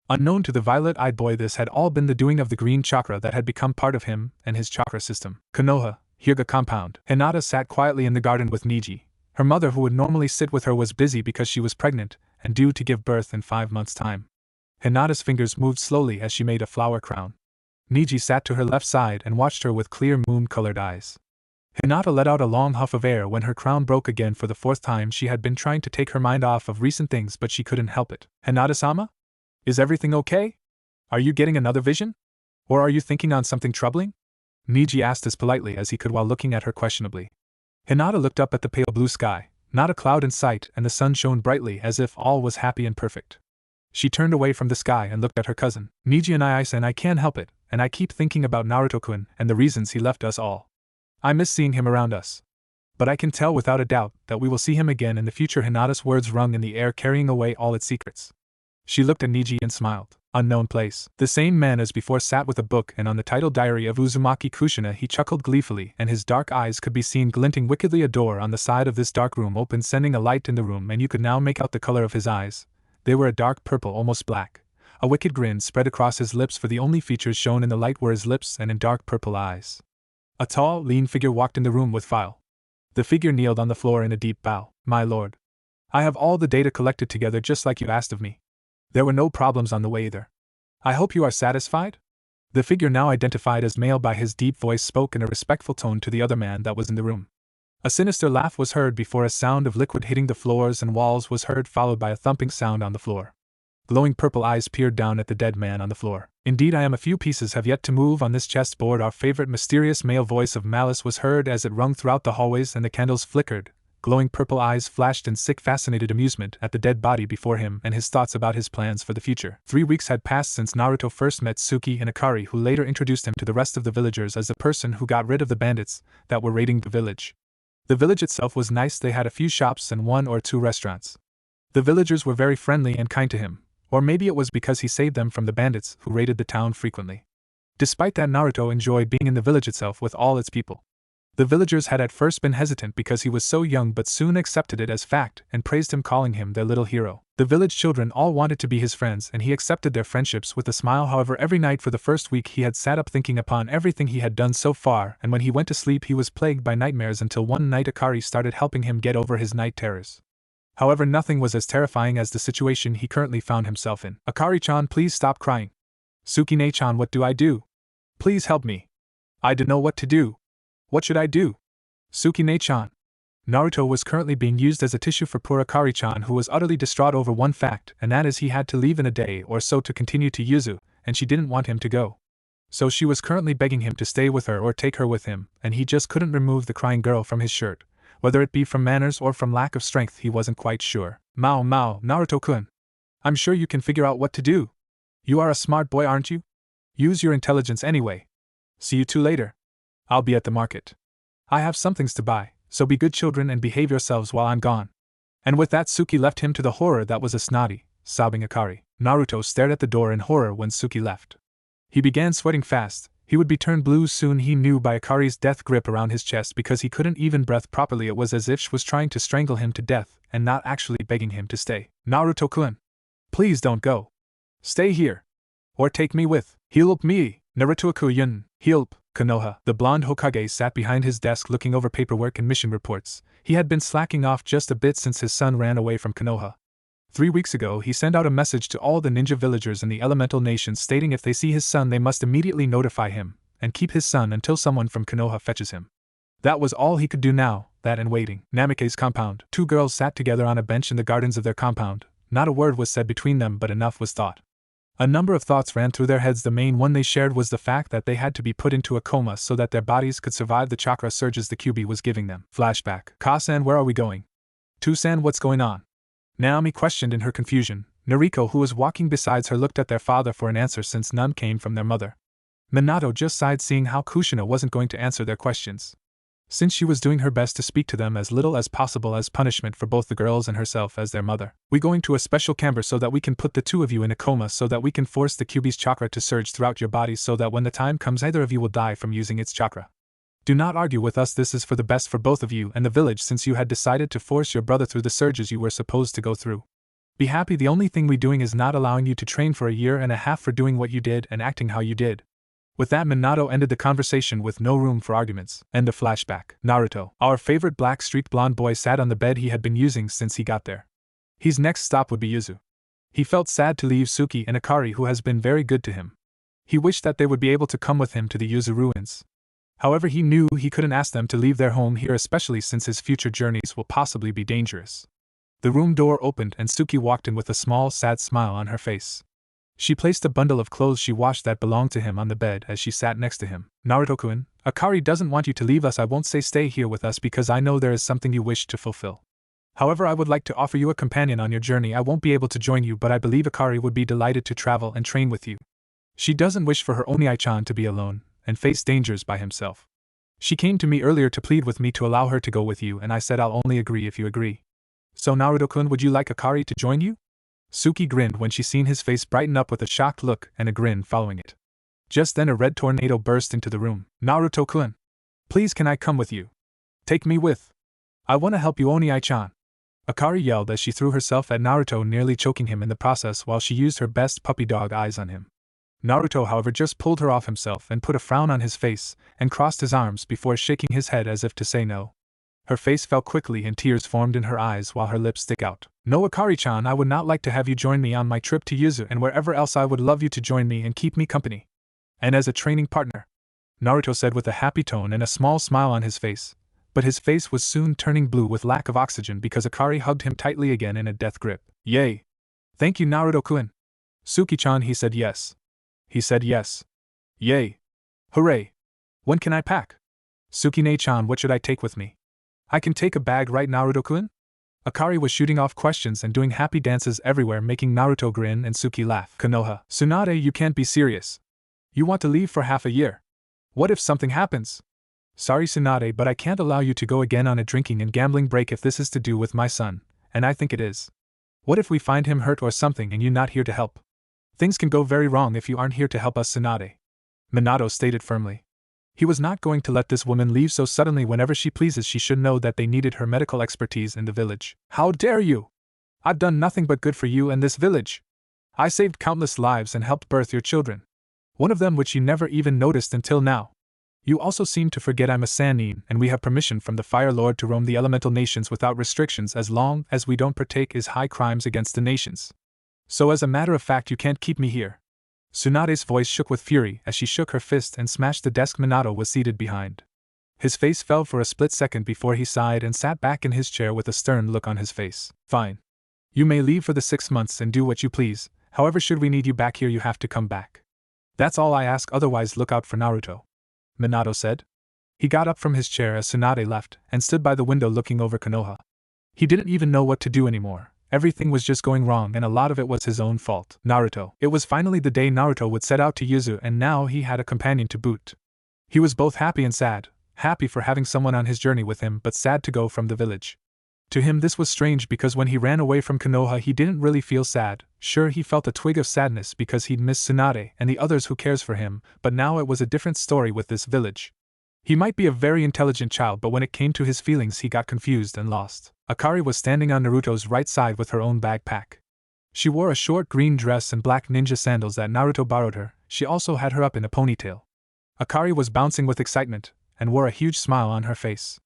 Unknown to the violet-eyed boy, this had all been the doing of the green chakra that had become part of him and his chakra system. Konoha, Hyuga compound. Hinata sat quietly in the garden with Niji. Her mother, who would normally sit with her, was busy because she was pregnant and due to give birth in 5 months' time. Hinata's fingers moved slowly as she made a flower crown. Niji sat to her left side and watched her with clear moon-colored eyes. Hinata let out a long huff of air when her crown broke again for the 4th time. She had been trying to take her mind off of recent things, but she couldn't help it. Hinata-sama? Is everything okay? Are you getting another vision? Or are you thinking on something troubling? Niji asked as politely as he could while looking at her questionably. Hinata looked up at the pale blue sky, not a cloud in sight, and the sun shone brightly as if all was happy and perfect. She turned away from the sky and looked at her cousin. Niji and I can't help it, and I keep thinking about Naruto-kun and the reasons he left us all. I miss seeing him around us. But I can tell without a doubt that we will see him again in the future. Hinata's words rung in the air, carrying away all its secrets. She looked at Niji and smiled. Unknown place. The same man as before sat with a book, and on the title Diary of Uzumaki Kushina he chuckled gleefully, and his dark eyes could be seen glinting wickedly. A door on the side of this dark room opened, sending a light in the room, and you could now make out the color of his eyes. They were a dark purple, almost black. A wicked grin spread across his lips, for the only features shown in the light were his lips and in dark purple eyes. A tall, lean figure walked in the room with file. The figure kneeled on the floor in a deep bow. My lord, I have all the data collected together just like you asked of me. There were no problems on the way either. I hope you are satisfied? The figure, now identified as male by his deep voice, spoke in a respectful tone to the other man that was in the room. A sinister laugh was heard before a sound of liquid hitting the floors and walls was heard, followed by a thumping sound on the floor. Glowing purple eyes peered down at the dead man on the floor. Indeed, I am a few pieces have yet to move on this chessboard. Our favorite mysterious male voice of malice was heard as it rung throughout the hallways, and the candles flickered. Glowing purple eyes flashed in sick, fascinated amusement at the dead body before him and his thoughts about his plans for the future. 3 weeks had passed since Naruto first met Suki and Akari, who later introduced him to the rest of the villagers as the person who got rid of the bandits that were raiding the village. The village itself was nice. They had a few shops and 1 or 2 restaurants. The villagers were very friendly and kind to him, or maybe it was because he saved them from the bandits who raided the town frequently. Despite that, Naruto enjoyed being in the village itself with all its people. The villagers had at first been hesitant because he was so young, but soon accepted it as fact and praised him, calling him their little hero. The village children all wanted to be his friends, and he accepted their friendships with a smile. However, every night for the first week he had sat up thinking upon everything he had done so far, and when he went to sleep he was plagued by nightmares until one night Akari started helping him get over his night terrors. However, nothing was as terrifying as the situation he currently found himself in. Akari-chan, please stop crying. Suki-ne-chan, what do I do? Please help me. I don't know what to do. What should I do? Suki-ne-chan. Naruto was currently being used as a tissue for poor Akari-chan, who was utterly distraught over one fact, and that is he had to leave in a day or so to continue to Yuzu, and she didn't want him to go. So she was currently begging him to stay with her or take her with him, and he just couldn't remove the crying girl from his shirt. Whether it be from manners or from lack of strength, he wasn't quite sure. Mao, Naruto-kun. I'm sure you can figure out what to do. You are a smart boy, aren't you? Use your intelligence anyway. See you two later. I'll be at the market. I have some things to buy, so be good children and behave yourselves while I'm gone. And with that, Suki left him to the horror that was a snotty, sobbing Akari. Naruto stared at the door in horror when Suki left. He began sweating fast. He would be turned blue soon, he knew, by Akari's death grip around his chest, because he couldn't even breathe properly. It was as if she was trying to strangle him to death and not actually begging him to stay. Naruto-kun, please don't go. Stay here. Or take me with. Help me, Naruto-kun. Help. Konoha, the blonde Hokage, sat behind his desk looking over paperwork and mission reports. He had been slacking off just a bit since his son ran away from Konoha. 3 weeks ago he sent out a message to all the ninja villagers in the elemental nations stating if they see his son they must immediately notify him, and keep his son until someone from Konoha fetches him. That was all he could do now, that and waiting. Namikaze's compound. 2 girls sat together on a bench in the gardens of their compound. Not a word was said between them, but enough was thought. A number of thoughts ran through their heads. The main one they shared was the fact that they had to be put into a coma so that their bodies could survive the chakra surges the QB was giving them. Flashback. Ka-san, where are we going? To-san, what's going on? Naomi questioned in her confusion. Noriko, who was walking besides her, looked at their father for an answer since none came from their mother. Minato just sighed, seeing how Kushina wasn't going to answer their questions, since she was doing her best to speak to them as little as possible as punishment for both the girls and herself as their mother. We going to a special chamber so that we can put the two of you in a coma so that we can force the QB's chakra to surge throughout your bodies so that when the time comes either of you will die from using its chakra. Do not argue with us, this is for the best for both of you and the village since you had decided to force your brother through the surges you were supposed to go through. Be happy, the only thing we doing is not allowing you to train for a year and a half for doing what you did and acting how you did. With that, Minato ended the conversation with no room for arguments. End of flashback. Naruto. Our favorite black-streaked blonde boy sat on the bed he had been using since he got there. His next stop would be Yuzu. He felt sad to leave Suki and Akari, who has been very good to him. He wished that they would be able to come with him to the Yuzu ruins. However, he knew he couldn't ask them to leave their home here, especially since his future journeys will possibly be dangerous. The room door opened and Suki walked in with a small, sad smile on her face. She placed a bundle of clothes she washed that belonged to him on the bed as she sat next to him. Naruto-kun, Akari doesn't want you to leave us. I won't say stay here with us because I know there is something you wish to fulfill. However, I would like to offer you a companion on your journey. I won't be able to join you, but I believe Akari would be delighted to travel and train with you. She doesn't wish for her Oni-chan to be alone and face dangers by himself. She came to me earlier to plead with me to allow her to go with you, and I said I'll only agree if you agree. So Naruto-kun, would you like Akari to join you? Suki grinned when she seen his face brighten up with a shocked look and a grin following it. Just then a red tornado burst into the room. Naruto-kun, please can I come with you? Take me with. I want to help you, Oni-chan. Akari yelled as she threw herself at Naruto, nearly choking him in the process while she used her best puppy dog eyes on him. Naruto, however, just pulled her off himself and put a frown on his face and crossed his arms before shaking his head as if to say no. Her face fell quickly and tears formed in her eyes while her lips stick out. No, Akari-chan, I would not like to have you join me on my trip to Yuzu, and wherever else I would love you to join me and keep me company. And as a training partner, Naruto said with a happy tone and a small smile on his face, but his face was soon turning blue with lack of oxygen because Akari hugged him tightly again in a death grip. Yay! Thank you, Naruto-kun. Suki-chan, he said yes. He said yes. Yay! Hooray! When can I pack? Sukine-chan, what should I take with me? I can take a bag, right, Naruto-kun? Akari was shooting off questions and doing happy dances everywhere, making Naruto grin and Suki laugh. Konoha, Tsunade, you can't be serious. You want to leave for half a year. What if something happens? Sorry, Tsunade, but I can't allow you to go again on a drinking and gambling break if this is to do with my son, and I think it is. What if we find him hurt or something and you're not here to help? Things can go very wrong if you aren't here to help us, Tsunade. Minato stated firmly. He was not going to let this woman leave so suddenly. Whenever she pleases, she should know that they needed her medical expertise in the village. How dare you! I've done nothing but good for you and this village. I saved countless lives and helped birth your children. One of them which you never even noticed until now. You also seem to forget I'm a Sannin, and we have permission from the Fire Lord to roam the elemental nations without restrictions as long as we don't partake in high crimes against the nations. So as a matter of fact, you can't keep me here. Tsunade's voice shook with fury as she shook her fist and smashed the desk Minato was seated behind. His face fell for a split second before he sighed and sat back in his chair with a stern look on his face. Fine. You may leave for the 6 months and do what you please, however should we need you back here you have to come back. That's all I ask, otherwise look out for Naruto. Minato said. He got up from his chair as Tsunade left and stood by the window looking over Konoha. He didn't even know what to do anymore. Everything was just going wrong and a lot of it was his own fault. Naruto. It was finally the day Naruto would set out to Yuzu, and now he had a companion to boot. He was both happy and sad, happy for having someone on his journey with him but sad to go from the village. To him this was strange because when he ran away from Konoha he didn't really feel sad. Sure, he felt a twig of sadness because he'd missed Tsunade and the others who cares for him, but now it was a different story with this village. He might be a very intelligent child, but when it came to his feelings he got confused and lost. Akari was standing on Naruto's right side with her own backpack. She wore a short green dress and black ninja sandals that Naruto borrowed her. She also had her up in a ponytail. Akari was bouncing with excitement and wore a huge smile on her face.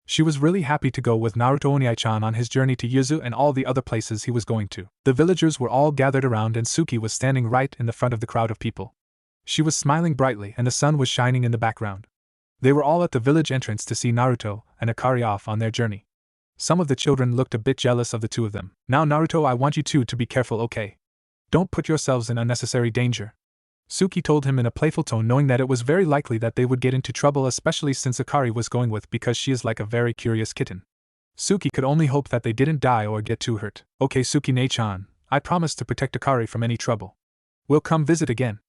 She was really happy to go with Naruto Oni-chan on his journey to Yuzu and all the other places he was going to. The villagers were all gathered around and Suki was standing right in the front of the crowd of people. She was smiling brightly and the sun was shining in the background. They were all at the village entrance to see Naruto and Akari off on their journey. Some of the children looked a bit jealous of the two of them. Now Naruto, I want you two to be careful, okay? Don't put yourselves in unnecessary danger. Suki told him in a playful tone, knowing that it was very likely that they would get into trouble, especially since Akari was going with because she is like a very curious kitten. Suki could only hope that they didn't die or get too hurt. Okay, Suki-ne-chan, I promise to protect Akari from any trouble. We'll come visit again,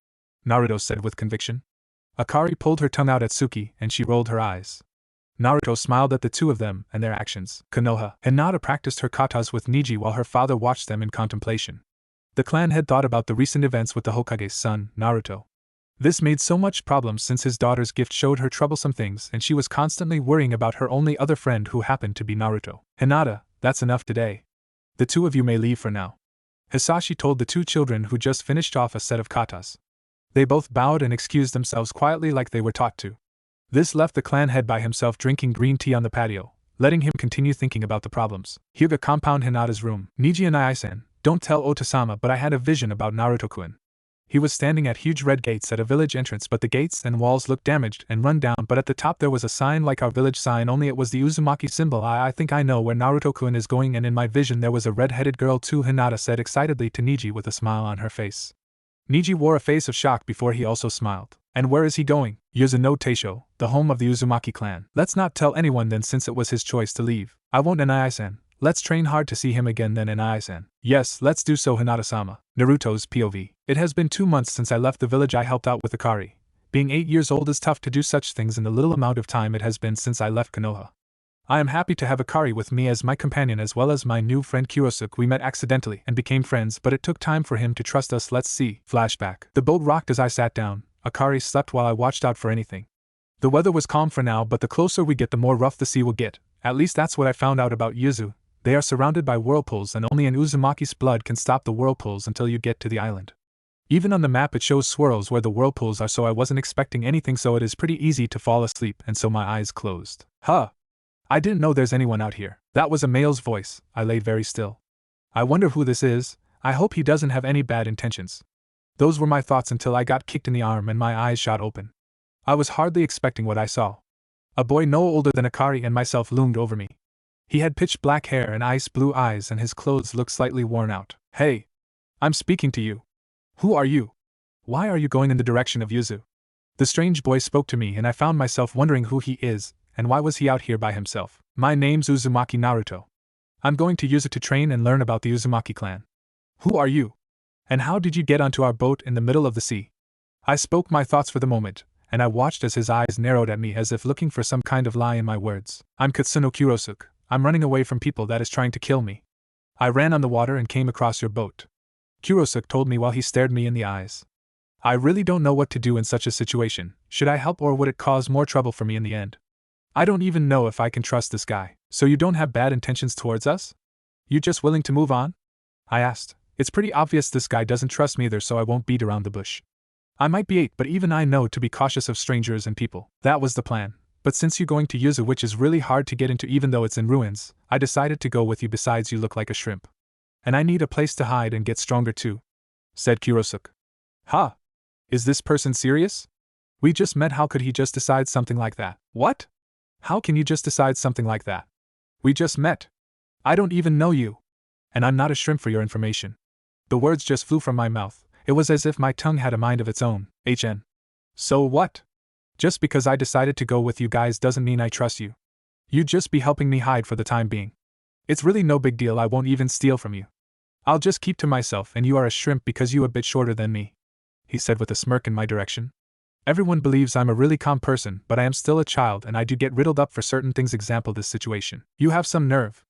Naruto said with conviction. Akari pulled her tongue out at Suki and she rolled her eyes. Naruto smiled at the two of them and their actions. Konoha Hinata practiced her katas with Niji while her father watched them in contemplation. The clan had thought about the recent events with the Hokage's son, Naruto. This made so much problems since his daughter's gift showed her troublesome things and she was constantly worrying about her only other friend who happened to be Naruto. Hinata, that's enough today. The two of you may leave for now, Hisashi told the two children who just finished off a set of katas. They both bowed and excused themselves quietly like they were taught to. This left the clan head by himself drinking green tea on the patio, letting him continue thinking about the problems. Hyuga compound Hinata's room. Niji and I-san, don't tell Otasama, but I had a vision about Naruto-kun. He was standing at huge red gates at a village entrance, but the gates and walls looked damaged and run down, but at the top there was a sign like our village sign, only it was the Uzumaki symbol. I think I know where Naruto-kun is going, and in my vision there was a red-headed girl too, Hinata said excitedly to Niji with a smile on her face. Niji wore a face of shock before he also smiled. And where is he going? Yuzu no Teisho, the home of the Uzumaki clan. Let's not tell anyone then, since it was his choice to leave. I won't, Nai-san. Let's train hard to see him again then, Nai-san. Yes, let's do so, Hinata-sama. Naruto's POV. It has been 2 months since I left the village I helped out with Akari. Being 8 years old is tough to do such things in the little amount of time it has been since I left Konoha. I am happy to have Akari with me as my companion as well as my new friend Kurosuke. We met accidentally and became friends, but it took time for him to trust us. Let's see. Flashback. The boat rocked as I sat down. Akari slept while I watched out for anything. The weather was calm for now, but the closer we get the more rough the sea will get. At least that's what I found out about Yuzu. They are surrounded by whirlpools and only an Uzumaki's blood can stop the whirlpools until you get to the island. Even on the map it shows swirls where the whirlpools are, so I wasn't expecting anything, so it is pretty easy to fall asleep, and so my eyes closed. Huh. I didn't know there's anyone out here. That was a male's voice. I laid very still. I wonder who this is. I hope he doesn't have any bad intentions. Those were my thoughts until I got kicked in the arm and my eyes shot open. I was hardly expecting what I saw. A boy no older than Akari and myself loomed over me. He had pitch black hair and ice blue eyes and his clothes looked slightly worn out. Hey! I'm speaking to you. Who are you? Why are you going in the direction of Yuzu? The strange boy spoke to me and I found myself wondering who he is, and why was he out here by himself. My name's Uzumaki Naruto. I'm going to Yuzu to train and learn about the Uzumaki clan. Who are you? And how did you get onto our boat in the middle of the sea? I spoke my thoughts for the moment, and I watched as his eyes narrowed at me as if looking for some kind of lie in my words. I'm Katsuno Kurosuke. I'm running away from people that is trying to kill me. I ran on the water and came across your boat. Kurosuke told me while he stared me in the eyes. I really don't know what to do in such a situation. Should I help or would it cause more trouble for me in the end? I don't even know if I can trust this guy. So you don't have bad intentions towards us? You just willing to move on? I asked. It's pretty obvious this guy doesn't trust me either, so I won't beat around the bush. I might be 8, but even I know to be cautious of strangers and people. That was the plan. But since you're going to Yuzu, which is really hard to get into even though it's in ruins, I decided to go with you. Besides, you look like a shrimp. And I need a place to hide and get stronger too, said Kurosuke. Huh? Is this person serious? We just met, how could he just decide something like that? What? How can you just decide something like that? We just met. I don't even know you. And I'm not a shrimp, for your information. The words just flew from my mouth. It was as if my tongue had a mind of its own. HN. So what? Just because I decided to go with you guys doesn't mean I trust you. You'd just be helping me hide for the time being. It's really no big deal, I won't even steal from you. I'll just keep to myself, and you are a shrimp because you a bit shorter than me, he said with a smirk in my direction. Everyone believes I'm a really calm person, but I am still a child and I do get riddled up for certain things. Example, this situation. You have some nerve.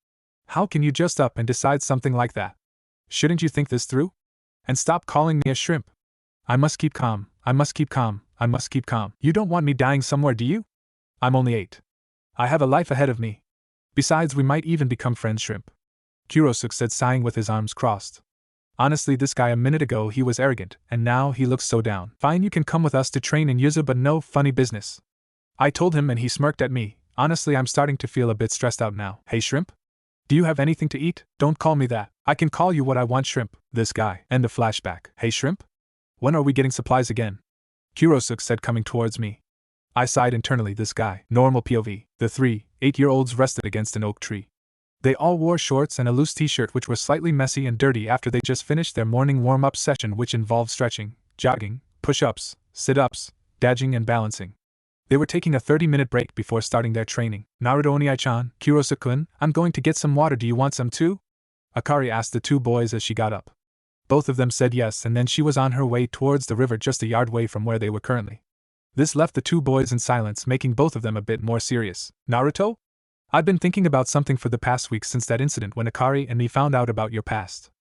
How can you just up and decide something like that? Shouldn't you think this through? And stop calling me a shrimp. I must keep calm, I must keep calm, I must keep calm. You don't want me dying somewhere, do you? I'm only 8. I have a life ahead of me. Besides, we might even become friends, shrimp, Kurosuke said, sighing with his arms crossed. Honestly, this guy a minute ago he was arrogant, and now he looks so down. Fine, you can come with us to train in Yuzu, but no funny business, I told him, and he smirked at me. Honestly, I'm starting to feel a bit stressed out now. Hey shrimp? Do you have anything to eat? Don't call me that. I can call you what I want, shrimp. This guy. End of flashback. Hey shrimp? When are we getting supplies again? Kurosuke said, coming towards me. I sighed internally. This guy. Normal POV. The 3 8-year-olds rested against an oak tree. They all wore shorts and a loose t-shirt which were slightly messy and dirty after they just finished their morning warm-up session which involved stretching, jogging, push-ups, sit-ups, dodging and balancing. They were taking a 30-minute break before starting their training. Naruto Oniai-chan, Kurosu-kun, I'm going to get some water, do you want some too? Akari asked the two boys as she got up. Both of them said yes, and then she was on her way towards the river just a yard away from where they were currently. This left the two boys in silence, making both of them a bit more serious. Naruto? I've been thinking about something for the past week since that incident when Akari and me found out about your past.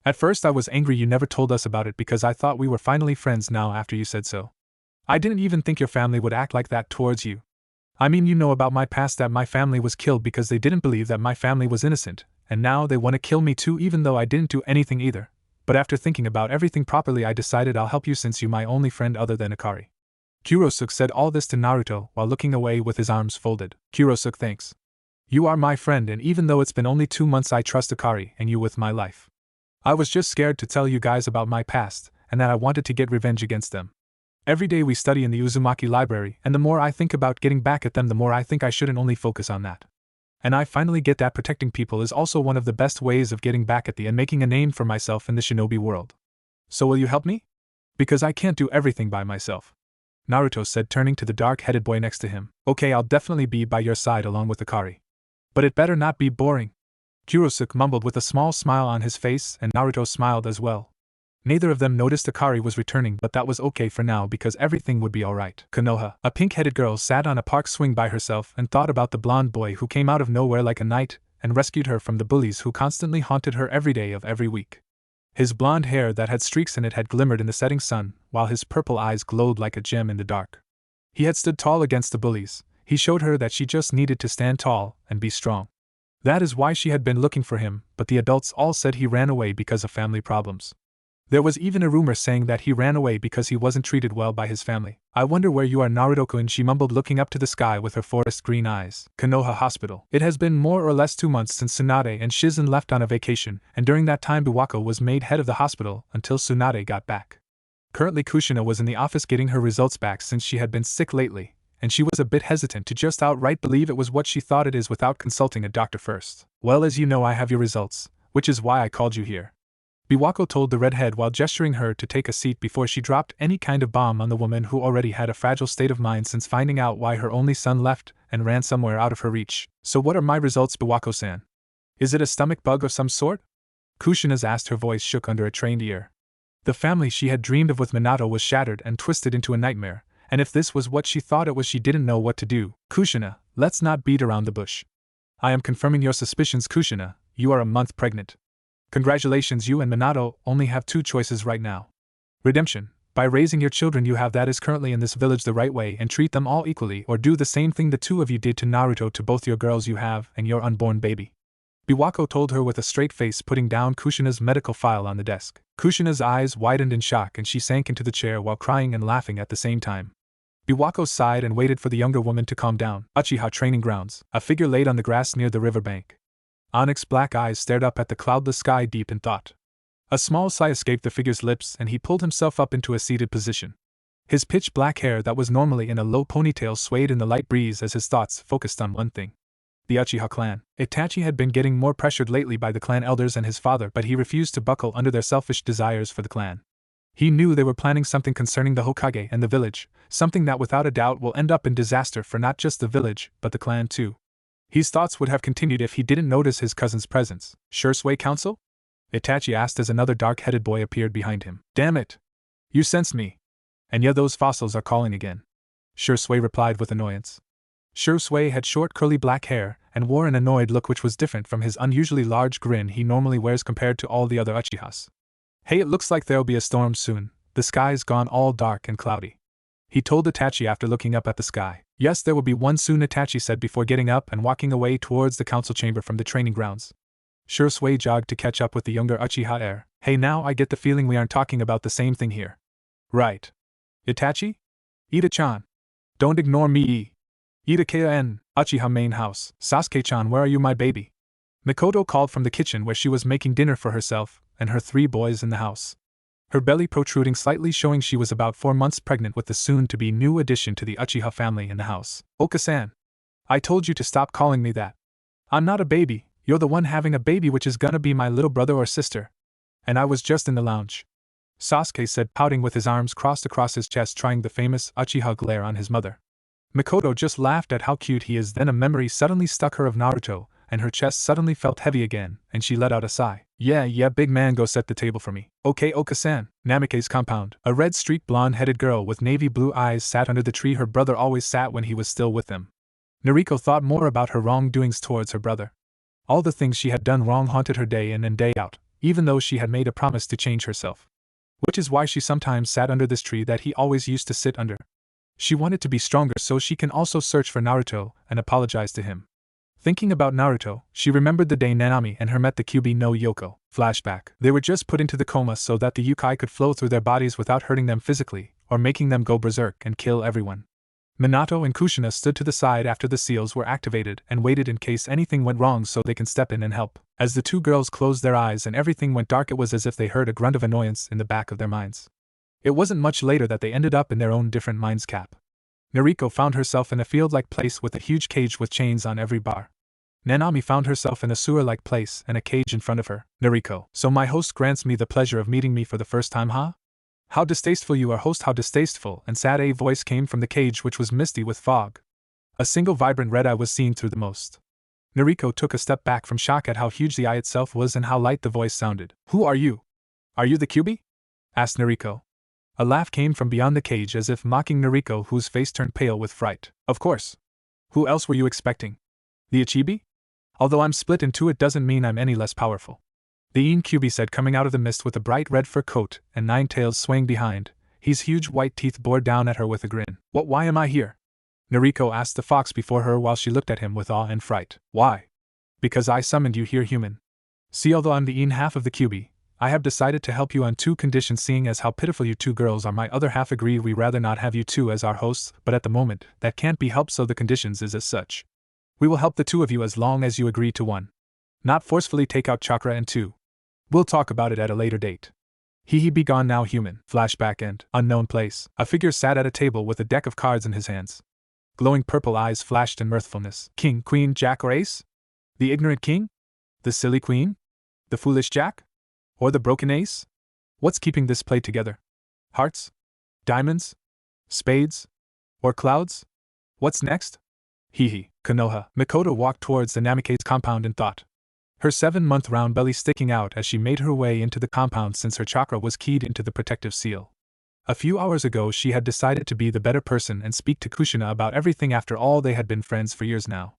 At first I was angry you never told us about it because I thought we were finally friends now after you said so. I didn't even think your family would act like that towards you. I mean, you know about my past, that my family was killed because they didn't believe that my family was innocent, and now they want to kill me too even though I didn't do anything either. But after thinking about everything properly I decided I'll help you since you're my only friend other than Akari. Kurosuke said all this to Naruto while looking away with his arms folded. Kurosuke, thanks. You are my friend, and even though it's been only 2 months I trust Akari and you with my life. I was just scared to tell you guys about my past, and that I wanted to get revenge against them. Every day we study in the Uzumaki library, and the more I think about getting back at them the more I think I shouldn't only focus on that. And I finally get that protecting people is also one of the best ways of getting back at them and making a name for myself in the shinobi world. So will you help me? Because I can't do everything by myself. Naruto said, turning to the dark-headed boy next to him. Okay, I'll definitely be by your side along with Akari. But it better not be boring. Kurosuke mumbled with a small smile on his face, and Naruto smiled as well. Neither of them noticed Akari was returning, but that was okay for now because everything would be alright. Konoha, a pink-headed girl, sat on a park swing by herself and thought about the blonde boy who came out of nowhere like a knight and rescued her from the bullies who constantly haunted her every day of every week. His blonde hair that had streaks in it had glimmered in the setting sun, while his purple eyes glowed like a gem in the dark. He had stood tall against the bullies. He showed her that she just needed to stand tall and be strong. That is why she had been looking for him, but the adults all said he ran away because of family problems. There was even a rumor saying that he ran away because he wasn't treated well by his family. I wonder where you are, Naruto-kun, she mumbled, looking up to the sky with her forest green eyes. Konoha Hospital. It has been more or less 2 months since Tsunade and Shizen left on a vacation, and during that time Biwako was made head of the hospital until Tsunade got back. Currently Kushina was in the office getting her results back since she had been sick lately, and she was a bit hesitant to just outright believe it was what she thought it is without consulting a doctor first. Well, as you know, I have your results, which is why I called you here. Biwako told the redhead while gesturing her to take a seat before she dropped any kind of bomb on the woman who already had a fragile state of mind since finding out why her only son left and ran somewhere out of her reach. So what are my results, Biwako-san? Is it a stomach bug of some sort? Kushina's asked, her voice shook under a trained ear. The family she had dreamed of with Minato was shattered and twisted into a nightmare, and if this was what she thought it was, she didn't know what to do. Kushina, let's not beat around the bush. I am confirming your suspicions, Kushina. You are a month pregnant. Congratulations, you and Minato only have 2 choices right now. Redemption, by raising your children you have that is currently in this village the right way and treat them all equally, or do the same thing the 2 of you did to Naruto to both your girls you have and your unborn baby. Biwako told her with a straight face, putting down Kushina's medical file on the desk. Kushina's eyes widened in shock and she sank into the chair while crying and laughing at the same time. Biwako sighed and waited for the younger woman to calm down. Uchiha Training Grounds. A figure laid on the grass near the riverbank. Onyx black eyes stared up at the cloudless sky, deep in thought. A small sigh escaped the figure's lips and he pulled himself up into a seated position. His pitch black hair that was normally in a low ponytail swayed in the light breeze as his thoughts focused on one thing. The Uchiha clan. Itachi had been getting more pressured lately by the clan elders and his father, but he refused to buckle under their selfish desires for the clan. He knew they were planning something concerning the Hokage and the village, something that without a doubt will end up in disaster for not just the village, but the clan too. His thoughts would have continued if he didn't notice his cousin's presence. Shursui Council? Itachi asked as another dark-headed boy appeared behind him. Damn it! You sensed me. And yeah, those fossils are calling again. Shursui replied with annoyance. Shursui had short curly black hair and wore an annoyed look which was different from his unusually large grin he normally wears compared to all the other Uchihas. Hey, it looks like there'll be a storm soon. The sky's gone all dark and cloudy. He told Itachi after looking up at the sky. Yes, there will be one soon, Itachi said before getting up and walking away towards the council chamber from the training grounds. Shursui jogged to catch up with the younger Uchiha heir. Hey, now I get the feeling we aren't talking about the same thing here. Right. Itachi? Ida-chan. Don't ignore me. Ida-Kea-en, Uchiha main house. Sasuke-chan, where are you, my baby? Mikoto called from the kitchen where she was making dinner for herself and her 3 boys in the house. Her belly protruding slightly, showing she was about 4 months pregnant with the soon-to-be new addition to the Uchiha family in the house. Oka-san. I told you to stop calling me that. I'm not a baby, You're the one having a baby, which is gonna be my little brother or sister. And I was just in the lounge," Sasuke said, pouting with his arms crossed across his chest, trying the famous Uchiha glare on his mother. Mikoto just laughed at how cute he is. Then a memory suddenly struck her of Naruto, and her chest suddenly felt heavy again, and she let out a sigh. Yeah, big man, go set the table for me." "Okay, Oka-san." Namike's compound. A red-streaked blonde-headed girl with navy blue eyes sat under the tree her brother always sat when he was still with them. Nariko thought more about her wrongdoings towards her brother. All the things she had done wrong haunted her day in and day out, even though she had made a promise to change herself. Which is why she sometimes sat under this tree that he always used to sit under. She wanted to be stronger so she can also search for Naruto and apologize to him. Thinking about Naruto, she remembered the day Nanami and her met the Kyuubi no Yoko. Flashback. They were just put into the coma so that the Yukai could flow through their bodies without hurting them physically, or making them go berserk and kill everyone. Minato and Kushina stood to the side after the seals were activated and waited in case anything went wrong so they can step in and help. As the two girls closed their eyes and everything went dark, it was as if they heard a grunt of annoyance in the back of their minds. It wasn't much later that they ended up in their own different minds cap. Nariko found herself in a field-like place with a huge cage with chains on every bar. Nanami found herself in a sewer-like place and a cage in front of her. Nariko. "So my host grants me the pleasure of meeting me for the first time, huh? How distasteful you are, host, how distasteful," and sad a voice came from the cage, which was misty with fog. A single vibrant red eye was seen through the most. Nariko took a step back from shock at how huge the eye itself was and how light the voice sounded. "Who are you? Are you the Kyuubi?" asked Nariko. A laugh came from beyond the cage as if mocking Nariko, whose face turned pale with fright. "Of course. Who else were you expecting? The Ichibi? Although I'm split in two, it doesn't mean I'm any less powerful," the Kyuubi said, coming out of the mist with a bright red fur coat and 9 tails swaying behind. His huge white teeth bored down at her with a grin. Why am I here?" Nariko asked the fox before her while she looked at him with awe and fright. "Why? Because I summoned you here, human. See, although I'm the half of the Kyuubi, I have decided to help you on 2 conditions. Seeing as how pitiful you 2 girls are, my other half agreed we rather not have you 2 as our hosts, but at the moment, that can't be helped, so the conditions is as such. We will help the 2 of you as long as you agree to 1. Not forcefully take out chakra, and 2. We'll talk about it at a later date. He be gone now, human." Flashback end. Unknown place. A figure sat at a table with a deck of cards in his hands. Glowing purple eyes flashed in mirthfulness. "King, queen, jack, or ace? The ignorant king? The silly queen? The foolish jack? Or the broken ace? What's keeping this play together? Hearts? Diamonds? Spades? Or clouds? What's next?" Konoha. Mikoto walked towards the Namikaze compound in thought, her 7-month round belly sticking out as she made her way into the compound since her chakra was keyed into the protective seal. A few hours ago she had decided to be the better person and speak to Kushina about everything. After all, they had been friends for years now.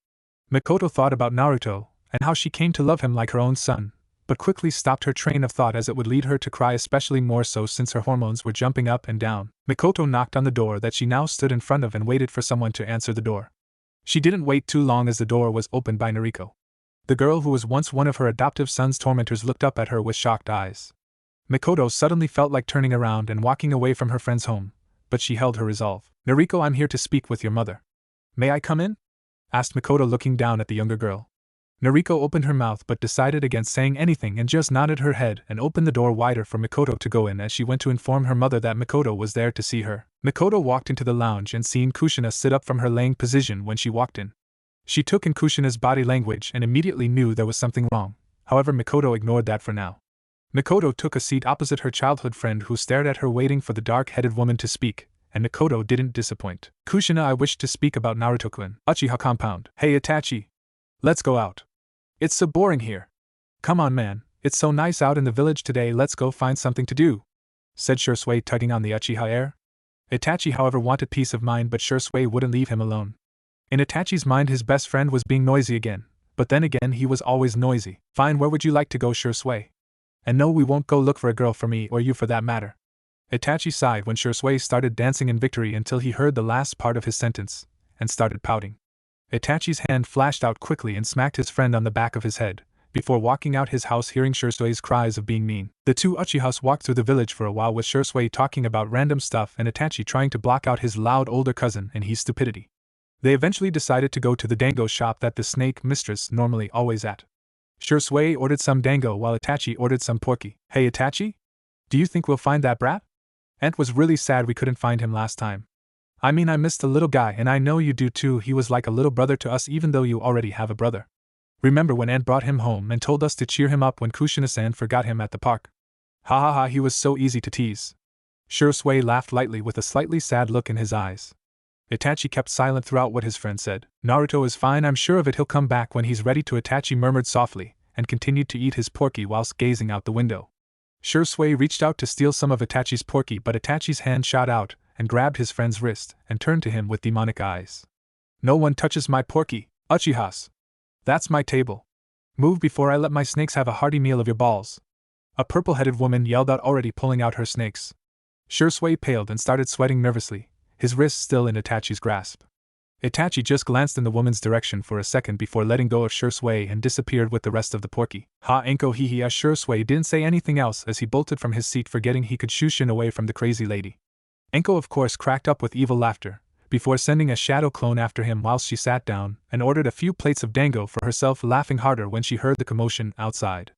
Mikoto thought about Naruto and how she came to love him like her own son, but quickly stopped her train of thought as it would lead her to cry, especially more so since her hormones were jumping up and down. Mikoto knocked on the door that she now stood in front of and waited for someone to answer the door. She didn't wait too long as the door was opened by Nariko. The girl who was once one of her adoptive son's tormentors looked up at her with shocked eyes. Mikoto suddenly felt like turning around and walking away from her friend's home, but she held her resolve. "Nariko, I'm here to speak with your mother. May I come in?" asked Mikoto, looking down at the younger girl. Nariko opened her mouth but decided against saying anything and just nodded her head and opened the door wider for Mikoto to go in as she went to inform her mother that Mikoto was there to see her. Mikoto walked into the lounge and seen Kushina sit up from her laying position when she walked in. She took in Kushina's body language and immediately knew there was something wrong. However, Mikoto ignored that for now. Mikoto took a seat opposite her childhood friend, who stared at her waiting for the dark-headed woman to speak, and Mikoto didn't disappoint. "Kushina, I wish to speak about Naruto-kun. Uchiha compound." "Hey Itachi. Let's go out. It's so boring here." "Come on, man, it's so nice out in the village today, let's go find something to do," said Shursui, tugging on the Uchiha heir. Itachi, however, wanted peace of mind, but Shursui wouldn't leave him alone. In Itachi's mind, his best friend was being noisy again, but then again he was always noisy. "Fine, where would you like to go, Shursui? And no, we won't go look for a girl for me, or you for that matter." Itachi sighed when Shursui started dancing in victory until he heard the last part of his sentence, and started pouting. Itachi's hand flashed out quickly and smacked his friend on the back of his head, before walking out his house, hearing Shursui's cries of being mean. The 2 Uchihas walked through the village for a while with Shursui talking about random stuff and Itachi trying to block out his loud older cousin and his stupidity. They eventually decided to go to the dango shop that the snake mistress normally always at. Shursui ordered some dango while Itachi ordered some porky. "Hey Itachi? Do you think we'll find that brat? Aunt was really sad we couldn't find him last time. I mean, I missed the little guy, and I know you do too. He was like a little brother to us, even though you already have a brother." Remember when Aunt brought him home and told us to cheer him up when Kushina-san forgot him at the park? Ha ha ha, he was so easy to tease. Shursui laughed lightly with a slightly sad look in his eyes. Itachi kept silent throughout what his friend said. Naruto is fine, I'm sure of it, he'll come back when he's ready to. Itachi murmured softly, and continued to eat his porky whilst gazing out the window. Shursui reached out to steal some of Itachi's porky, but Itachi's hand shot out and grabbed his friend's wrist and turned to him with demonic eyes. No one touches my porky, Uchihas. That's my table. Move before I let my snakes have a hearty meal of your balls. A purple-headed woman yelled out, already pulling out her snakes. Shursui paled and started sweating nervously, his wrist still in Itachi's grasp. Itachi just glanced in the woman's direction for a second before letting go of Shursui and disappeared with the rest of the porky. Ha enko hihi, as Shursui didn't say anything else as he bolted from his seat, forgetting he could shushin away from the crazy lady. Enko of course cracked up with evil laughter, before sending a shadow clone after him whilst she sat down and ordered a few plates of dango for herself, laughing harder when she heard the commotion outside.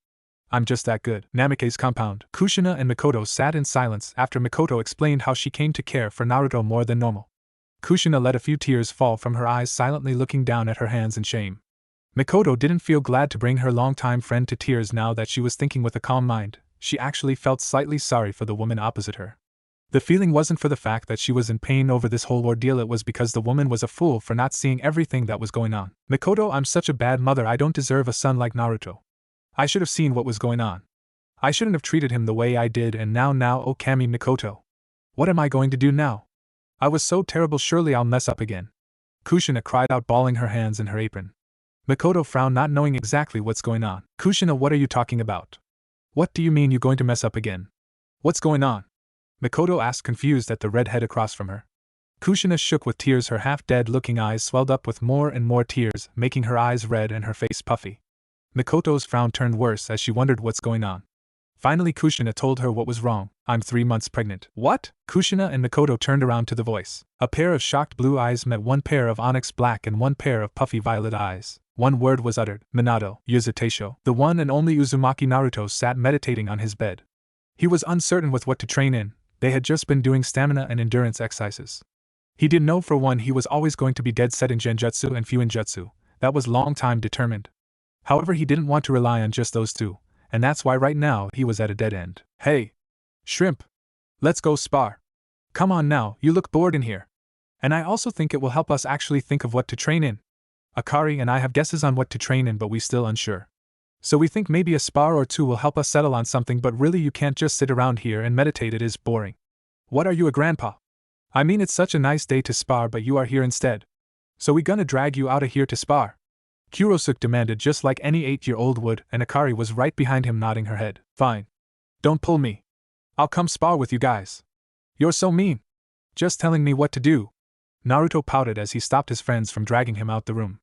I'm just that good. Namike's compound. Kushina and Mikoto sat in silence after Mikoto explained how she came to care for Naruto more than normal. Kushina let a few tears fall from her eyes, silently looking down at her hands in shame. Mikoto didn't feel glad to bring her longtime friend to tears now that she was thinking with a calm mind. She actually felt slightly sorry for the woman opposite her. The feeling wasn't for the fact that she was in pain over this whole ordeal, it was because the woman was a fool for not seeing everything that was going on. Mikoto, I'm such a bad mother, I don't deserve a son like Naruto. I should have seen what was going on. I shouldn't have treated him the way I did, and now oh Kami Mikoto. What am I going to do now? I was so terrible, surely I'll mess up again. Kushina cried out, balling her hands in her apron. Mikoto frowned, not knowing exactly what's going on. Kushina, what are you talking about? What do you mean you're going to mess up again? What's going on? Mikoto asked, confused at the red head across from her. Kushina shook with tears, her half-dead looking eyes swelled up with more and more tears, making her eyes red and her face puffy. Mikoto's frown turned worse as she wondered what's going on. Finally Kushina told her what was wrong. I'm 3 months pregnant. What? Kushina and Mikoto turned around to the voice. A pair of shocked blue eyes met one pair of onyx black and one pair of puffy violet eyes. One word was uttered. Minato. Yuzuteisho. The one and only Uzumaki Naruto sat meditating on his bed. He was uncertain with what to train in. They had just been doing stamina and endurance exercises. He didn't know for one he was always going to be dead set in genjutsu and fuinjutsu. That was long time determined. However, he didn't want to rely on just those two, and that's why right now he was at a dead end. Hey! Shrimp! Let's go spar. Come on now, you look bored in here. And I also think it will help us actually think of what to train in. Akari and I have guesses on what to train in, but we still unsure. So we think maybe a spar or two will help us settle on something, but really you can't just sit around here and meditate, it is boring. What are you, a grandpa? I mean, it's such a nice day to spar, but you are here instead. So we gonna drag you out of here to spar? Kurosuke demanded, just like any 8-year-old would, and Akari was right behind him nodding her head. Fine. Don't pull me. I'll come spar with you guys. You're so mean. Just telling me what to do. Naruto pouted as he stopped his friends from dragging him out the room.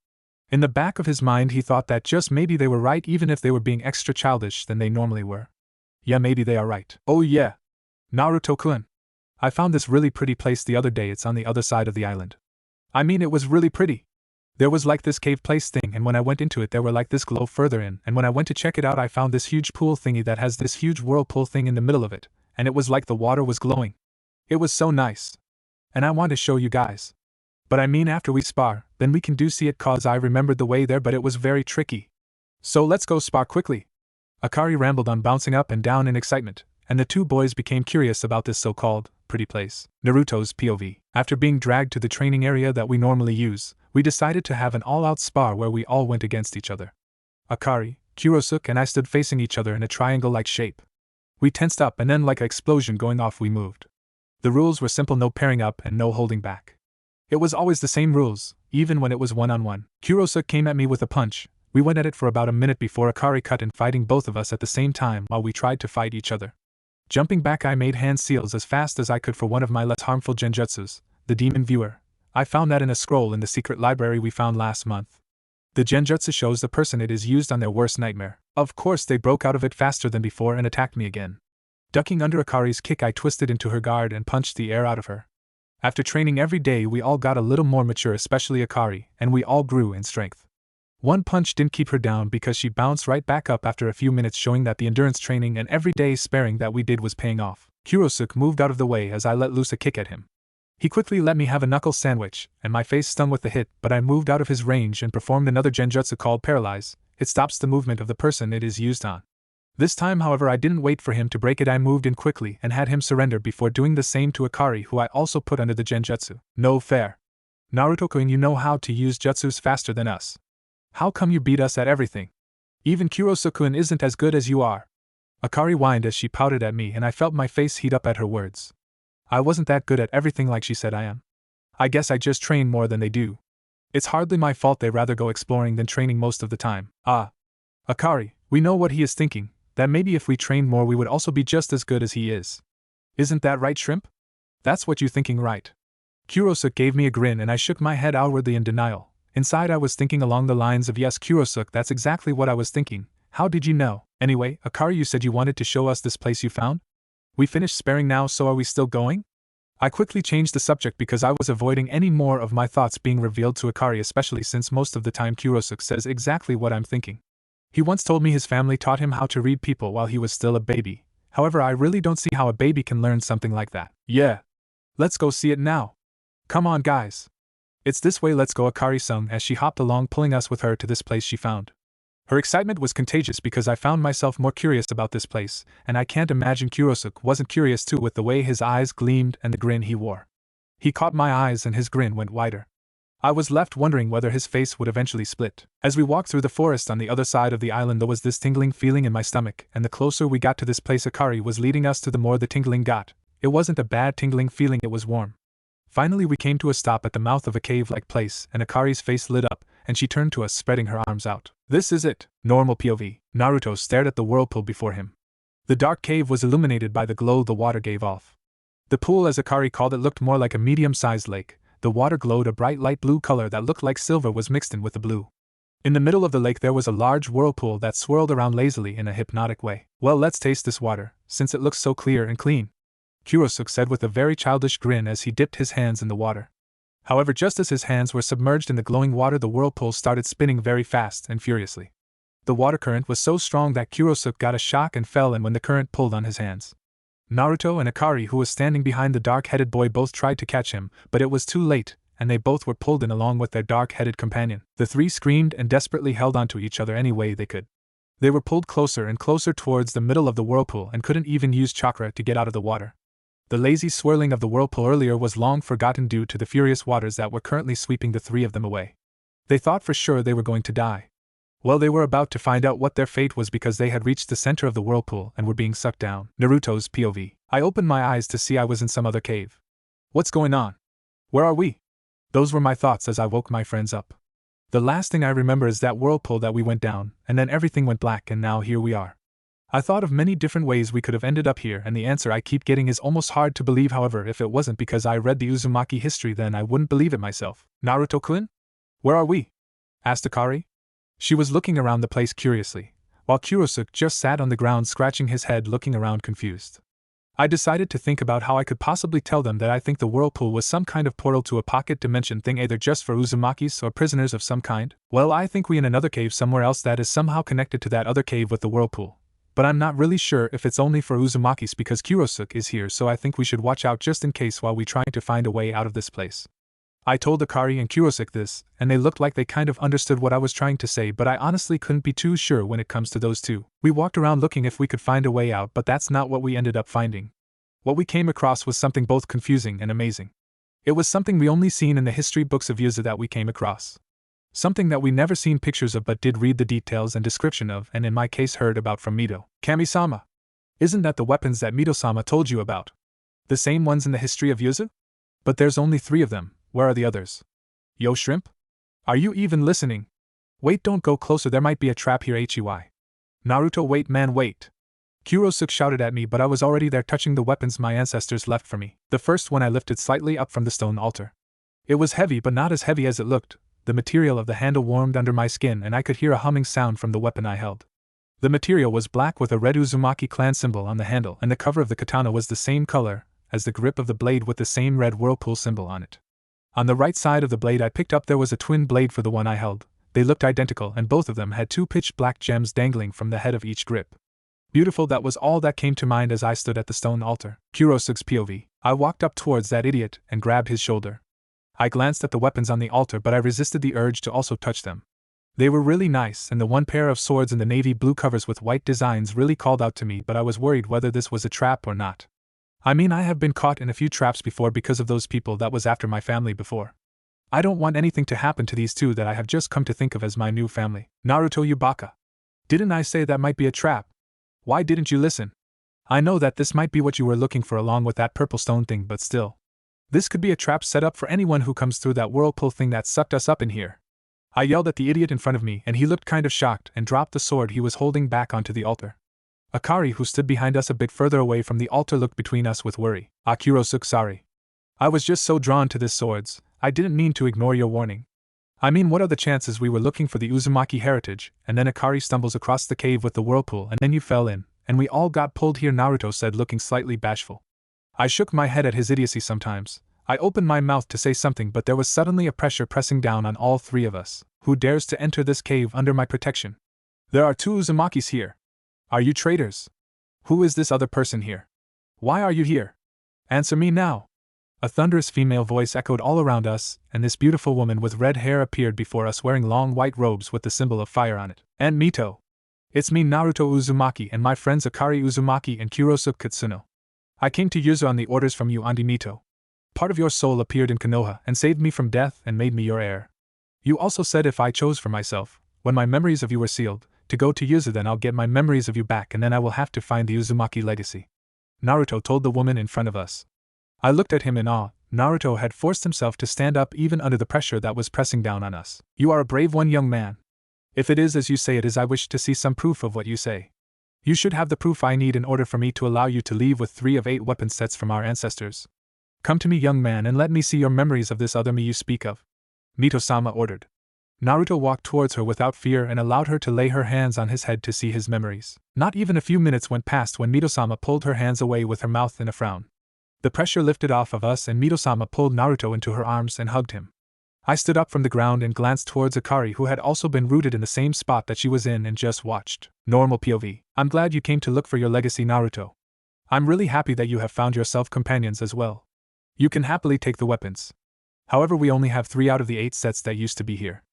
In the back of his mind he thought that just maybe they were right, even if they were being extra childish than they normally were. Yeah, maybe they are right. Oh yeah. Naruto-kun. I found this really pretty place the other day, it's on the other side of the island. I mean, it was really pretty. There was like this cave place thing, and when I went into it there were like this glow further in, and when I went to check it out I found this huge pool thingy that has this huge whirlpool thing in the middle of it, and it was like the water was glowing. It was so nice. And I want to show you guys. But I mean, after we spar, then we can do see it, cause I remembered the way there, but it was very tricky. So let's go spar quickly. Akari rambled on, bouncing up and down in excitement, and the two boys became curious about this so-called pretty place. Naruto's POV. After being dragged to the training area that we normally use, we decided to have an all-out spar where we all went against each other. Akari, Kurosuke and I stood facing each other in a triangle-like shape. We tensed up, and then like an explosion going off we moved. The rules were simple: no pairing up and no holding back. It was always the same rules, even when it was one-on-one. Kurosuke came at me with a punch. We went at it for about a minute before Akari cut in, fighting both of us at the same time while we tried to fight each other. Jumping back, I made hand seals as fast as I could for one of my less harmful genjutsus, the Demon Viewer. I found that in a scroll in the secret library we found last month. The genjutsu shows the person it is used on their worst nightmare. Of course they broke out of it faster than before and attacked me again. Ducking under Akari's kick, I twisted into her guard and punched the air out of her. After training every day we all got a little more mature, especially Akari, and we all grew in strength. One punch didn't keep her down because she bounced right back up after a few minutes, showing that the endurance training and everyday sparring that we did was paying off. Kurosuke moved out of the way as I let loose a kick at him. He quickly let me have a knuckle sandwich, and my face stung with the hit, but I moved out of his range and performed another genjutsu called Paralyze. it stops the movement of the person it is used on. This time, however, I didn't wait for him to break it. I moved in quickly and had him surrender before doing the same to Akari, who I also put under the genjutsu. No fair. Naruto-kun, you know how to use jutsus faster than us. How come you beat us at everything? Even Kurosu-kun isn't as good as you are. Akari whined as she pouted at me, and I felt my face heat up at her words. I wasn't that good at everything like she said I am. I guess I just train more than they do. It's hardly my fault they rather go exploring than training most of the time. Ah. Akari, we know what he is thinking, that maybe if we trained more we would also be just as good as he is. Isn't that right, Shrimp? That's what you're thinking, right? Kurosuk gave me a grin and I shook my head outwardly in denial. Inside I was thinking along the lines of, yes, Kurosuk, that's exactly what I was thinking. How did you know? Anyway, Akari, you said you wanted to show us this place you found? We finished sparring now, so are we still going? I quickly changed the subject because I was avoiding any more of my thoughts being revealed to Akari, especially since most of the time Kurosuk says exactly what I'm thinking. He once told me his family taught him how to read people while he was still a baby. However, I really don't see how a baby can learn something like that. Yeah. Let's go see it now. Come on, guys. It's this way, let's go, Akari sung as she hopped along, pulling us with her to this place she found. Her excitement was contagious because I found myself more curious about this place, and I can't imagine Kurosuk wasn't curious too with the way his eyes gleamed and the grin he wore. He caught my eyes and his grin went wider. I was left wondering whether his face would eventually split. As we walked through the forest on the other side of the island, there was this tingling feeling in my stomach, and the closer we got to this place Akari was leading us to, the more the tingling got. It wasn't a bad tingling feeling, it was warm. Finally we came to a stop at the mouth of a cave-like place, and Akari's face lit up, and she turned to us, spreading her arms out. This is it. Normal POV. Naruto stared at the whirlpool before him. The dark cave was illuminated by the glow the water gave off. The pool, as Akari called it, looked more like a medium-sized lake. The water glowed a bright light blue color that looked like silver was mixed in with the blue. In the middle of the lake there was a large whirlpool that swirled around lazily in a hypnotic way. Well, let's taste this water, since it looks so clear and clean, Kurosuk said with a very childish grin as he dipped his hands in the water. However, just as his hands were submerged in the glowing water, the whirlpool started spinning very fast and furiously. The water current was so strong that Kurosuk got a shock and fell in when the current pulled on his hands. Naruto and Akari, who was standing behind the dark-headed boy, both tried to catch him, but it was too late, and they both were pulled in along with their dark-headed companion. The three screamed and desperately held onto each other any way they could. They were pulled closer and closer towards the middle of the whirlpool and couldn't even use chakra to get out of the water. The lazy swirling of the whirlpool earlier was long forgotten due to the furious waters that were currently sweeping the three of them away. They thought for sure they were going to die. Well, they were about to find out what their fate was because they had reached the center of the whirlpool and were being sucked down. Naruto's POV. I opened my eyes to see I was in some other cave. What's going on? Where are we? Those were my thoughts as I woke my friends up. The last thing I remember is that whirlpool that we went down, and then everything went black, and now here we are. I thought of many different ways we could have ended up here, and the answer I keep getting is almost hard to believe. However, if it wasn't because I read the Uzumaki history, then I wouldn't believe it myself. Naruto-kun? Where are we? Asked Akari. She was looking around the place curiously, while Kurosuk just sat on the ground scratching his head, looking around confused. I decided to think about how I could possibly tell them that I think the whirlpool was some kind of portal to a pocket dimension thing, either just for Uzumakis or prisoners of some kind. Well, I think we in another cave somewhere else that is somehow connected to that other cave with the whirlpool. But I'm not really sure if it's only for Uzumakis because Kurosuk is here, so I think we should watch out just in case while we try to find a way out of this place. I told Akari and Kurosuk this, and they looked like they kind of understood what I was trying to say, but I honestly couldn't be too sure when it comes to those two. We walked around looking if we could find a way out, but that's not what we ended up finding. What we came across was something both confusing and amazing. It was something we only seen in the history books of Yuzu that we came across. Something that we never seen pictures of but did read the details and description of, and in my case heard about from Mito. Kami-sama. Isn't that the weapons that Mito-sama told you about? The same ones in the history of Yuzu? But there's only 3 of them. Where are the others? Yo, Shrimp? Are you even listening? Wait, don't go closer, there might be a trap here. HEY. Naruto, wait man, wait. Kurosuk shouted at me, but I was already there touching the weapons my ancestors left for me. The first one I lifted slightly up from the stone altar. It was heavy, but not as heavy as it looked. The material of the handle warmed under my skin and I could hear a humming sound from the weapon I held. The material was black with a red Uzumaki clan symbol on the handle, and the cover of the katana was the same color as the grip of the blade with the same red whirlpool symbol on it. On the right side of the blade I picked up there was a twin blade for the one I held. They looked identical and both of them had 2 pitch black gems dangling from the head of each grip. Beautiful, that was all that came to mind as I stood at the stone altar. Kurosuk's POV. I walked up towards that idiot and grabbed his shoulder. I glanced at the weapons on the altar, but I resisted the urge to also touch them. They were really nice, and the one pair of swords in the navy blue covers with white designs really called out to me, but I was worried whether this was a trap or not. I mean, I have been caught in a few traps before because of those people that was after my family before. I don't want anything to happen to these two that I have just come to think of as my new family. Naruto, you baka. Didn't I say that might be a trap? Why didn't you listen? I know that this might be what you were looking for along with that purple stone thing, but still. This could be a trap set up for anyone who comes through that whirlpool thing that sucked us up in here. I yelled at the idiot in front of me, and he looked kind of shocked and dropped the sword he was holding back onto the altar. Akari, who stood behind us a bit further away from the altar, looked between us with worry. Akiro-suke, sorry. I was just so drawn to these swords, I didn't mean to ignore your warning. I mean, what are the chances we were looking for the Uzumaki heritage, and then Akari stumbles across the cave with the whirlpool, and then you fell in, and we all got pulled here, Naruto said, looking slightly bashful. I shook my head at his idiocy sometimes. I opened my mouth to say something, but there was suddenly a pressure pressing down on all three of us. Who dares to enter this cave under my protection? There are two Uzumakis here. Are you traitors? Who is this other person here? Why are you here? Answer me now. A thunderous female voice echoed all around us, and this beautiful woman with red hair appeared before us wearing long white robes with the symbol of fire on it. And Mito. It's me, Naruto Uzumaki, and my friends Akari Uzumaki and Kurosuke Katsuno. I came to Yuzu on the orders from you, Andi Mito. Part of your soul appeared in Konoha and saved me from death and made me your heir. You also said if I chose for myself, when my memories of you were sealed, to go to Yuzu, then I'll get my memories of you back, and then I will have to find the Uzumaki legacy. Naruto told the woman in front of us. I looked at him in awe. Naruto had forced himself to stand up even under the pressure that was pressing down on us. You are a brave one, young man. If it is as you say it is, I wish to see some proof of what you say. You should have the proof I need in order for me to allow you to leave with 3 of 8 weapon sets from our ancestors. Come to me, young man, and let me see your memories of this other me you speak of. Mito-sama ordered. Naruto walked towards her without fear and allowed her to lay her hands on his head to see his memories. Not even a few minutes went past when Mito-sama pulled her hands away with her mouth in a frown. The pressure lifted off of us, and Mito-sama pulled Naruto into her arms and hugged him. I stood up from the ground and glanced towards Akari, who had also been rooted in the same spot that she was in, and just watched. Normal POV. I'm glad you came to look for your legacy, Naruto. I'm really happy that you have found yourself companions as well. You can happily take the weapons. However, we only have 3 out of the 8 sets that used to be here.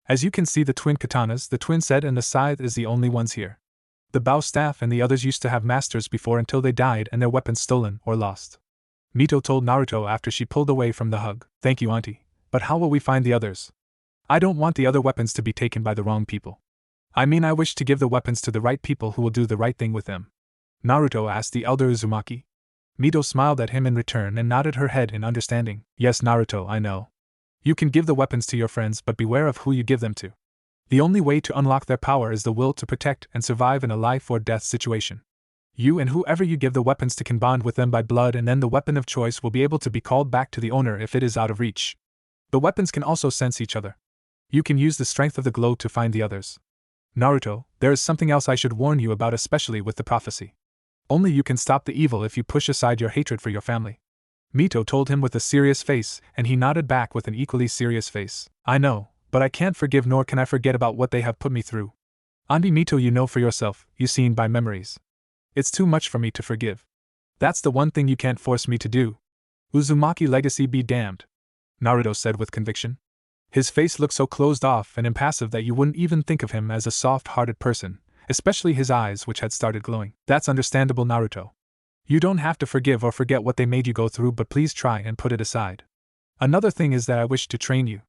As you can see, the twin katanas, the twin set, and the scythe is the only ones here. The bow staff and the others used to have masters before until they died and their weapons stolen or lost. Mito told Naruto after she pulled away from the hug. Thank you, auntie. But how will we find the others? I don't want the other weapons to be taken by the wrong people. I mean, I wish to give the weapons to the right people who will do the right thing with them. Naruto asked the elder Uzumaki. Mito smiled at him in return and nodded her head in understanding. Yes, Naruto, I know. You can give the weapons to your friends, but beware of who you give them to. The only way to unlock their power is the will to protect and survive in a life or death situation. You and whoever you give the weapons to can bond with them by blood, and then the weapon of choice will be able to be called back to the owner if it is out of reach. The weapons can also sense each other. You can use the strength of the glow to find the others. Naruto, there is something else I should warn you about, especially with the prophecy. Only you can stop the evil if you push aside your hatred for your family. Mito told him with a serious face, and he nodded back with an equally serious face. I know, but I can't forgive nor can I forget about what they have put me through. Andi Mito, you know for yourself, you seen by memories. It's too much for me to forgive. That's the one thing you can't force me to do. Uzumaki legacy be damned, Naruto said with conviction. His face looked so closed off and impassive that you wouldn't even think of him as a soft-hearted person, especially his eyes, which had started glowing. That's understandable, Naruto. You don't have to forgive or forget what they made you go through, but please try and put it aside. Another thing is that I wish to train you.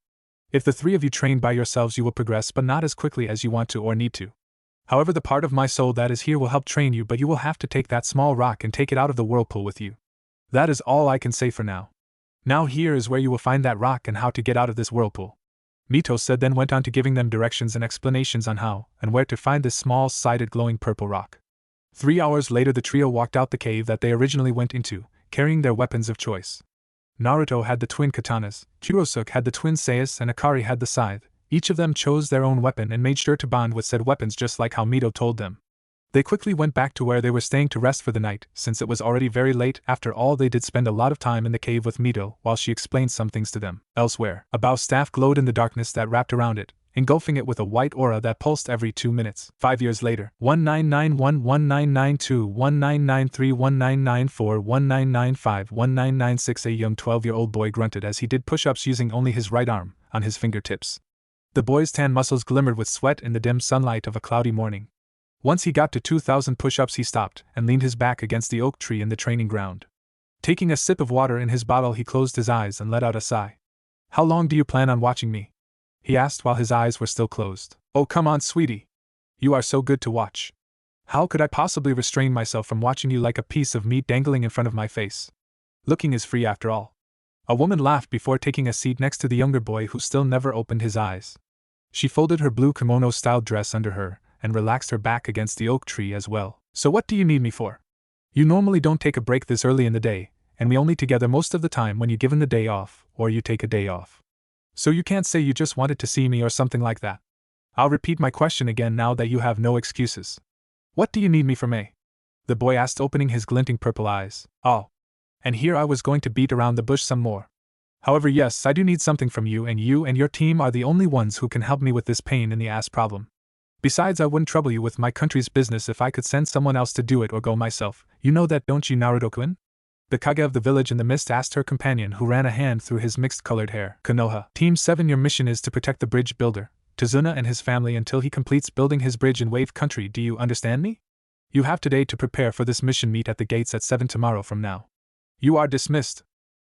If the 3 of you train by yourselves, you will progress, but not as quickly as you want to or need to. However, the part of my soul that is here will help train you, but you will have to take that small rock and take it out of the whirlpool with you. That is all I can say for now. Now here is where you will find that rock and how to get out of this whirlpool. Mito said, then went on to giving them directions and explanations on how and where to find this small-sided glowing purple rock. 3 hours later, the trio walked out the cave that they originally went into, carrying their weapons of choice. Naruto had the twin katanas, Kurosuke had the twin sais, and Akari had the scythe. Each of them chose their own weapon and made sure to bond with said weapons just like how Mito told them. They quickly went back to where they were staying to rest for the night, since it was already very late. After all, they did spend a lot of time in the cave with Mito while she explained some things to them. Elsewhere, a bow staff glowed in the darkness that wrapped around it, engulfing it with a white aura that pulsed every 2 minutes. 5 years later, 1991, 1992, 1993, 1994, 1995, 1996, a young 12-year-old boy grunted as he did push-ups using only his right arm, on his fingertips. The boy's tan muscles glimmered with sweat in the dim sunlight of a cloudy morning. Once he got to 2,000 push-ups he stopped and leaned his back against the oak tree in the training ground. Taking a sip of water in his bottle he closed his eyes and let out a sigh. How long do you plan on watching me? He asked while his eyes were still closed. Oh come on sweetie. You are so good to watch. How could I possibly restrain myself from watching you like a piece of meat dangling in front of my face? Looking is free after all. A woman laughed before taking a seat next to the younger boy who still never opened his eyes. She folded her blue kimono-style dress under her and relaxed her back against the oak tree as well. So what do you need me for? You normally don't take a break this early in the day, and we only together most of the time when you given the day off, or you take a day off. So you can't say you just wanted to see me or something like that. I'll repeat my question again now that you have no excuses. What do you need me for, May? The boy asked, opening his glinting purple eyes. Oh. And here I was going to beat around the bush some more. However, yes, I do need something from you and your team are the only ones who can help me with this pain in the ass problem. Besides, I wouldn't trouble you with my country's business if I could send someone else to do it or go myself. You know that, don't you, Naruto-kun? The Kage of the village in the mist asked her companion, who ran a hand through his mixed-colored hair. Konoha. Team 7, your mission is to protect the bridge builder, Tazuna, and his family until he completes building his bridge in Wave Country. Do you understand me? You have today to prepare for this mission. Meet at the gates at 7 tomorrow from now. You are dismissed.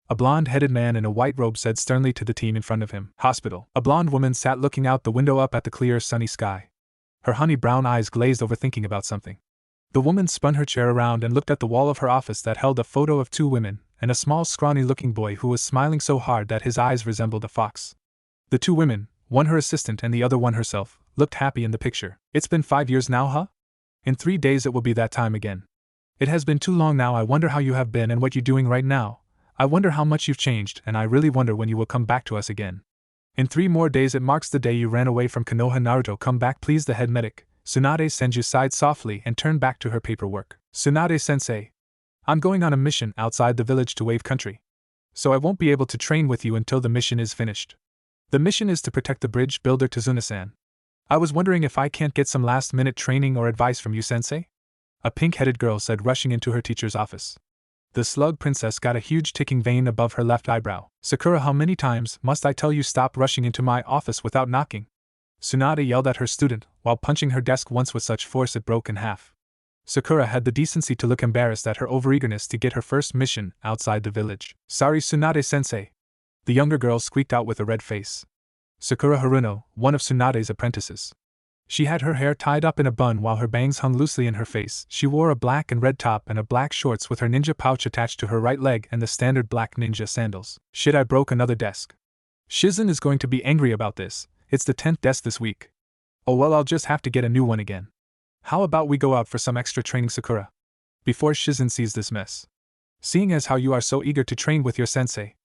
A blonde-headed man in a white robe said sternly to the team in front of him. Hospital. A blonde woman sat looking out the window up at the clear, sunny sky. Her honey-brown eyes glazed over, thinking about something. The woman spun her chair around and looked at the wall of her office that held a photo of 2 women and a small, scrawny-looking boy who was smiling so hard that his eyes resembled a fox. The 2 women, one her assistant and the other one herself, looked happy in the picture. It's been 5 years now, huh? In 3 days it will be that time again. It has been too long now. I wonder how you have been and what you're doing right now. I wonder how much you've changed, and I really wonder when you will come back to us again. In 3 more days it marks the day you ran away from Konoha. Naruto, come back please. The head medic, Tsunade Senju, sighed softly and turned back to her paperwork. Tsunade-sensei. I'm going on a mission outside the village to Wave Country. So I won't be able to train with you until the mission is finished. The mission is to protect the bridge builder Tazuna-san. I was wondering if I can't get some last-minute training or advice from you, sensei? A pink-headed girl said, rushing into her teacher's office. The slug princess got a huge ticking vein above her left eyebrow. Sakura, how many times must I tell you stop rushing into my office without knocking? Tsunade yelled at her student, while punching her desk once with such force it broke in half. Sakura had the decency to look embarrassed at her overeagerness to get her first mission outside the village. Sorry, Tsunade-sensei. The younger girl squeaked out with a red face. Sakura Haruno, one of Tsunade's apprentices. She had her hair tied up in a bun while her bangs hung loosely in her face. She wore a black and red top and a black shorts with her ninja pouch attached to her right leg and the standard black ninja sandals. Shit, I broke another desk. Shizen is going to be angry about this. It's the 10th desk this week. Oh well, I'll just have to get a new one again. How about we go out for some extra training, Sakura? Before Shizen sees this mess. Seeing as how you are so eager to train with your sensei,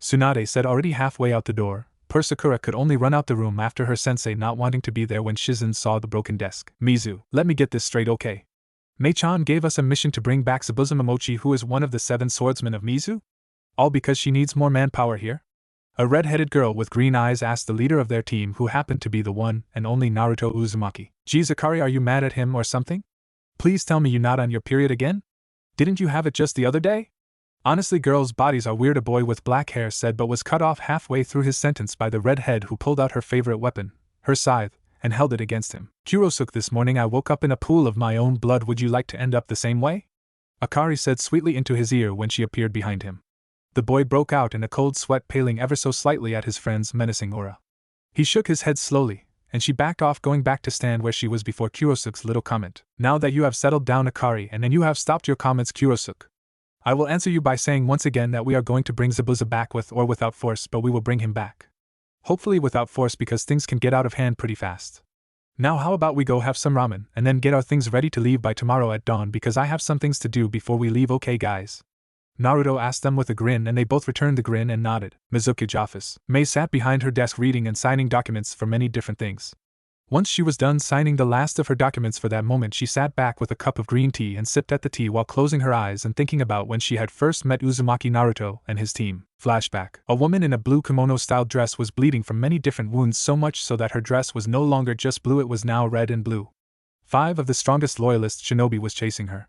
Tsunade said, already halfway out the door. Poor Sakura could only run out the room after her sensei not wanting to be there when Shizen saw the broken desk. Mizu, let me get this straight, okay? Mei-chan gave us a mission to bring back Sabuzuma Mochi, who is one of the 7 swordsmen of Mizu? All because she needs more manpower here? A red-headed girl with green eyes asked the leader of their team, who happened to be the one and only Naruto Uzumaki. Gee, Zakari, are you mad at him or something? Please tell me you're not on your period again? Didn't you have it just the other day? Honestly, girls' bodies are weird, a boy with black hair said, but was cut off halfway through his sentence by the redhead, who pulled out her favorite weapon, her scythe, and held it against him. Kurosuke, this morning I woke up in a pool of my own blood. Would you like to end up the same way? Akari said sweetly into his ear when she appeared behind him. The boy broke out in a cold sweat, paling ever so slightly at his friend's menacing aura. He shook his head slowly, and she backed off, going back to stand where she was before Kurosuke's little comment. Now that you have settled down, Akari, and then you have stopped your comments, Kurosuke, I will answer you by saying once again that we are going to bring Zabuza back with or without force, but we will bring him back. Hopefully without force, because things can get out of hand pretty fast. Now how about we go have some ramen and then get our things ready to leave by tomorrow at dawn, because I have some things to do before we leave, okay guys? Naruto asked them with a grin, and they both returned the grin and nodded. Mizuki's office. Mei sat behind her desk reading and signing documents for many different things. Once she was done signing the last of her documents for that moment, she sat back with a cup of green tea and sipped at the tea while closing her eyes and thinking about when she had first met Uzumaki Naruto and his team. Flashback. A woman in a blue kimono-style dress was bleeding from many different wounds, so much so that her dress was no longer just blue, it was now red and blue. 5 of the strongest loyalist shinobi was chasing her.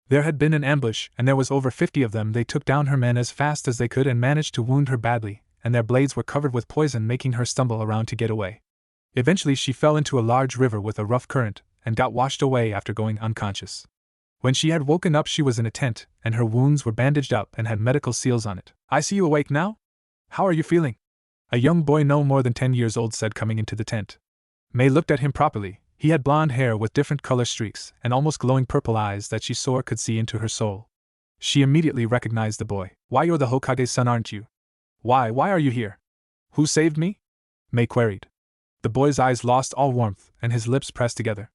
There had been an ambush, and there was over 50 of them. They took down her men as fast as they could and managed to wound her badly, and their blades were covered with poison, making her stumble around to get away. Eventually she fell into a large river with a rough current, and got washed away after going unconscious. When she had woken up she was in a tent, and her wounds were bandaged up and had medical seals on it. I see you awake now? How are you feeling? A young boy no more than 10 years old said coming into the tent. May looked at him properly. He had blonde hair with different color streaks and almost glowing purple eyes that she saw could see into her soul. She immediately recognized the boy. Why, you're the Hokage's son, aren't you? Why are you here? Who saved me? May queried. The boy's eyes lost all warmth, and his lips pressed together.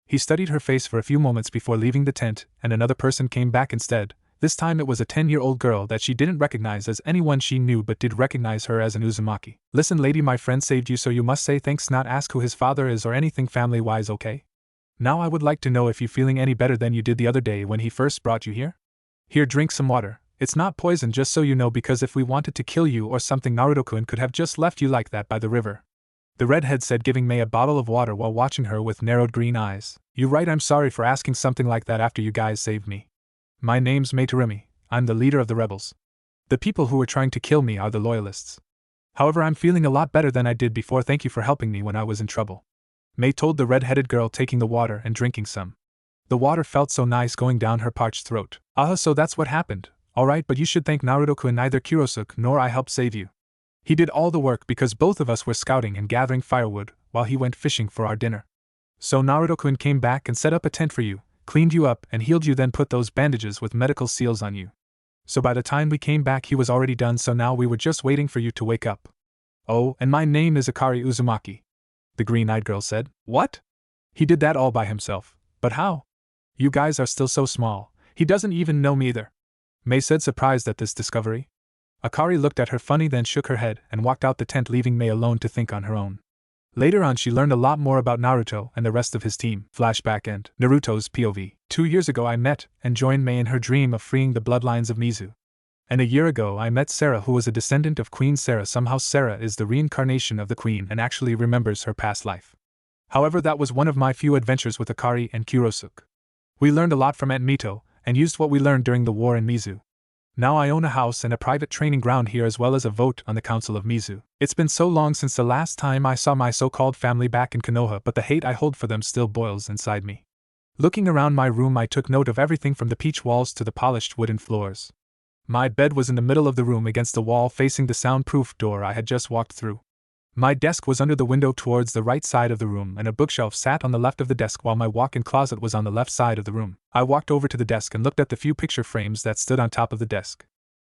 He studied her face for a few moments before leaving the tent, and another person came back instead. This time it was a 10-year-old girl that she didn't recognize as anyone she knew but did recognize her as an Uzumaki. Listen lady, my friend saved you, so you must say thanks, not ask who his father is or anything family-wise, okay? Now I would like to know if you're feeling any better than you did the other day when he first brought you here? Here, drink some water. It's not poison, just so you know, because if we wanted to kill you or something, Naruto-kun could have just left you like that by the river. The redhead said, giving May a bottle of water while watching her with narrowed green eyes. You're right, I'm sorry for asking something like that after you guys saved me. My name's Meitorimi. I'm the leader of the rebels. The people who were trying to kill me are the loyalists. However, I'm feeling a lot better than I did before. Thank you for helping me when I was in trouble. May told the red-headed girl, taking the water and drinking some. The water felt so nice going down her parched throat. So that's what happened. Alright, but you should thank Naruto-kun. Neither Kurosuke nor I helped save you. He did all the work because both of us were scouting and gathering firewood while he went fishing for our dinner. So Naruto-kun came back and set up a tent for you, cleaned you up and healed you, then put those bandages with medical seals on you. So by the time we came back he was already done, so now we were just waiting for you to wake up. Oh, and my name is Akari Uzumaki. The green-eyed girl said. What? He did that all by himself. But how? You guys are still so small. He doesn't even know me either. May said, surprised at this discovery. Akari looked at her funny, then shook her head and walked out the tent, leaving May alone to think on her own. Later on she learned a lot more about Naruto and the rest of his team. Flashback and Naruto's POV. 2 years ago I met and joined May in her dream of freeing the bloodlines of Mizu. And a year ago I met Sarah, who was a descendant of Queen Sarah. Somehow Sarah is the reincarnation of the queen and actually remembers her past life. However, that was one of my few adventures with Akari and Kurosuke. We learned a lot from Aunt Mito and used what we learned during the war in Mizu. Now I own a house and a private training ground here, as well as a vote on the Council of Mizu. It's been so long since the last time I saw my so-called family back in Konoha, but the hate I hold for them still boils inside me. Looking around my room I took note of everything from the peach walls to the polished wooden floors. My bed was in the middle of the room against the wall facing the soundproof door I had just walked through. My desk was under the window towards the right side of the room, and a bookshelf sat on the left of the desk, while my walk-in closet was on the left side of the room. I walked over to the desk and looked at the few picture frames that stood on top of the desk.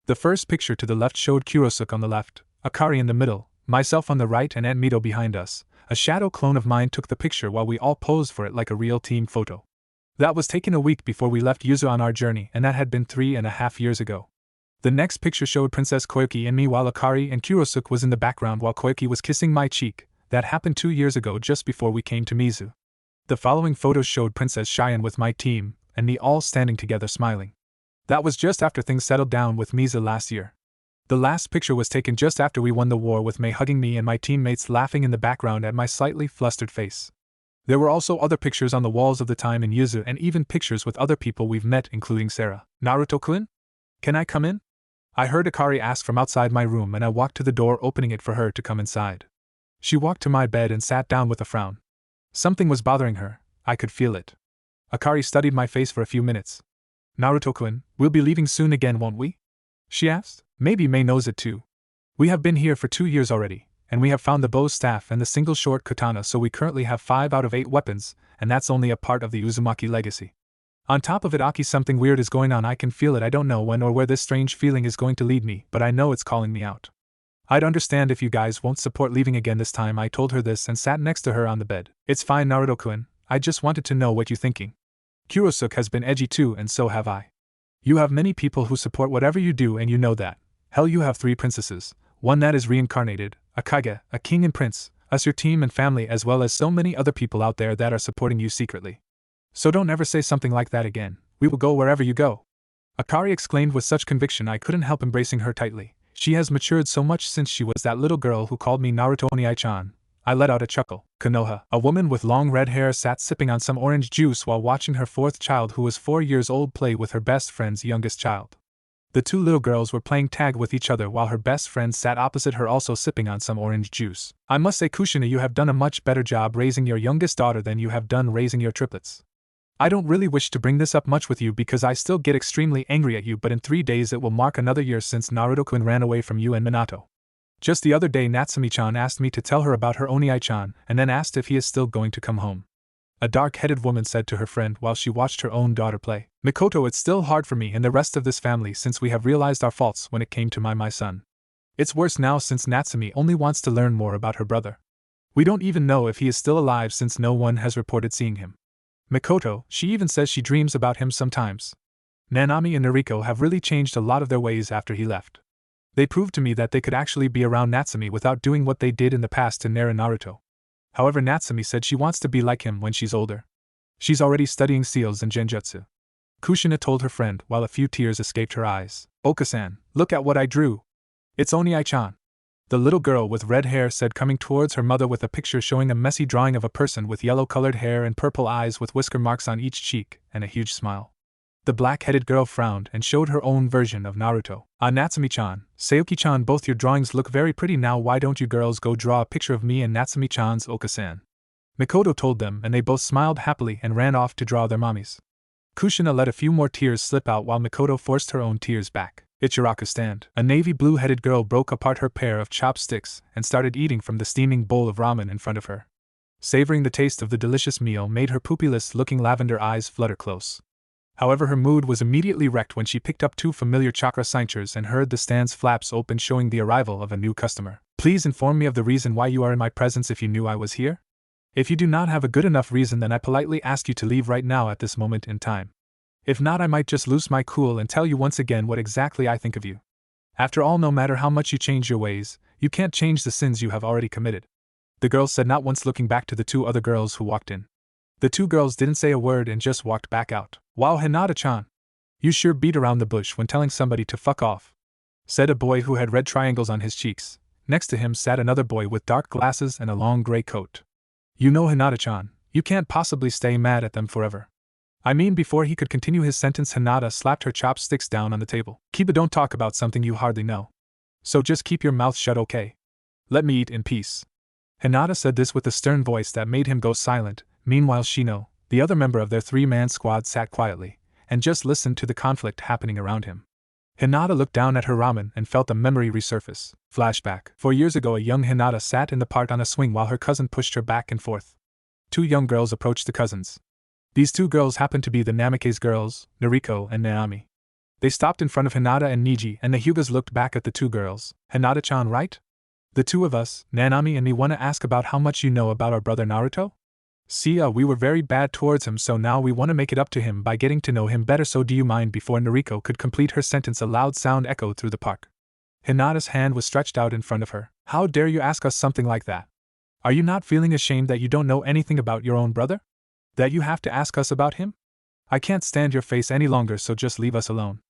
The first picture to the left showed Kurosuke on the left, Akari in the middle, myself on the right, and Aunt Mito behind us. A shadow clone of mine took the picture while we all posed for it like a real team photo. That was taken a week before we left Yuzu on our journey, and that had been 3.5 years ago. The next picture showed Princess Koyuki and me, while Akari and Kurosuke was in the background while Koyuki was kissing my cheek. That happened 2 years ago, just before we came to Mizu. The following photos showed Princess Cheyenne with my team, and me all standing together smiling. That was just after things settled down with Mizu last year. The last picture was taken just after we won the war, with May hugging me and my teammates laughing in the background at my slightly flustered face. There were also other pictures on the walls of the time in Yuzu, and even pictures with other people we've met, including Sarah. Naruto-kun? Can I come in? I heard Akari ask from outside my room, and I walked to the door, opening it for her to come inside. She walked to my bed and sat down with a frown. Something was bothering her, I could feel it. Akari studied my face for a few minutes. Naruto-kun, we'll be leaving soon again, won't we? She asked. Maybe May knows it too. We have been here for 2 years already, and we have found the bow staff and the single short katana, so we currently have 5 out of 8 weapons, and that's only a part of the Uzumaki legacy. On top of it, Aki, something weird is going on. I can feel it. I don't know when or where this strange feeling is going to lead me, but I know it's calling me out. I'd understand if you guys won't support leaving again this time. I told her this and sat next to her on the bed. It's fine, Naruto-kun, I just wanted to know what you're thinking. Kurosuke has been edgy too, and so have I. You have many people who support whatever you do, and you know that. Hell, you have 3 princesses, one that is reincarnated, a kage, a king and prince, us your team and family, as well as so many other people out there that are supporting you secretly. So don't ever say something like that again. We will go wherever you go. Akari exclaimed with such conviction I couldn't help embracing her tightly. She has matured so much since she was that little girl who called me Naruto Oniai-chan. I let out a chuckle. Konoha, a woman with long red hair, sat sipping on some orange juice while watching her 4th child, who was 4 years old, play with her best friend's youngest child. The two little girls were playing tag with each other while her best friend sat opposite her also sipping on some orange juice. I must say, Kushina, you have done a much better job raising your youngest daughter than you have done raising your triplets. I don't really wish to bring this up much with you because I still get extremely angry at you, but in 3 days it will mark another year since Naruto-kun ran away from you and Minato. Just the other day Natsumi-chan asked me to tell her about her Oniai-chan and then asked if he is still going to come home. A dark-headed woman said to her friend while she watched her own daughter play. Mikoto, it's still hard for me and the rest of this family since we have realized our faults when it came to my son. It's worse now since Natsumi only wants to learn more about her brother. We don't even know if he is still alive since no one has reported seeing him. Mikoto, she even says she dreams about him sometimes. Nanami and Noriko have really changed a lot of their ways after he left. They proved to me that they could actually be around Natsumi without doing what they did in the past to Nair and Naruto. However, Natsumi said she wants to be like him when she's older. She's already studying seals and genjutsu. Kushina told her friend while a few tears escaped her eyes. Oka-san, look at what I drew. It's Oniai-chan. The little girl with red hair said, coming towards her mother with a picture showing a messy drawing of a person with yellow-colored hair and purple eyes with whisker marks on each cheek and a huge smile. The black-headed girl frowned and showed her own version of Naruto. Natsumi-chan, Sayuki-chan, both your drawings look very pretty now. Why don't you girls go draw a picture of me and Natsumi-chan's Oka-san? Mikoto told them and they both smiled happily and ran off to draw their mommies. Kushina let a few more tears slip out while Mikoto forced her own tears back. Ichiraku stand. A navy blue-headed girl broke apart her pair of chopsticks and started eating from the steaming bowl of ramen in front of her. Savoring the taste of the delicious meal made her poopyless-looking lavender eyes flutter close. However, her mood was immediately wrecked when she picked up two familiar chakra signatures and heard the stand's flaps open, showing the arrival of a new customer. Please inform me of the reason why you are in my presence if you knew I was here? If you do not have a good enough reason, then I politely ask you to leave right now at this moment in time. If not, I might just lose my cool and tell you once again what exactly I think of you. After all, no matter how much you change your ways, you can't change the sins you have already committed. The girl said, not once looking back to the two other girls who walked in. The two girls didn't say a word and just walked back out. Wow, Hinata-chan. You sure beat around the bush when telling somebody to fuck off, said a boy who had red triangles on his cheeks. Next to him sat another boy with dark glasses and a long gray coat. You know, Hinata-chan, you can't possibly stay mad at them forever. I mean, before he could continue his sentence, Hinata slapped her chopsticks down on the table. Kiba, don't talk about something you hardly know. So just keep your mouth shut, okay? Let me eat in peace. Hinata said this with a stern voice that made him go silent. Meanwhile, Shino, the other member of their three-man squad, sat quietly and just listened to the conflict happening around him. Hinata looked down at her ramen and felt a memory resurface. Flashback. 4 years ago, a young Hinata sat in the park on a swing while her cousin pushed her back and forth. Two young girls approached the cousins. These two girls happened to be the Namikaze girls, Noriko and Naomi. They stopped in front of Hinata and Niji, and the Hyugas looked back at the two girls. Hinata-chan, right? The two of us, Nanami and me, want to ask about how much you know about our brother Naruto? See, we were very bad towards him, so now we want to make it up to him by getting to know him better, so do you mind? Before Noriko could complete her sentence, a loud sound echoed through the park. Hinata's hand was stretched out in front of her. How dare you ask us something like that? Are you not feeling ashamed that you don't know anything about your own brother? That you have to ask us about him? I can't stand your face any longer, so just leave us alone.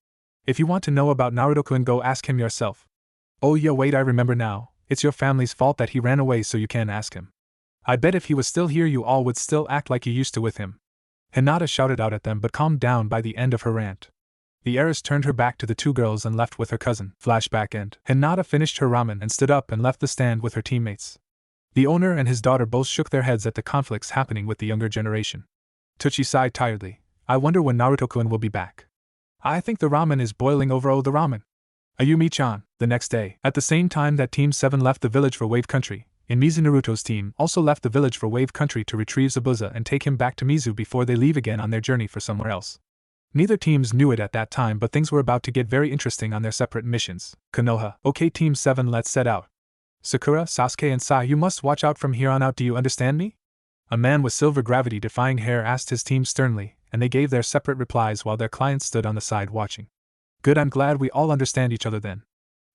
If you want to know about Naruto-kun, go ask him yourself. Oh yeah, wait, I remember now. It's your family's fault that he ran away, so you can't ask him. I bet if he was still here, you all would still act like you used to with him. Hinata shouted out at them, but calmed down by the end of her rant. The heiress turned her back to the two girls and left with her cousin. Flashback end. Hinata finished her ramen and stood up and left the stand with her teammates. The owner and his daughter both shook their heads at the conflicts happening with the younger generation. Tucci sighed tiredly. I wonder when Naruto-kun will be back. I think the ramen is boiling over. Oh, the ramen. Ayumi-chan. The next day, at the same time that Team 7 left the village for Wave Country, Mizu Naruto's team also left the village for Wave Country to retrieve Zabuza and take him back to Mizu before they leave again on their journey for somewhere else. Neither teams knew it at that time, but things were about to get very interesting on their separate missions. Konoha. Okay, Team 7, let's set out. Sakura, Sasuke and Sai, you must watch out from here on out, do you understand me? A man with silver gravity-defying hair asked his team sternly, and they gave their separate replies while their clients stood on the side watching. Good, I'm glad we all understand each other then,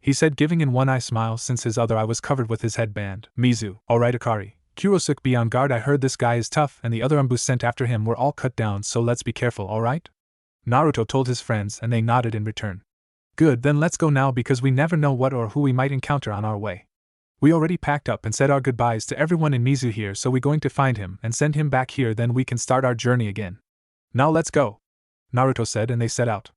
he said, giving in one eye smile since his other eye was covered with his headband. Mizu. Alright, Akari. Kurosuke, be on guard. I heard this guy is tough and the other Anbu sent after him were all cut down, so let's be careful, alright? Naruto told his friends and they nodded in return. Good, then let's go now because we never know what or who we might encounter on our way. We already packed up and said our goodbyes to everyone in Mizu here, so we're going to find him and send him back here, then we can start our journey again. Now let's go, Naruto said, and they set out.